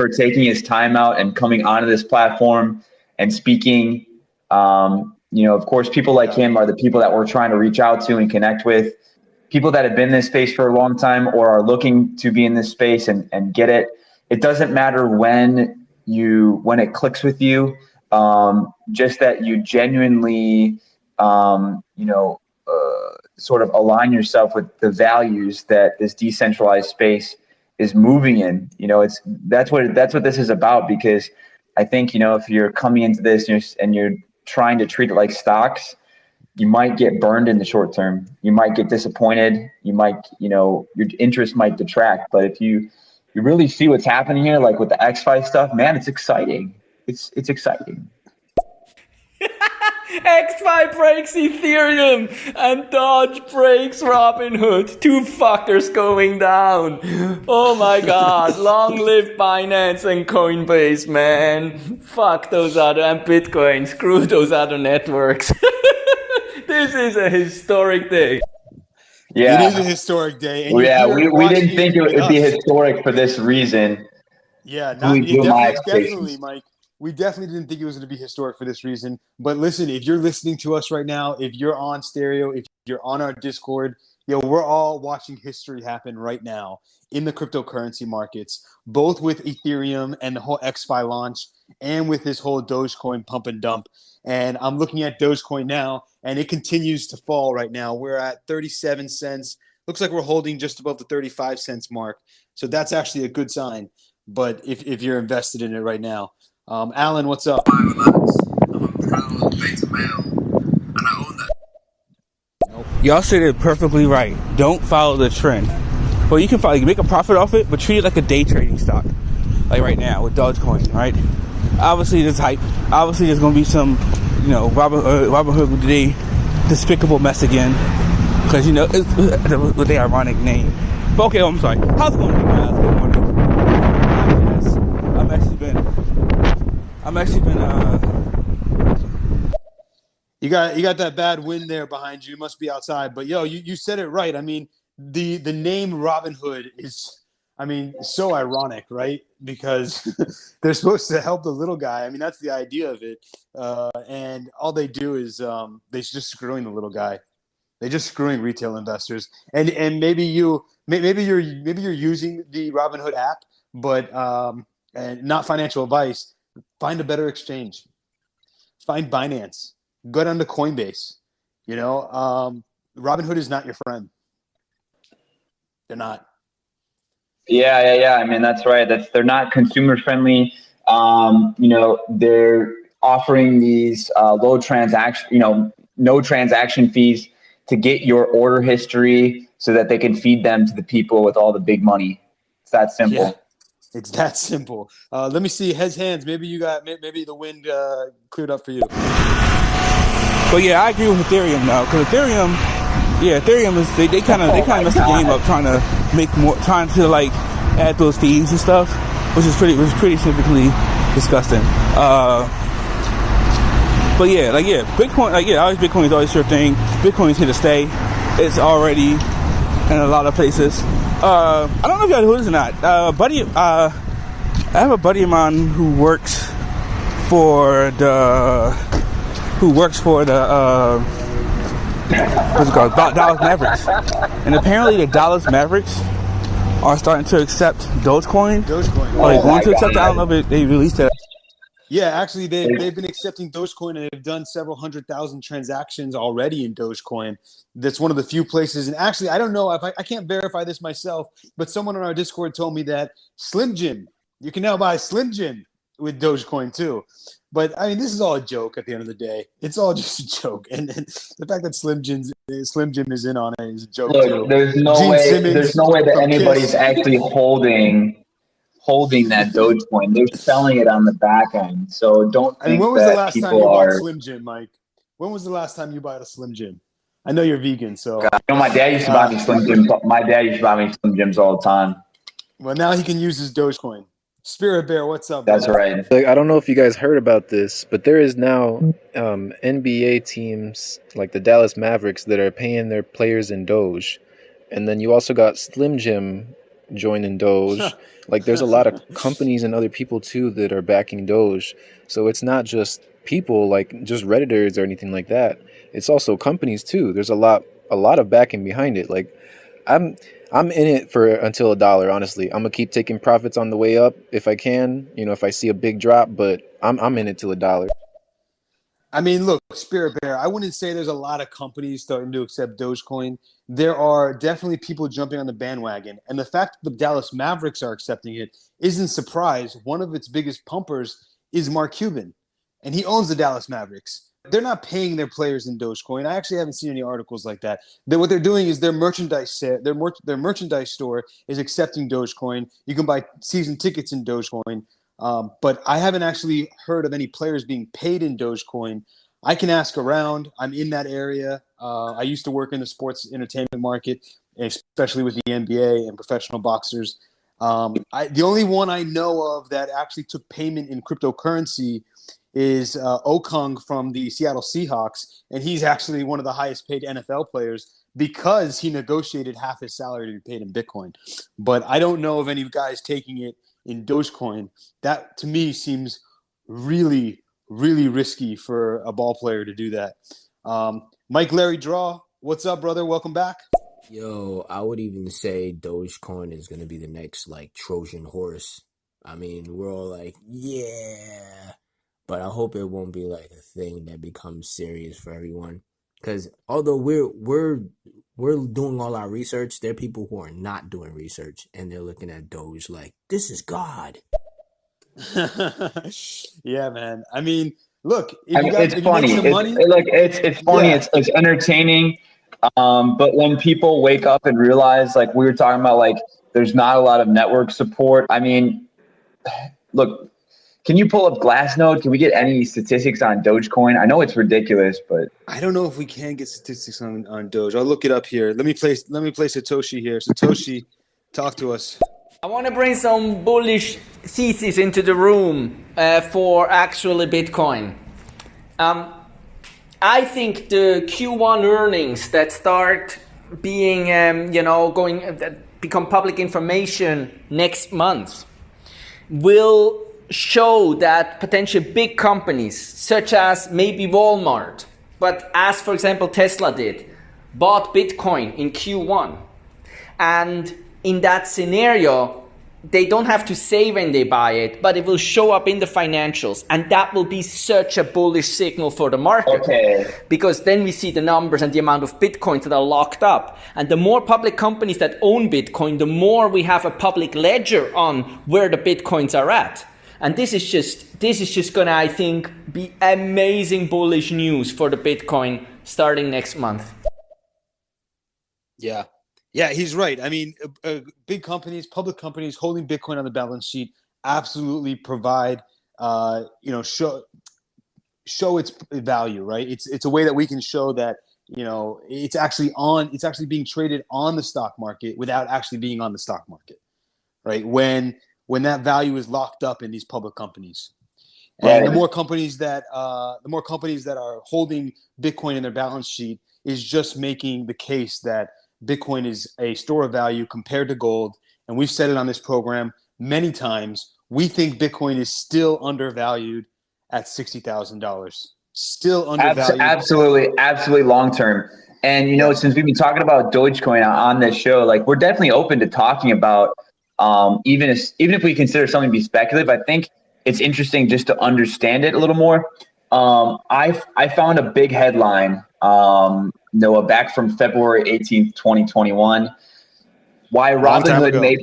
taking his time out and coming onto this platform and speaking. Of course, people like him are the people that we're trying to reach out to and connect with. People that have been in this space for a long time or are looking to be in this space and get it. It doesn't matter when it clicks with you, just that you genuinely, sort of align yourself with the values that this decentralized space is moving in. That's what this is about, because I think, if you're coming into this and you're trying to treat it like stocks, you might get burned in the short term. You might get disappointed. You might, your interest might detract. But if you really see what's happening here, like with the XFi stuff, man, it's exciting. It's exciting. XFi breaks Ethereum and Doge breaks Robinhood. 2 fuckers going down. Oh my god. Long live Binance and Coinbase, man. Fuck those other, and Bitcoin. Screw those other networks. This is a historic day. Yeah, it is a historic day. And we didn't think it would be historic for this reason. Yeah, definitely, Mike. We definitely didn't think it was going to be historic for this reason. But listen, if you're listening to us right now, if you're on stereo, if you're on our Discord, we're all watching history happen right now in the cryptocurrency markets, both with Ethereum and the whole XFi launch and with this whole Dogecoin pump and dump. And I'm looking at Dogecoin now, and it continues to fall right now. We're at 37 cents. Looks like we're holding just above the 35 cents mark. So that's actually a good sign. But if you're invested in it right now. Alan, what's up? I'm a proud beta male, and I own that. Y'all said it perfectly right. Don't follow the trend. Well, you can make a profit off it, but treat it like a day trading stock. Like right now with Dogecoin, right? Obviously, there's hype. Obviously, there's going to be some Robinhood with the despicable mess again, because it's with the ironic name. But okay, I'm sorry. How's it going, guys? Good morning. Yes, I'm actually been. You got that bad wind there behind you. You must be outside. But you said it right. I mean, the name Robin Hood is, so ironic, right? Because they're supposed to help the little guy. I mean, that's the idea of it. And all they do is they're just screwing the little guy. They're just screwing retail investors. And maybe you're using the Robinhood app, but and not financial advice. Find a better exchange. Find Binance. Go down to Coinbase. Robinhood is not your friend. They're not. Yeah. I mean, that's right. They're not consumer friendly. They're offering these no transaction fees to get your order history so that they can feed them to the people with all the big money. It's that simple. Yeah, it's that simple. Let me see. Hands. Maybe the wind cleared up for you. But yeah, I agree with Ethereum now, because Ethereum is they kind of messed the game up, trying to add those fees and stuff, which was pretty typically disgusting. But Bitcoin, Bitcoin is always your thing. Bitcoin's here to stay. It's already in a lot of places. I don't know if y'all know this or not. I have a buddy of mine who works for the what's it called? Dallas Mavericks. And apparently the Dallas Mavericks are starting to accept DogeCoin. Are they going to accept it? I don't know if they released it. Yeah, actually, they've been accepting Dogecoin, and they've done several 100,000 transactions already in Dogecoin. That's one of the few places. And actually, I don't know if I can't verify this myself, but someone on our Discord told me that Slim Jim, you can now buy Slim Jim with Dogecoin too. But I mean, this is all a joke at the end of the day. It's all just a joke, and the fact that Slim Jim is in on it is a joke too. There's no way that anybody's actually holding that Dogecoin. They're selling it on the back end. So don't think when was that the last time you people bought are. Slim Jim, Mike? When was the last time you bought a Slim Jim? I know you're vegan, so. My dad used to buy me Slim Jims. My dad used to buy me Slim Jims all the time. Well, now he can use his Dogecoin. Spirit Bear, what's up? That's right. Like, I don't know if you guys heard about this, but there is now NBA teams like the Dallas Mavericks that are paying their players in Doge, and then you also got Slim Jim joining Doge. Like, there's a lot of companies and other people too that are backing Doge. So it's not just people, like just Redditors or anything like that. It's also companies too. There's a lot of backing behind it. Like, I'm in it for until $1, honestly. I'm gonna keep taking profits on the way up if I can, if I see a big drop, but I'm in it till $1. I mean, look, Spirit Bear, I wouldn't say there's a lot of companies starting to accept Dogecoin. There are definitely people jumping on the bandwagon. And the fact that the Dallas Mavericks are accepting it isn't a surprise. One of its biggest pumpers is Mark Cuban, and he owns the Dallas Mavericks. They're not paying their players in Dogecoin. I actually haven't seen any articles like that. What they're doing is their merchandise store is accepting Dogecoin. You can buy season tickets in Dogecoin. But I haven't actually heard of any players being paid in Dogecoin. I can ask around. I'm in that area. I used to work in the sports entertainment market, especially with the NBA and professional boxers. The only one I know of that actually took payment in cryptocurrency is Okung from the Seattle Seahawks, and he's actually one of the highest paid NFL players because he negotiated half his salary to be paid in Bitcoin. But I don't know of any guys taking it in Dogecoin. That to me seems really, really risky for a ball player to do that. Mike Larry Draw, what's up, brother? Welcome back. Yo, I would even say Dogecoin is going to be the next Trojan horse. I mean, we're all like, yeah, but I hope it won't be a thing that becomes serious for everyone. Because although we're doing all our research, there are people who are not doing research and they're looking at Doge like, this is God. Yeah, man. I mean, look, it's funny. It's funny. Yeah. It's entertaining. But when people wake up and realize, we were talking about, there's not a lot of network support. I mean, look, Can you pull up Glassnode? Can we get any statistics on Dogecoin? I know it's ridiculous, but I don't know if we can get statistics on Doge. I'll look it up here. Let me play Satoshi here. Satoshi, talk to us. I want to bring some bullish thesis into the room for actually Bitcoin. I think the Q1 earnings that start being, become public information next month will show that potential big companies, such as maybe Walmart, but as for example Tesla did, bought Bitcoin in Q1. And in that scenario, they don't have to say when they buy it, but it will show up in the financials. And that will be such a bullish signal for the market. Okay. Because then we see the numbers and the amount of Bitcoins that are locked up. And the more public companies that own Bitcoin, the more we have a public ledger on where the Bitcoins are at. And this is just gonna, I think, be amazing bullish news for the Bitcoin starting next month. Yeah, he's right. I mean, big companies, public companies holding Bitcoin on the balance sheet absolutely provide, show its value, right? It's a way that we can show that, it's actually being traded on the stock market without actually being on the stock market, right? When that value is locked up in these public companies. And the more companies that are holding Bitcoin in their balance sheet is just making the case that Bitcoin is a store of value compared to gold. And we've said it on this program many times. We think Bitcoin is still undervalued at $60,000. Still undervalued. Absolutely long term. And, since we've been talking about Dogecoin on this show, like we're definitely open to talking about even if we consider something to be speculative, I think it's interesting just to understand it a little more. I found a big headline, Noah, back from February 18th, 2021. Why Robinhood made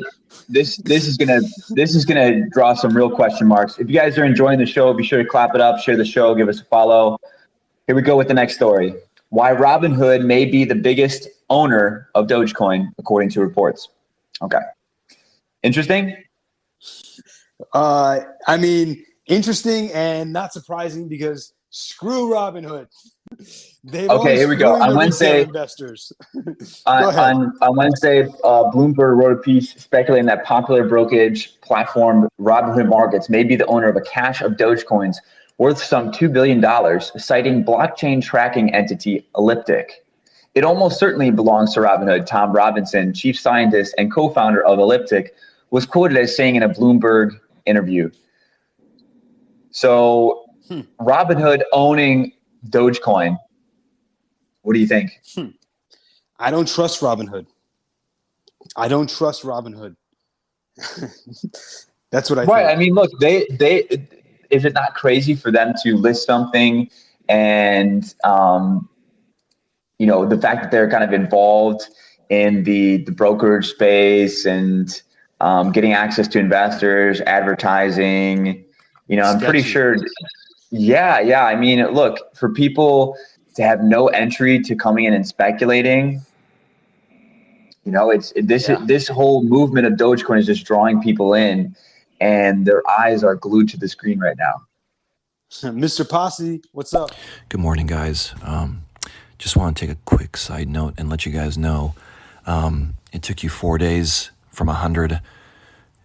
this is gonna draw some real question marks. If you guys are enjoying the show, be sure to clap it up, share the show, give us a follow. Here we go with the next story. Why Robinhood may be the biggest owner of Dogecoin, according to reports. Okay. Interesting? Interesting and not surprising because screw Robinhood. Here we go. On Wednesday, investors. on Wednesday, Bloomberg wrote a piece speculating that popular brokerage platform Robinhood Markets may be the owner of a cache of Dogecoins worth some $2 billion, citing blockchain tracking entity Elliptic. It almost certainly belongs to Robinhood. Tom Robinson, chief scientist and co-founder of Elliptic, was quoted as saying in a Bloomberg interview. So Robinhood owning Dogecoin. What do you think? I don't trust Robinhood. That's what I think. Right. I mean, look, they is it not crazy for them to list something and the fact that they're kind of involved in the brokerage space and getting access to investors, advertising, I'm pretty sure. Yeah. I mean, look, for people to have no entry to coming in and speculating, this whole movement of Dogecoin is just drawing people in, and their eyes are glued to the screen right now. Mr. Posse, what's up? Good morning, guys. Just want to take a quick side note and let you guys know it took you 4 days from 100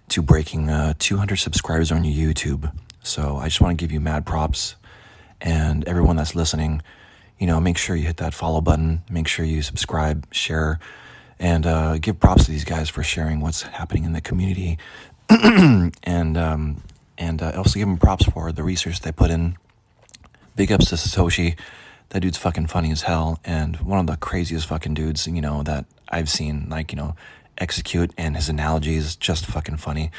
to breaking 200 subscribers on your YouTube. So I just want to give you mad props, and everyone that's listening, make sure you hit that follow button, make sure you subscribe, share, and give props to these guys for sharing what's happening in the community, and also give them props for the research they put in. Big ups to Satoshi. That dude's fucking funny as hell, and one of the craziest fucking dudes, that I've seen, execute, and his analogy is just fucking funny.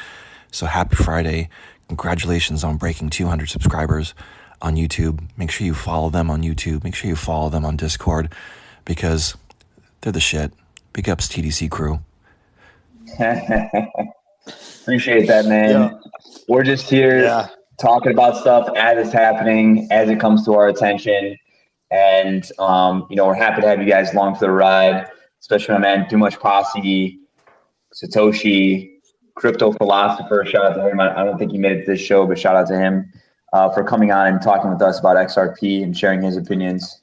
So happy Friday. Congratulations on breaking 200 subscribers on YouTube. Make sure you follow them on YouTube. Make sure you follow them on Discord because they're the shit. Big ups TDC crew. Appreciate that, man. Yeah. We're just here talking about stuff as it's happening, as it comes to our attention. And, we're happy to have you guys along for the ride, especially my man, Too Much Posse, Satoshi, crypto philosopher. Shout out to him. I don't think he made it to this show, but shout out to him for coming on and talking with us about XRP and sharing his opinions.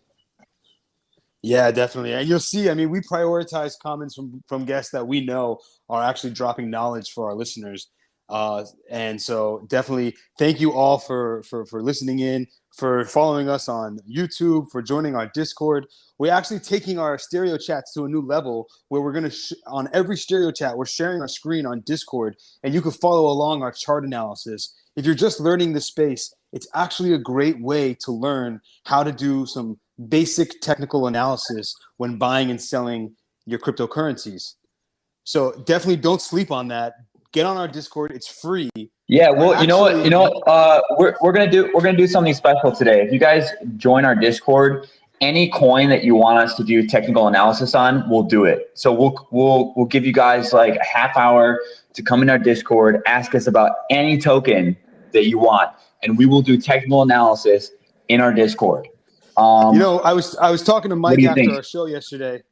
Yeah, definitely. And you'll see, I mean, we prioritize comments from guests that we know are actually dropping knowledge for our listeners. And so definitely thank you all for listening in, for following us on YouTube, for joining our Discord. We're actually taking our stereo chats to a new level where we're going to, on every stereo chat, we're sharing our screen on Discord, and you can follow along our chart analysis. If you're just learning the space, it's actually a great way to learn how to do some basic technical analysis when buying and selling your cryptocurrencies. So definitely don't sleep on that. Get on our Discord. It's free. Yeah, well, we're gonna do something special today. If you guys join our Discord, any coin that you want us to do technical analysis on, we'll do it. So we'll give you guys like a half hour to come in our Discord, ask us about any token that you want, and we will do technical analysis in our Discord. I was talking to Mike after think? our show yesterday.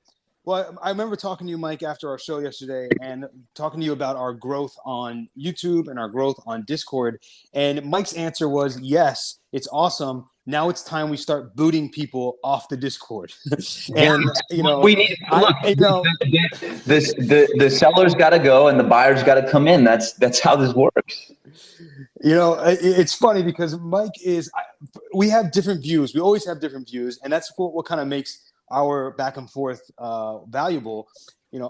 Well, I remember talking to you, Mike, after our show yesterday and talking to you about our growth on YouTube and our growth on Discord. And Mike's answer was, yes, it's awesome. Now it's time we start booting people off the Discord. And, we need the sellers got to go and the buyers got to come in. That's how this works. It's funny because Mike we have different views. We always have different views. And that's what kind of makes our back and forth valuable.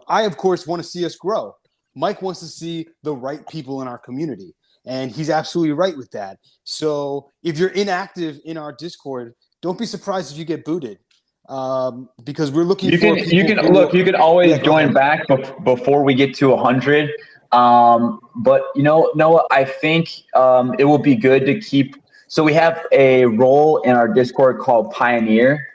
I, of course, want to see us grow. Mike wants to see the right people in our community. And he's absolutely right with that. So if you're inactive in our Discord, don't be surprised if you get booted. Because we're looking for people. You can always join back before we get to 100. But Noah, I think it will be good to keep. So we have a role in our Discord called Pioneer,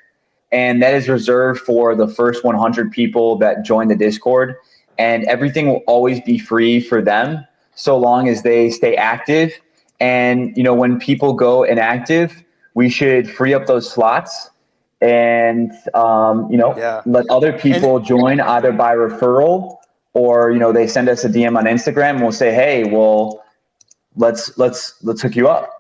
and that is reserved for the first 100 people that join the Discord. And everything will always be free for them, so long as they stay active. And when people go inactive, we should free up those slots and let other people join either by referral or they send us a DM on Instagram and we'll say, hey, well, let's hook you up.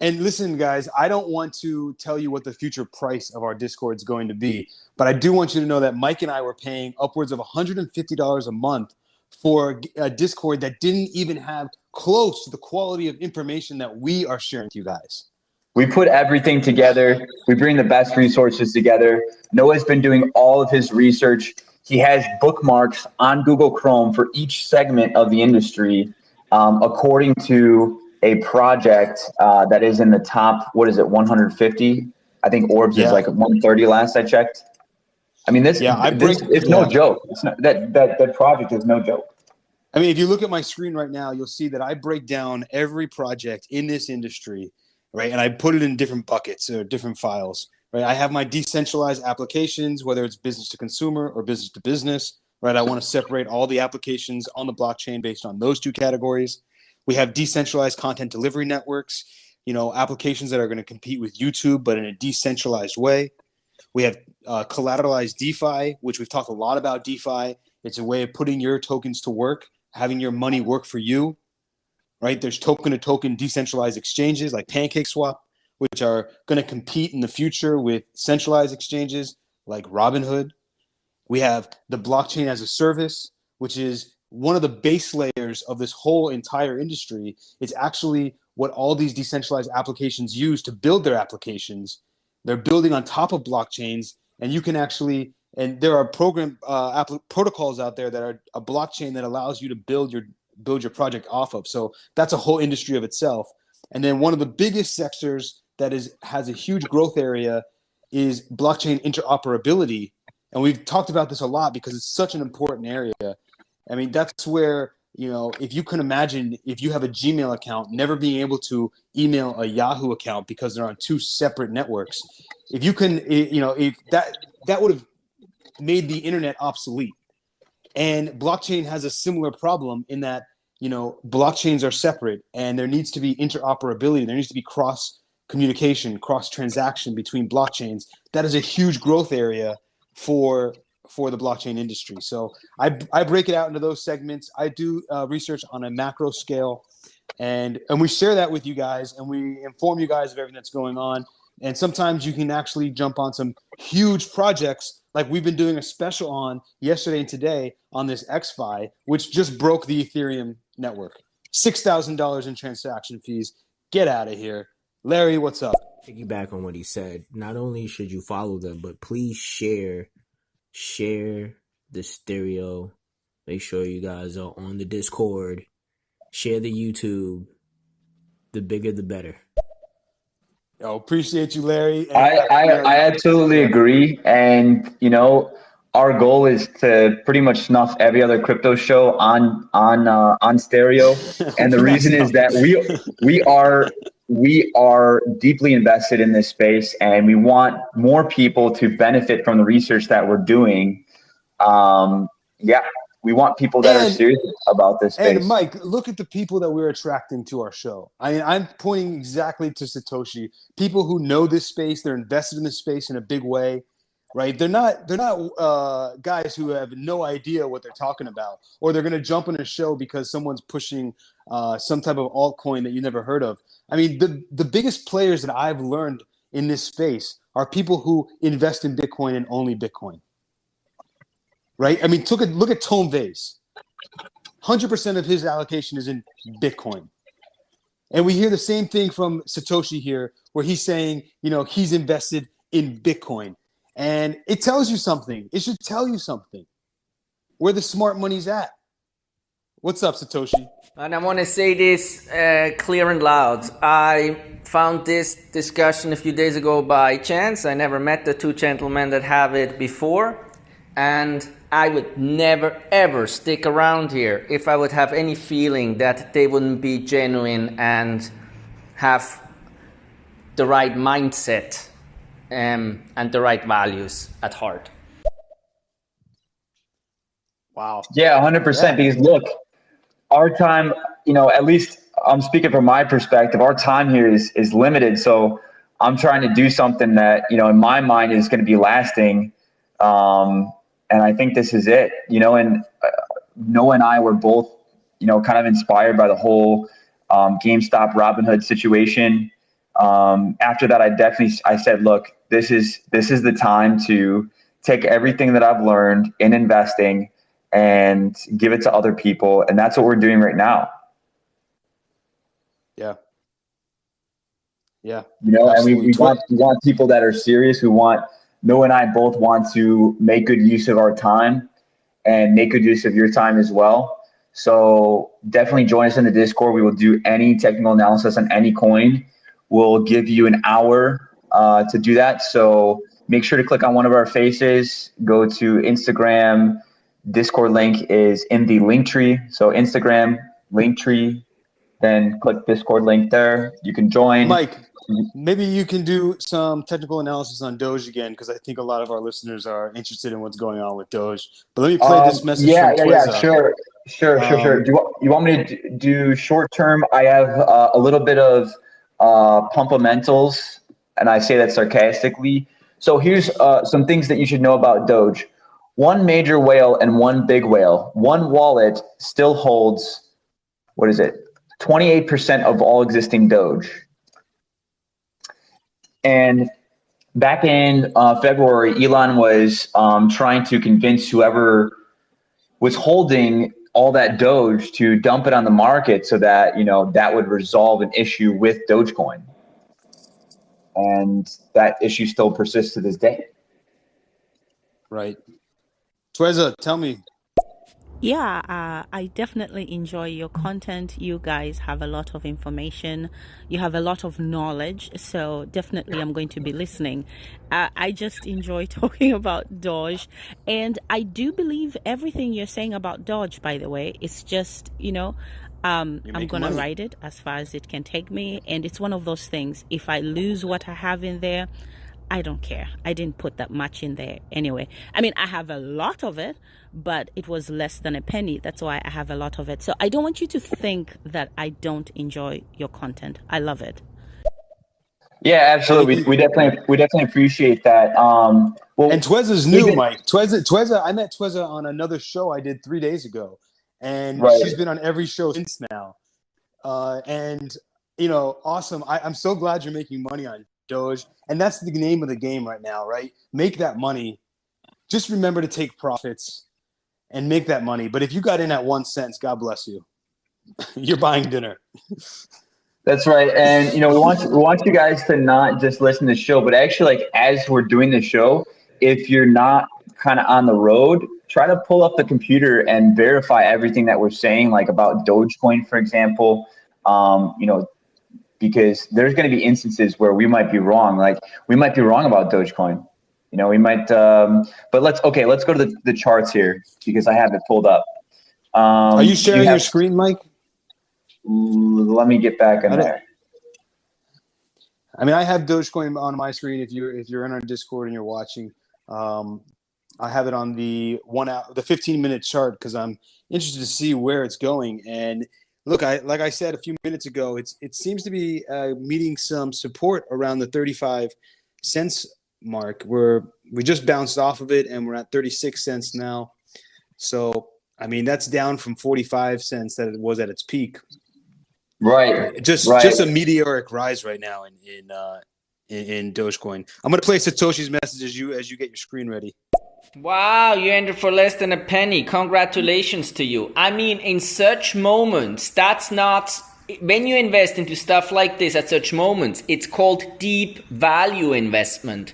And listen, guys, I don't want to tell you what the future price of our Discord is going to be, but I do want you to know that Mike and I were paying upwards of $150 a month for a Discord that didn't even have close to the quality of information that we are sharing with you guys. We put everything together. We bring the best resources together. Noah's been doing all of his research. He has bookmarks on Google Chrome for each segment of the industry, according to a project that is in the top, 150? I think Orbs is like 130 last I checked. I mean, it's no joke. It's not, that project is no joke. I mean, if you look at my screen right now, you'll see that I break down every project in this industry, right? And I put it in different buckets or different files, right? I have my decentralized applications, whether it's business to consumer or business to business, right? I want to separate all the applications on the blockchain based on those two categories. We have decentralized content delivery networks, applications that are going to compete with YouTube, but in a decentralized way. We have collateralized DeFi, which we've talked a lot about DeFi. It's a way of putting your tokens to work, having your money work for you, right? There's token-to-token decentralized exchanges like PancakeSwap, which are going to compete in the future with centralized exchanges like Robinhood. We have the blockchain as a service, which is one of the base layers of this whole entire industry. It's actually what all these decentralized applications use to build their applications. They're building on top of blockchains, and you can actually, and there are protocols out there that are a blockchain that allows you to build your project off of. So that's a whole industry of itself. And then one of the biggest sectors that has a huge growth area is blockchain interoperability. And we've talked about this a lot because it's such an important area. I mean, that's where, if you can imagine, if you have a Gmail account, never being able to email a Yahoo account because they're on two separate networks. If you can, if that would have made the internet obsolete. And blockchain has a similar problem in that, blockchains are separate and there needs to be interoperability. There needs to be cross communication, cross transaction between blockchains. That is a huge growth area for for the blockchain industry. So I break it out into those segments. I do research on a macro scale, and we share that with you guys, and we inform you guys of everything that's going on. And sometimes you can actually jump on some huge projects, like we've been doing a special on yesterday and today on this XFai, which just broke the Ethereum network. $6,000 in transaction fees. Get out of here. Larry, what's up? Piggyback on what he said. Not only should you follow them, but please share the stereo. Make sure you guys are on the Discord. Share the YouTube. The bigger, the better. Yo, appreciate you, Larry. And I absolutely agree. And, you know, our goal is to pretty much snuff every other crypto show on stereo. And the reason is that we are deeply invested in this space, and we want more people to benefit from the research that we're doing. We want people that are serious about this space. And Mike, look at the people that we're attracting to our show. I'm pointing exactly to Satoshi. People who know this space, they're invested in this space in a big way, right? They're not guys who have no idea what they're talking about, or they're going to jump on a show because someone's pushing some type of altcoin that you never heard of. I mean, the biggest players that I've learned in this space are people who invest in Bitcoin and only Bitcoin. Right? I mean, look at Tom Vase. 100% of his allocation is in Bitcoin. And we hear the same thing from Satoshi here, where he's saying, you know, he's invested in Bitcoin. And it tells you something. It should tell you something. Where the smart money's at. What's up, Satoshi? And I want to say this clear and loud. I found this discussion a few days ago by chance. I never met the two gentlemen that have it before. And I would never, ever stick around here if I would have any feeling that they wouldn't be genuine and have the right mindset and the right values at heart. Wow. Yeah, 100%. Because look, our time, you know, at least I'm speaking from my perspective, our time here is limited. So I'm trying to do something that, you know, in my mind is going to be lasting. And I think this is it, you know, and Noah and I were both, you know, kind of inspired by the whole GameStop Robinhood situation. After that, I said, look, this is the time to take everything that I've learned in investing and give it to other people. And that's what we're doing right now. Yeah. Yeah. You know, and we want people that are serious, Noah and I both want to make good use of our time and make good use of your time as well. So definitely join us in the Discord. We will do any technical analysis on any coin. We'll give you an hour to do that. So make sure to click on one of our faces. Go to Instagram. Discord link is in the link tree. So Instagram, link tree, then click Discord link there. You can join. Mike, maybe you can do some technical analysis on Doge again, because I think a lot of our listeners are interested in what's going on with Doge. But let me play this message from Twizza. Sure. Do you want me to do short term? I have a little bit of pumpamentals, and I say that sarcastically. So here's some things that you should know about Doge. One major whale and one big whale. One wallet still holds, 28% of all existing Doge. And back in February, Elon was trying to convince whoever was holding all that Doge to dump it on the market so that, you know, that would resolve an issue with DogeCoin. And that issue still persists to this day. Right. Twizza, tell me. Yeah, I definitely enjoy your content. You guys have a lot of information. You have a lot of knowledge. So definitely I'm going to be listening. I just enjoy talking about Doge. And I do believe everything you're saying about Doge, by the way. It's just, you know, I'm going to ride it as far as it can take me. And it's one of those things. If I lose what I have in there, I don't care. I didn't put that much in there anyway. I mean, I have a lot of it, but it was less than a penny. That's why I have a lot of it. So I don't want you to think that I don't enjoy your content. I love it. Yeah, absolutely. We definitely appreciate that. Well, and Tweza's new, Mike. Tweza. I met Tweza on another show I did 3 days ago, and she's been on every show since now. And awesome. I'm so glad you're making money on Doge, and that's the name of the game right now, right? Make that money. Just remember to take profits and make that money. But if you got in at 1 cent, God bless you. You're buying dinner. That's right. And, we want you guys to not just listen to the show, but actually, like, as we're doing the show, if you're not kind of on the road, try to pull up the computer and verify everything that we're saying, like about Dogecoin, for example, because there's going to be instances where we might be wrong. Like, we might be wrong about Dogecoin. We might, but let's go to the charts here because I have it pulled up. Are you sharing your screen, Mike? Let me get back in there. I mean, I have Dogecoin on my screen. If you're in our Discord and you're watching, I have it on the 15-minute chart because I'm interested to see where it's going. And look, like I said a few minutes ago, it seems to be meeting some support around the 35 cents mark. We just bounced off of it, and we're at 36 cents now. So, I mean, that's down from 45 cents that it was at its peak. Right. Just a meteoric rise right now in Dogecoin. I'm gonna play Satoshi's message as you get your screen ready. Wow, you entered for less than a penny. Congratulations to you. I mean, in such moments, that's not when you invest into stuff like this at such moments, it's called deep value investment.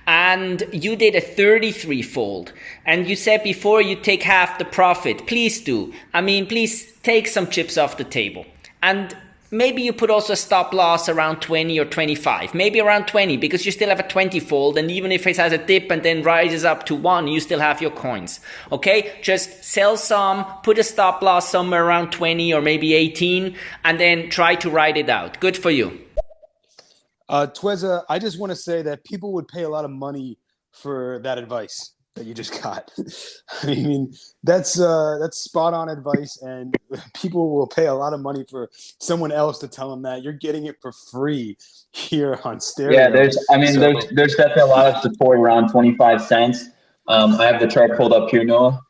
And you did a 33-fold. And you said before you take half the profit. Please do. I mean, please take some chips off the table. And maybe you put also a stop loss around 20 or 25, maybe around 20, because you still have a 20-fold. And even if it has a dip and then rises up to 1, you still have your coins. Okay, just sell some, put a stop loss somewhere around 20 or maybe 18, and then try to ride it out. Good for you. Tweza, I just want to say that people would pay a lot of money for that advice that you just got. I mean, that's spot on advice, and people will pay a lot of money for someone else to tell them that. You're getting it for free here on Stereo. Yeah, there's definitely a lot of support around 25 cents. I have the chart pulled up here, Noah.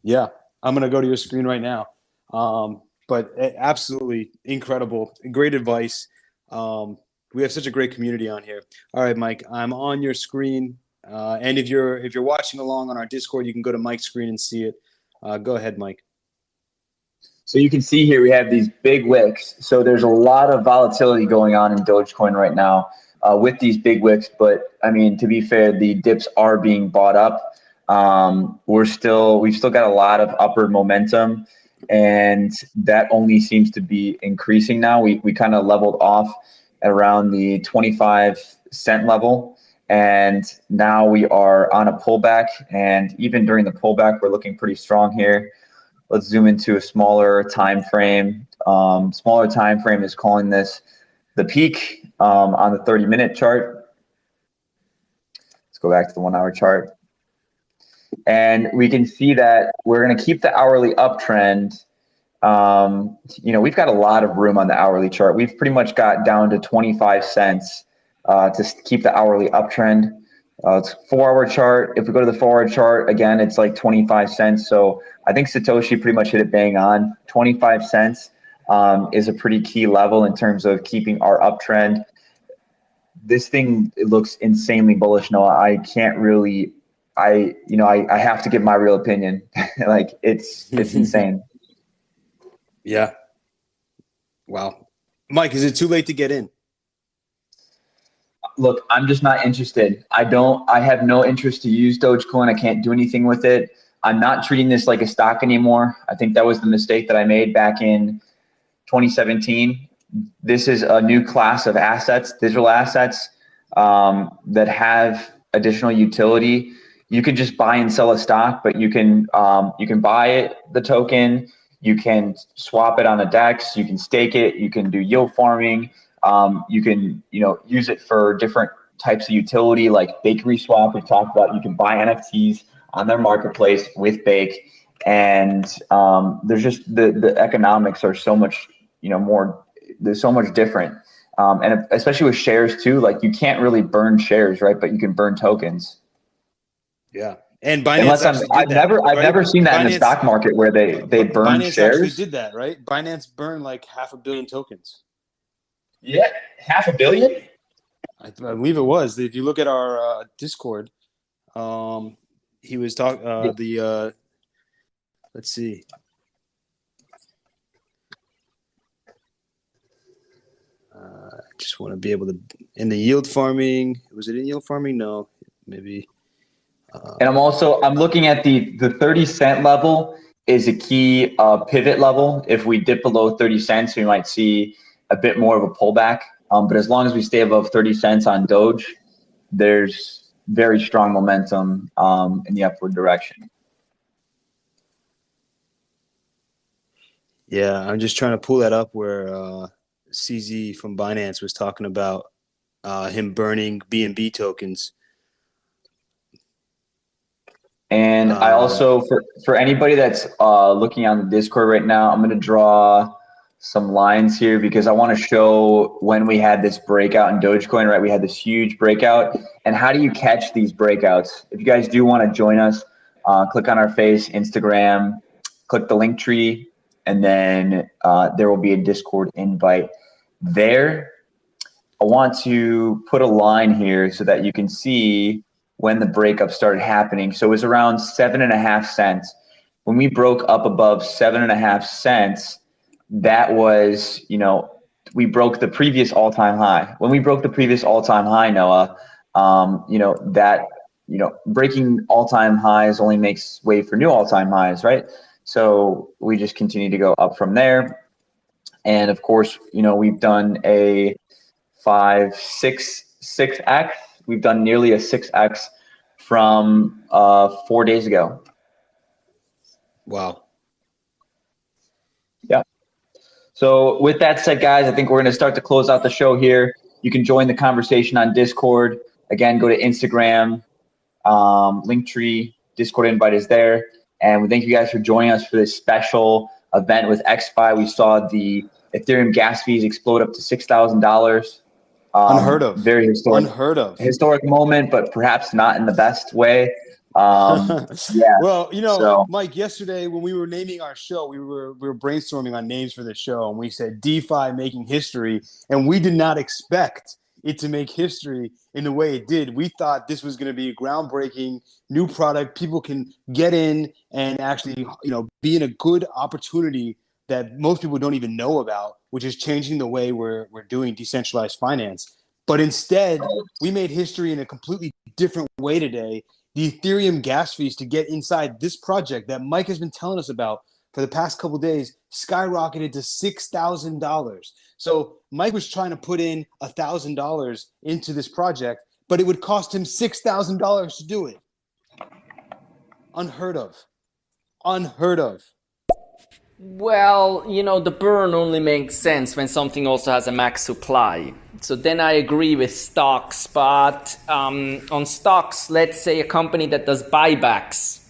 Yeah, I'm gonna go to your screen right now. But absolutely incredible, great advice. We have such a great community on here. All right, Mike, I'm on your screen. And if you're watching along on our Discord, you can go to Mike's screen and see it. Go ahead, Mike. So you can see here we have these big wicks. So there's a lot of volatility going on in Dogecoin right now with these big wicks. But I mean, to be fair, the dips are being bought up. We've still got a lot of upward momentum, and that only seems to be increasing now. We kind of leveled off at around the 25 cent level. And now we are on a pullback, and even during the pullback, we're looking pretty strong here. Let's zoom into a smaller time frame. Smaller time frame is calling this the peak on the 30-minute chart. Let's go back to the 1-hour chart. And we can see that we're going to keep the hourly uptrend. We've got a lot of room on the hourly chart. We've pretty much got down to 25 cents. To keep the hourly uptrend. It's 4-hour chart. If we go to the 4-hour chart, again, it's like 25 cents. So I think Satoshi pretty much hit it bang on. 25 cents is a pretty key level in terms of keeping our uptrend. This thing, it looks insanely bullish, Noah. I can't really, I have to give my real opinion. Like, it's insane. Yeah. Wow. Mike, is it too late to get in? Look, I'm just not interested. I have no interest to use Dogecoin. I can't do anything with it. I'm not treating this like a stock anymore. I think that was the mistake that I made back in 2017. This is a new class of assets, digital assets, that have additional utility. You can just buy and sell a stock, but you can buy it, the token, you can swap it on a DEX, you can stake it, you can do yield farming. You can, use it for different types of utility, like Bakery Swap. We talked about, you can buy NFTs on their marketplace with Bake, and there's just the economics are so much, more. They're so much different. And especially with shares too, like you can't really burn shares, right? But you can burn tokens. Yeah. And Binance I've never seen that in the stock market where they burn Binance shares. actually did that, right? Binance burned like 500 million tokens. Yeah, 500 million. I believe it was. If you look at our Discord, he was talking. Let's see. I just want to be able to in the yield farming. Was it in yield farming? No, maybe. And I'm looking at the 30-cent level is a key pivot level. If we dip below 30 cents, we might see a bit more of a pullback. But as long as we stay above 30 cents on Doge, there's very strong momentum in the upward direction. Yeah, I'm just trying to pull that up where CZ from Binance was talking about him burning BNB tokens. And I also, for anybody that's looking on the Discord right now, I'm going to draw some lines here because I want to show when we had this breakout in Dogecoin, right? We had this huge breakout. And how do you catch these breakouts? If you guys do want to join us, click on our face, Instagram, click the link tree, and then there will be a Discord invite there. I want to put a line here so that you can see when the breakup started happening. So it was around 7.5 cents. When we broke up above 7.5 cents, that was, we broke the previous all-time high. When we broke the previous all-time high, Noah, breaking all-time highs only makes way for new all-time highs, right? So we just continue to go up from there. And of course, we've done a 6x. We've done nearly a 6x from 4 days ago. Wow. Yeah. So with that said, guys, I think we're going to start to close out the show here. You can join the conversation on Discord. Again, go to Instagram, Linktree, Discord invite is there. And we thank you guys for joining us for this special event with XFai. We saw the Ethereum gas fees explode up to $6,000. Unheard of. Very historic. Unheard of. Historic moment, but perhaps not in the best way. Yeah. Well, Mike, yesterday when we were naming our show, we were brainstorming on names for the show, and we said DeFi making history, and we did not expect it to make history in the way it did. We thought this was going to be a groundbreaking new product. People can get in and actually, be in a good opportunity that most people don't even know about, which is changing the way we're doing decentralized finance. But instead, we made history in a completely different way today. The Ethereum gas fees to get inside this project that Mike has been telling us about for the past couple of days skyrocketed to $6,000. So Mike was trying to put in $1,000 into this project, but it would cost him $6,000 to do it. Unheard of. Unheard of. Well, the burn only makes sense when something also has a max supply. So then I agree with stocks, but on stocks, let's say a company that does buybacks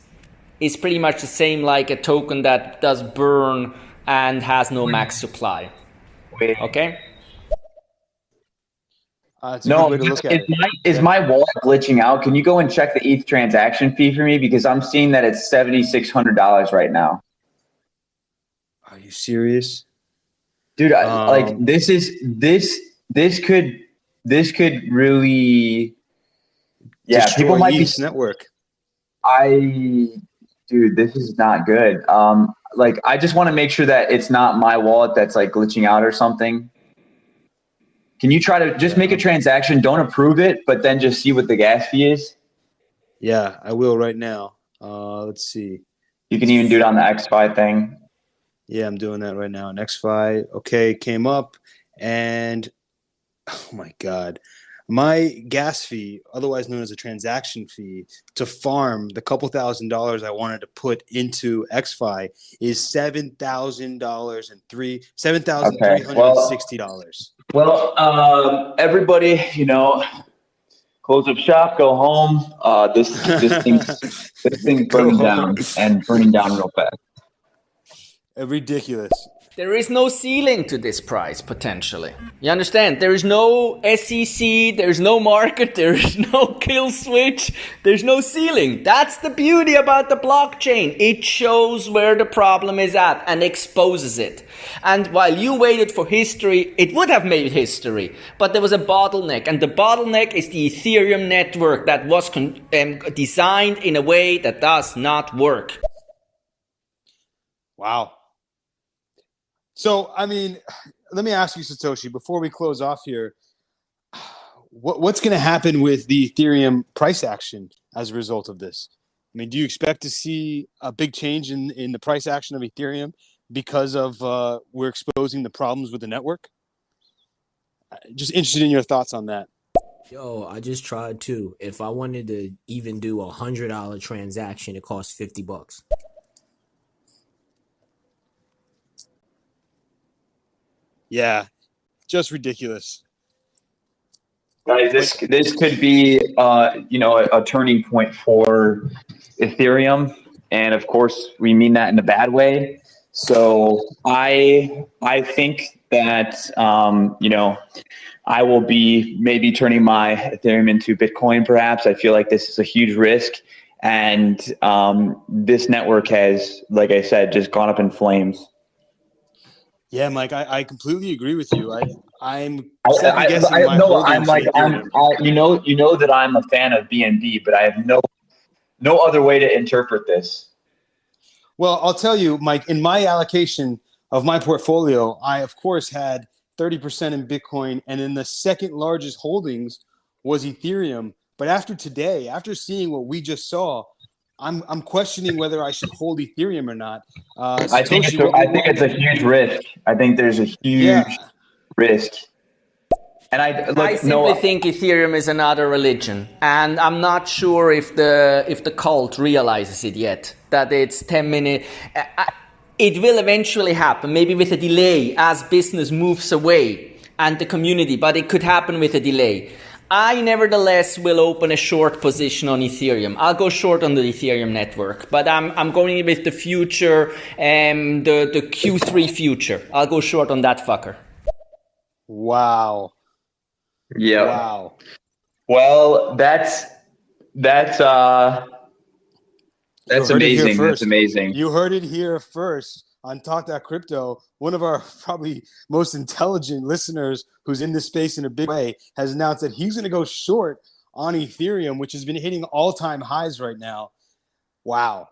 is pretty much the same like a token that does burn and has no max supply. Okay? No, is my wallet glitching out? Can you go and check the ETH transaction fee for me? Because I'm seeing that it's $7,600 right now. Are you serious? Dude, this could really, destroy people might ETH's be network. Dude, this is not good. I just want to make sure that it's not my wallet that's like glitching out or something. Can you try to just make a transaction? Don't approve it, but then just see what the gas fee is. Yeah, I will right now. Let's see. You can even do it on the XFai thing. Yeah, I'm doing that right now. And XFai, okay, came up, and oh my God. My gas fee, otherwise known as a transaction fee, to farm the couple $1,000s I wanted to put into XFai is $7,360. Well, everybody, close up shop, go home. This thing's burning down and burning down real fast. Ridiculous. There is no ceiling to this price, potentially. You understand? There is no SEC, there's no market, there is no kill switch, there's no ceiling. That's the beauty about the blockchain. It shows where the problem is at and exposes it. And while you waited for history, it would have made history. But there was a bottleneck, and the bottleneck is the Ethereum network that was designed in a way that does not work. Wow. So, I mean, let me ask you, Satoshi, before we close off here, what's going to happen with the Ethereum price action as a result of this? I mean, do you expect to see a big change in the price action of Ethereum because of we're exposing the problems with the network? Just interested in your thoughts on that. Yo, I just tried too. If I wanted to even do $100 transaction, it costs $50. Yeah, just ridiculous. Guys, this could be a turning point for Ethereum, and of course we mean that in a bad way. So I think that I will be maybe turning my Ethereum into Bitcoin. Perhaps I feel like this is a huge risk, and this network has, like I said, just gone up in flames. Yeah, Mike, I completely agree with you. I'm that I'm a fan of BNB, but I have no other way to interpret this. Well, I'll tell you, Mike, in my allocation of my portfolio, I of course had 30% in Bitcoin, and then the second largest holdings was Ethereum. But after today, after seeing what we just saw, I'm questioning whether I should hold Ethereum or not. I think it's a huge risk. I think there's a huge risk. And I simply think Ethereum is another religion, and I'm not sure if the cult realizes it yet. That it's 10 minutes. It will eventually happen, maybe with a delay as business moves away and the community, but it could happen with a delay. I nevertheless will open a short position on Ethereum. I'll go short on the Ethereum network, but I'm going with the future, the Q3 future. I'll go short on that fucker. Wow. Yeah. Wow. Well, that's amazing. That's amazing. You heard it here first on Talk.Crypto. One of our probably most intelligent listeners who's in this space in a big way has announced that he's going to go short on Ethereum, which has been hitting all-time highs right now. Wow.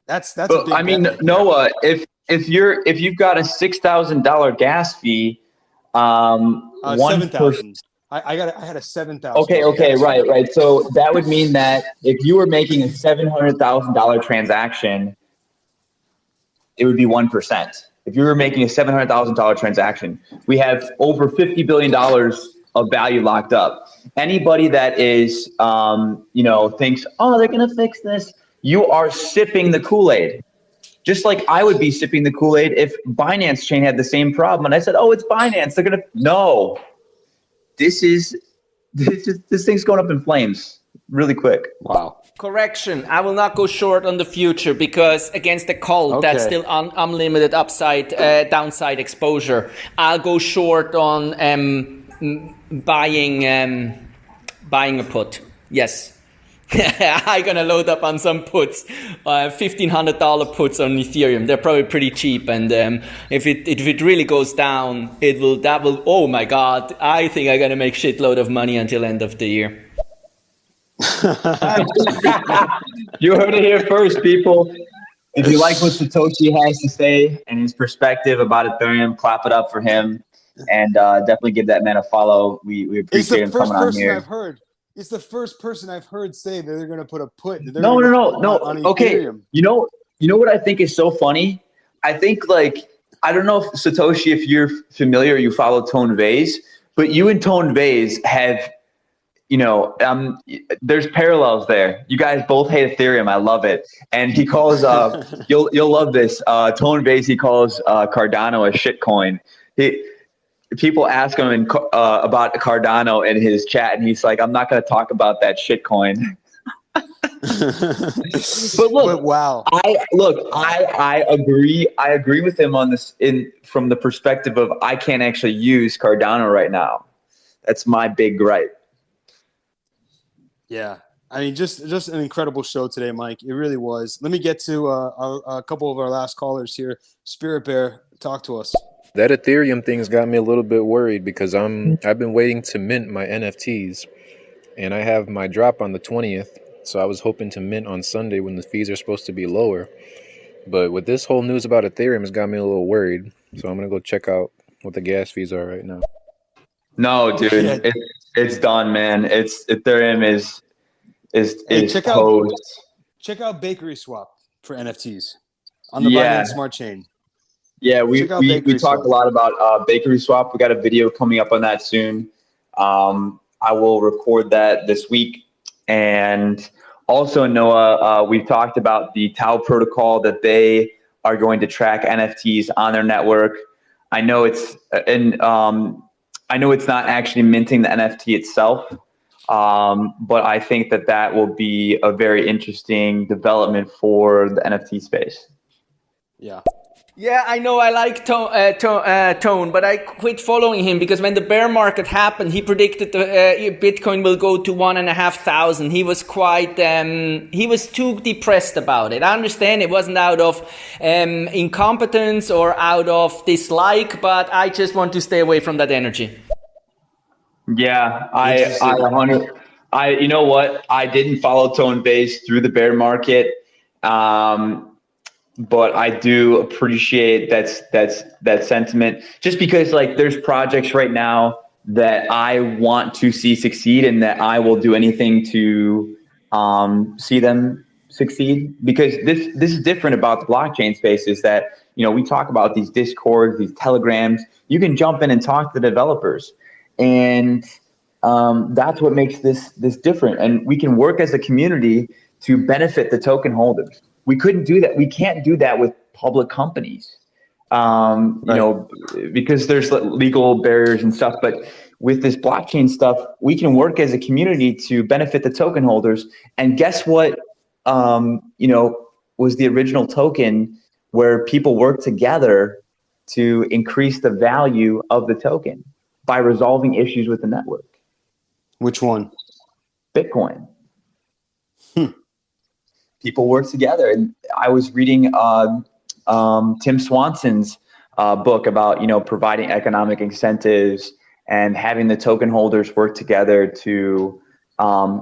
That's a big I mean, Noah, if you've got a $6,000 gas fee, 7,000. I had a 7,000. Okay, right. So that would mean that if you were making a $700,000 transaction, it would be 1%. If you were making a $700,000 transaction, we have over $50 billion of value locked up. Anybody that is, thinks, oh, they're going to fix this, you are sipping the Kool-Aid. Just like I would be sipping the Kool-Aid if Binance Chain had the same problem. And I said, oh, it's Binance. They're going to, no. This thing's going up in flames really quick. Wow. Correction. I will not go short on the future because against the cult, that's still unlimited downside exposure. I'll go short on buying a put. Yes. I'm going to load up on some puts, $1,500 puts on Ethereum. They're probably pretty cheap. And if it really goes down, oh my God, I think I'm going to make shitload of money until end of the year. You heard it here first, people. If you like what Satoshi has to say and his perspective about Ethereum, clap it up for him. And definitely give that man a follow. We appreciate him coming on here. It's the first person I've heard say that they're going to put a put. No. Okay. Ethereum. You know what I think is so funny? I think I don't know if Satoshi, if you're familiar, you follow Tone Vase, but you and Tone Vase have, there's parallels there. You guys both hate Ethereum. I love it. And he calls, you'll love this. Tone Vase, he calls Cardano a shitcoin. People ask him about Cardano in his chat, and he's like, I'm not going to talk about that shit coin. But look, But wow. I agree with him on this from the perspective of I can't actually use Cardano right now. That's my big gripe. Yeah. I mean, just an incredible show today, Mike. It really was. Let me get to a couple of our last callers here. Spirit Bear, talk to us. That Ethereum thing's got me a little bit worried because I've been waiting to mint my NFTs, and I have my drop on the 20th. So I was hoping to mint on Sunday when the fees are supposed to be lower. But with this whole news about Ethereum, it's got me a little worried. So I'm gonna go check out what the gas fees are right now. No, dude, it's done, man. It's Ethereum is check out Bakery Swap for NFTs on the Binance Smart Chain. Yeah, we talked a lot about Bakery Swap. We got a video coming up on that soon. I will record that this week. And also, Noah, we've talked about the Tau protocol that they are going to track NFTs on their network. I know it's not actually minting the NFT itself, but I think that will be a very interesting development for the NFT space. Yeah. Yeah, I know I like Tone, but I quit following him because when the bear market happened, he predicted the Bitcoin will go to 1,500. He was he was too depressed about it. I understand it wasn't out of incompetence or out of dislike, but I just want to stay away from that energy. Yeah, you know what? I didn't follow Tone Base through the bear market. But I do appreciate that sentiment, just because like there's projects right now that I want to see succeed and that I will do anything to see them succeed, because this is different about the blockchain space is that, you know, we talk about these Discords, these Telegrams, you can jump in and talk to the developers, and that's what makes this different, and we can work as a community to benefit the token holders. We couldn't do that. We can't do that with public companies, you know, because there's legal barriers and stuff. But with this blockchain stuff, we can work as a community to benefit the token holders. And guess what, you know, was the original token where people work together to increase the value of the token by resolving issues with the network. Which one? Bitcoin. People work together. And I was reading Tim Swanson's book about, you know, providing economic incentives and having the token holders work together to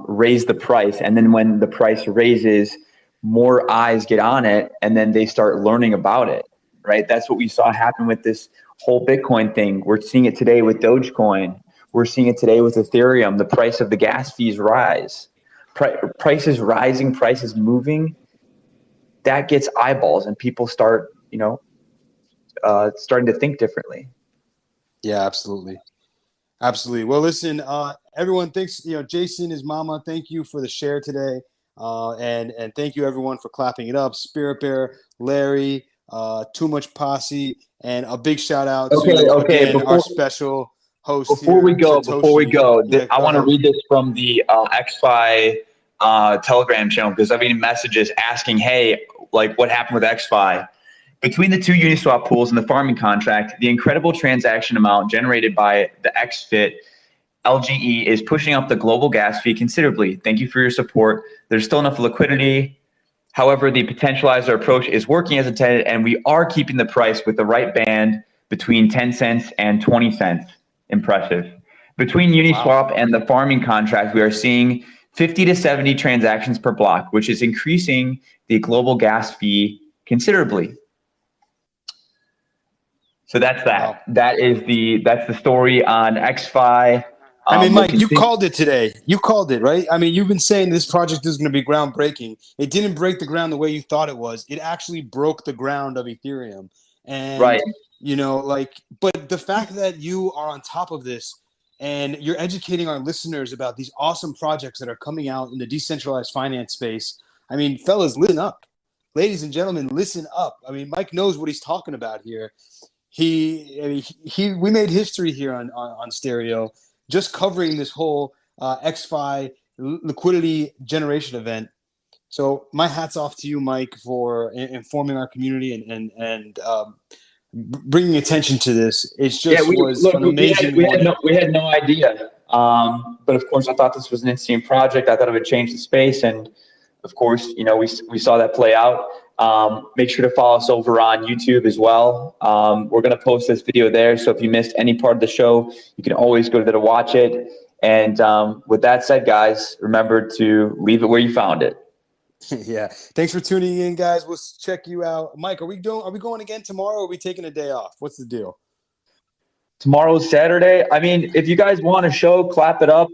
raise the price. And then when the price raises, more eyes get on it, and then they start learning about it, right? That's what we saw happen with this whole Bitcoin thing. We're seeing it today with DogeCoin. We're seeing it today with Ethereum. The price of the gas fees rise. Prices rising, prices moving, that gets eyeballs, and people start, you know, starting to think differently. Yeah, absolutely. Absolutely. Well, listen, everyone, thanks. You know, Jason, his mama, thank you for the share today. And thank you everyone for clapping it up. Spirit Bear, Larry, Too Much Posse, and a big shout out to our special host. Before we go, I want to read this from the XFai Telegram channel, because I've been messages asking, hey, like what happened with XFai? Between the two Uniswap pools and the farming contract, the incredible transaction amount generated by the XFai LGE is pushing up the global gas fee considerably. Thank you for your support. There's still enough liquidity. However, the potentializer approach is working as intended, and we are keeping the price with the right band between 10 cents and 20 cents. Impressive. Between Uniswap and the farming contract, we are seeing 50 to 70 transactions per block, which is increasing the global gas fee considerably. So that's that. That's the story on XFai. I mean, Mike, you called it today. You called it, right? I mean, you've been saying this project is going to be groundbreaking. It didn't break the ground the way you thought it was. It actually broke the ground of Ethereum. And, you know, like, but the fact that you are on top of this and you're educating our listeners about these awesome projects that are coming out in the decentralized finance space. I mean, fellas, listen up. Ladies and gentlemen, listen up. I mean, Mike knows what he's talking about here. We made history here on Stereo, just covering this whole XFai liquidity generation event. So my hat's off to you, Mike, for informing our community and bringing attention to this. It's just an amazing morning. We had no idea. But of course, I thought this was an interesting project. I thought it would change the space, and of course, we saw that play out. Make sure to follow us over on YouTube as well. We're going to post this video there, so if you missed any part of the show, you can always go there to watch it. And with that said, guys, remember to leave it where you found it. Yeah. Thanks for tuning in, guys. We'll check you out. Mike, are we going again tomorrow, or are we taking a day off? What's the deal? Tomorrow's Saturday. I mean, if you guys want a show, clap it up.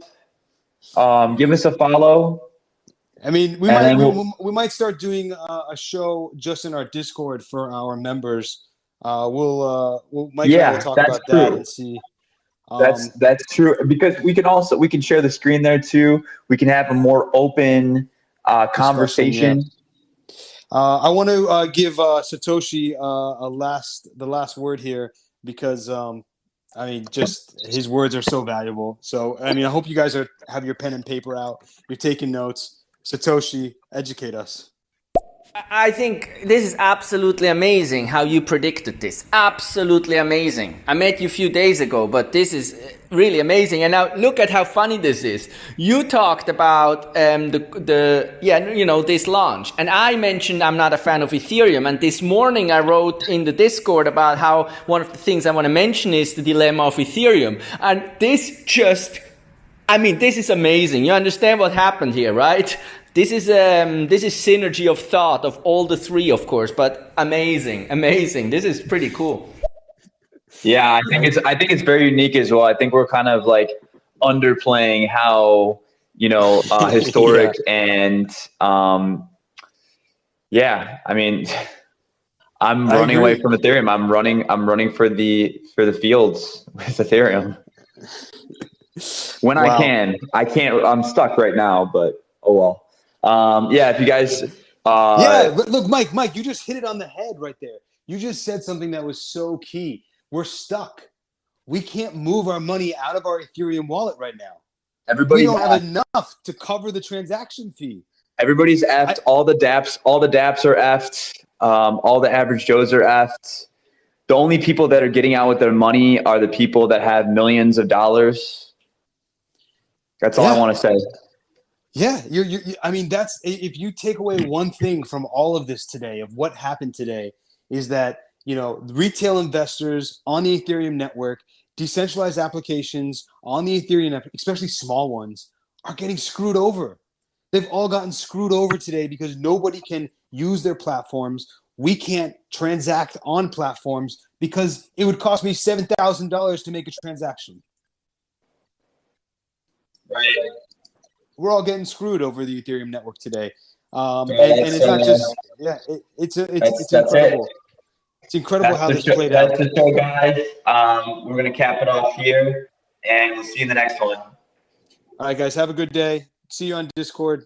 Give us a follow. I mean, we might start doing a show just in our Discord for our members. Mike and I will talk about that and see. That's true, because we can share the screen there too. We can have a more open conversation. Yeah. I want to give Satoshi the last word here, because just his words are so valuable. So I hope you guys have your pen and paper out. You're taking notes. Satoshi, educate us. I think this is absolutely amazing how you predicted this. Absolutely amazing. I met you a few days ago, but this is really amazing. And now look at how funny this is. You talked about this launch, and I mentioned I'm not a fan of Ethereum. And this morning I wrote in the Discord about how one of the things I want to mention is the dilemma of Ethereum. And this is amazing. You understand what happened here, right? This is synergy of thought of all the three, of course, but amazing. This is pretty cool. Yeah, I think it's very unique as well. I think we're kind of like underplaying how historic and I'm running away from Ethereum. I'm running for the fields with Ethereum. When I can. I'm stuck right now, but oh well. If you guys but look, Mike, you just hit it on the head right there. You just said something that was so key. We're stuck. We can't move our money out of our Ethereum wallet right now. We don't have enough to cover the transaction fee. Everybody's effed. All the dApps are effed. All the average Joes are effed. The only people that are getting out with their money are the people that have millions of dollars. That's all I want to say. Yeah, that's, if you take away one thing from all of this today, of what happened today, is that retail investors on the Ethereum network, decentralized applications on the Ethereum network, especially small ones, are getting screwed over. They've all gotten screwed over today because nobody can use their platforms. We can't transact on platforms because it would cost me $7,000 to make a transaction. Right. We're all getting screwed over the Ethereum network today, and it's not just it's incredible. It's incredible how this played out. That's the show, guys. We're gonna cap it off here, and we'll see you in the next one. All right, guys, have a good day. See you on Discord.